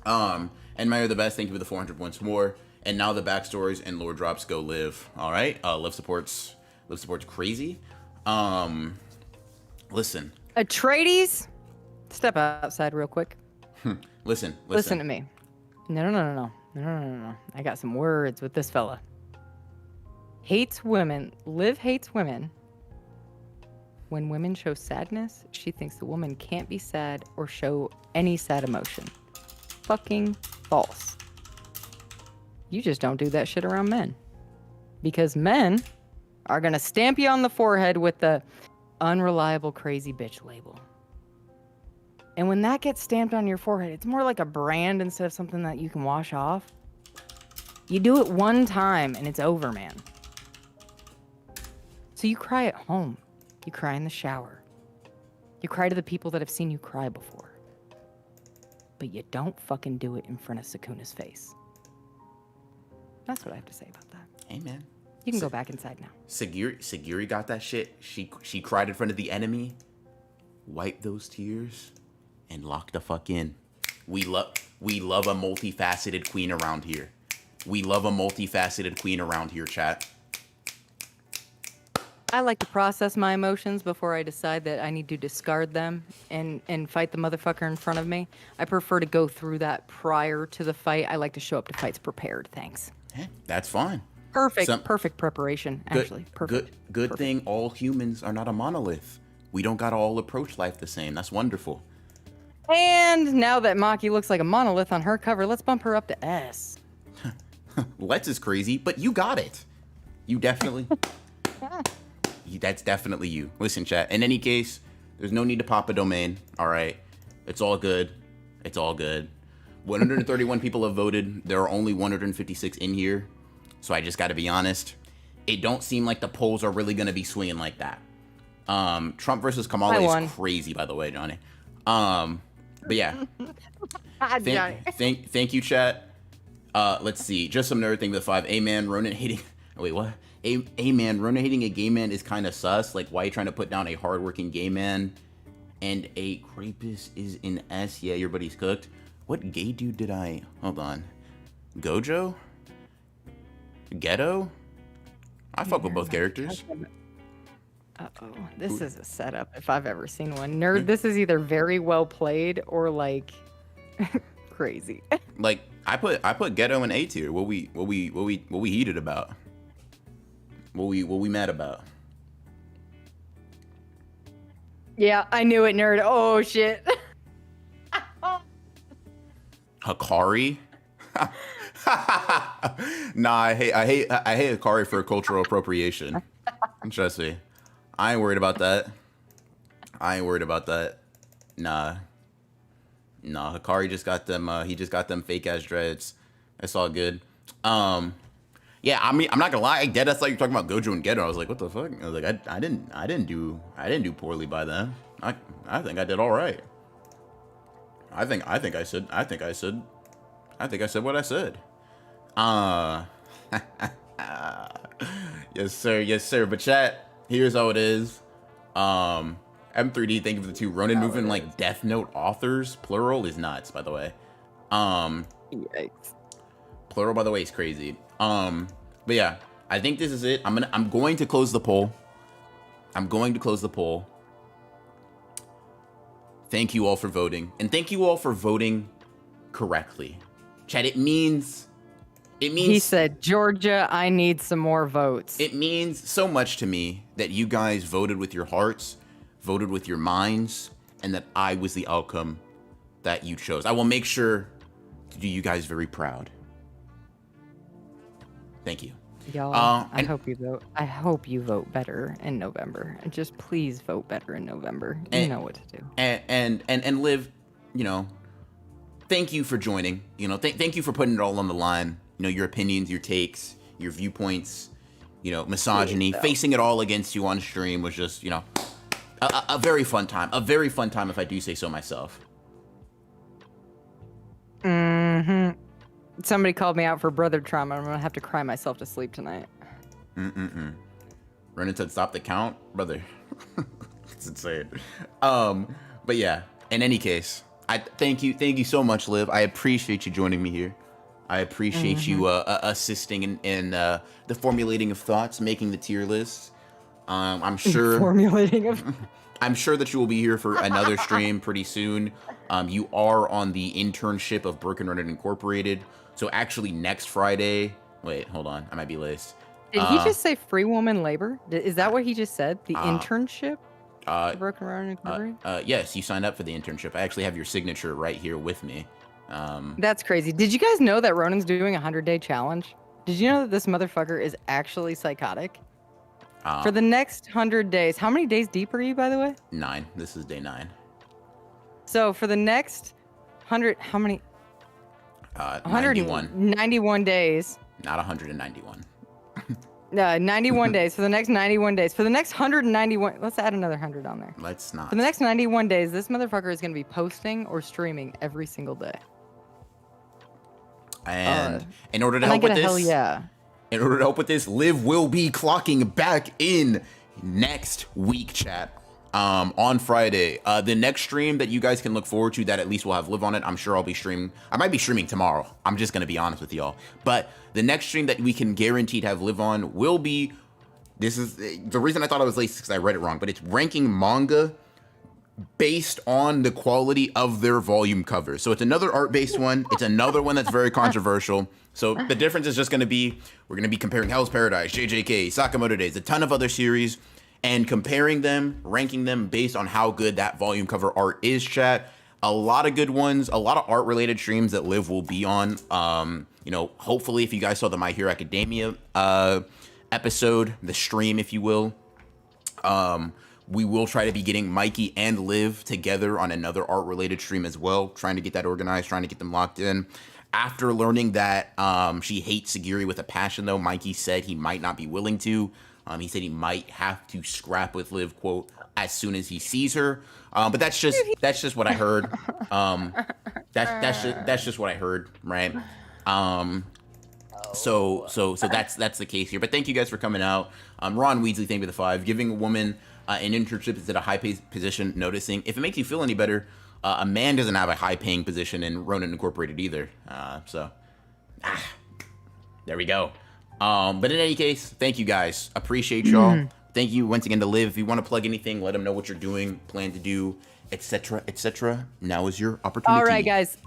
And Mayor the best. Thank you for the 400 once more. And now the backstories and lore drops go Liv. All right. Liv supports crazy. Listen. Atreides, step outside real quick. Listen to me. No. I got some words with this fella. Hates women. Liv hates women. When women show sadness, she thinks the woman can't be sad or show any sad emotion. Fucking false. You just don't do that shit around men. Because men are gonna stamp you on the forehead with the unreliable crazy bitch label. And when that gets stamped on your forehead, it's more like a brand instead of something that you can wash off. You do it one time and it's over, man. So you cry at home. You cry in the shower. You cry to the people that have seen you cry before. But you don't fucking do it in front of Sukuna's face. That's what I have to say about that. Amen. You can go back inside now. Sagiri got that shit. She cried in front of the enemy, wiped those tears, and locked the fuck in. We love a multifaceted queen around here. Chat. I like to process my emotions before I decide that I need to discard them and fight the motherfucker in front of me. I prefer to go through that prior to the fight. I like to show up to fights prepared. Thanks. Hey, that's fine. Perfect preparation, actually. Perfect. Good thing all humans are not a monolith. We don't gotta all approach life the same. That's wonderful. And now that Maki looks like a monolith on her cover, let's bump her up to S. Let's is crazy, but you got it. You definitely... That's definitely you. Listen, chat. In any case, there's no need to pop a domain. All right. It's all good. 131 people have voted. There are only 156 in here. So I just got to be honest. It don't seem like the polls are really going to be swinging like that. Trump versus Kamala is crazy, by the way, Johnny. But yeah. Thank you, chat. Let's see. Just some nerd thing with 5. A-man, Ronin hating... Wait, what? A-man, Ronin hating a gay man is kind of sus. Like, why are you trying to put down a hardworking gay man? And a Krapus is in S. Yeah, your buddy's cooked. What gay dude did I... Hold on. Gojo? Ghetto? I fuck with both characters. Uh-oh. This is a setup if I've ever seen one. Nerd, this is either very well played or, like, crazy. Like, I put Ghetto in A tier. What we heated about? What we mad about? Yeah, I knew it, nerd. Oh shit. Hikari? Nah, I hate Hikari for cultural appropriation. Trust me. I ain't worried about that. Nah, Hikari just got them. He just got them fake ass dreads. That's all good. Yeah, I mean, I'm not gonna lie. Dead, I thought you were talking about Gojo and Geto. I was like, what the fuck? I was like, I didn't do poorly by them. I think I did all right. I think I said what I said. Yes, sir. Yes, sir. But chat, here's how it is. M3D, thank you for the 2. Ronin moving like Death Note authors, plural, is nuts, by the way. Yikes. Plural, by the way, is crazy. But yeah, I think this is it. I'm going to close the poll. Thank you all for voting, and thank you all for voting correctly. Chat, it means. He said, Georgia, I need some more votes. It means so much to me that you guys voted with your hearts, voted with your minds, and that I was the outcome that you chose. I will make sure to do you guys very proud. Thank you. Y'all, I hope you vote. I hope you vote better in November. And just please vote better in November. You know what to do. And Liv, thank you for joining. Thank you for putting it all on the line. Your opinions, your takes, your viewpoints, misogyny, facing it all against you on stream was just, a very fun time. A very fun time, if I do say so myself. Mm-hmm. Somebody called me out for brother trauma. I'm gonna have to cry myself to sleep tonight. Ronin said, "Stop the count, brother." It's insane. But yeah. In any case, I thank you so much, Liv. I appreciate you joining me here. I appreciate you assisting in the formulating of thoughts, making the tier list. I'm sure formulating of. I'm sure that you will be here for another stream pretty soon. You are on the internship of Broken Ronin Incorporated. So actually next Friday, wait, hold on. I might be laced. Did he just say free woman labor? Is that what he just said? The internship? Broken Ronin Incorporated? Yes, you signed up for the internship. I actually have your signature right here with me. That's crazy. Did you guys know that Ronin's doing a 100-day challenge? Did you know that this motherfucker is actually psychotic? For the next 100 days, how many days deep are you, by the way? 9. This is day 9. So for the next 100, how many? 91. 91 days. Not 191. 91 days. For the next 91 days. For the next 191, let's add another 100 on there. Let's not. For the next 91 days, this motherfucker is going to be posting or streaming every single day. And in order to help with this, hell yeah. In order to help with this, Liv will be clocking back in next week, chat. On Friday. The next stream that you guys can look forward to that at least will have Liv on it. I'm sure I'll be streaming. I might be streaming tomorrow. I'm just going to be honest with y'all. But the next stream that we can guaranteed have Liv on will be, this is, the reason I thought I was late is because I read it wrong, but it's ranking manga based on the quality of their volume covers. So it's another art-based one. It's another one that's very controversial. So the difference is just going to be, we're going to be comparing Hell's Paradise, JJK, Sakamoto Days, a ton of other series, and comparing them, ranking them based on how good that volume cover art is, chat. A lot of good ones, a lot of art-related streams that Liv will be on. Hopefully, if you guys saw the My Hero Academia episode, the stream, if you will, we will try to be getting Mikey and Liv together on another art-related stream as well, trying to get that organized, trying to get them locked in. After learning that she hates Sagiri with a passion, though, Mikey said he might not be willing to. He said he might have to scrap with Liv, quote, as soon as he sees her. But that's just what I heard. That's just what I heard, right? So that's the case here. But thank you guys for coming out. Ron Weasley, thank you for the 5. Giving a woman an internship is at a high-paid position. Noticing, if it makes you feel any better, a man doesn't have a high-paying position in Ronin Incorporated either. There we go. But in any case, thank you guys. Appreciate y'all. Thank you once again to Liv. If you want to plug anything, let them know what you're doing, plan to do, etc., etc. Now is your opportunity. All right, guys.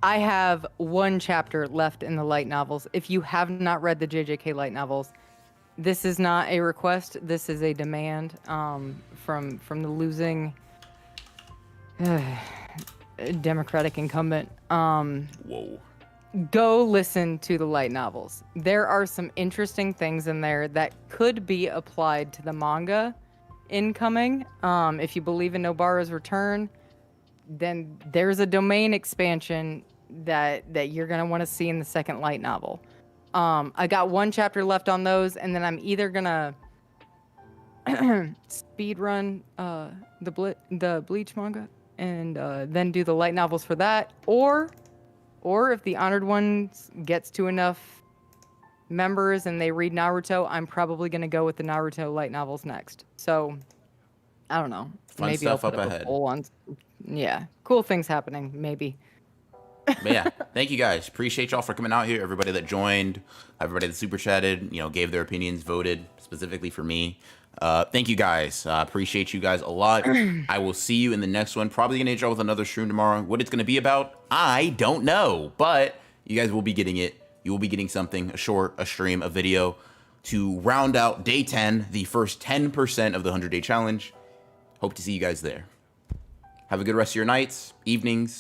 I have 1 chapter left in the light novels. If you have not read the JJK light novels, this is not a request. This is a demand from the losing Democratic incumbent. Whoa. Go listen to the light novels. There are some interesting things in there that could be applied to the manga incoming. If you believe in Nobara's return, then there's a domain expansion that you're gonna want to see in the second light novel. I got 1 chapter left on those, and then I'm either gonna speed run the Bleach manga and then do the light novels for that, or if the Honored Ones gets to enough members and they read Naruto, I'm probably gonna go with the Naruto light novels next. So I don't know. Fun Maybe stuff I'll put up up ahead. a poll on. Yeah, cool things happening. Maybe. But yeah, thank you guys. Appreciate y'all for coming out here. Everybody that joined, everybody that super chatted, gave their opinions, voted specifically for me. Thank you guys. Appreciate you guys a lot. I will see you in the next one. Probably gonna hit y'all with another stream tomorrow. What it's gonna be about, I don't know, but you guys will be getting it. You will be getting something, a short, a stream, a video to round out day 10, the first 10% of the 100-day challenge. Hope to see you guys there. Have a good rest of your nights, evenings,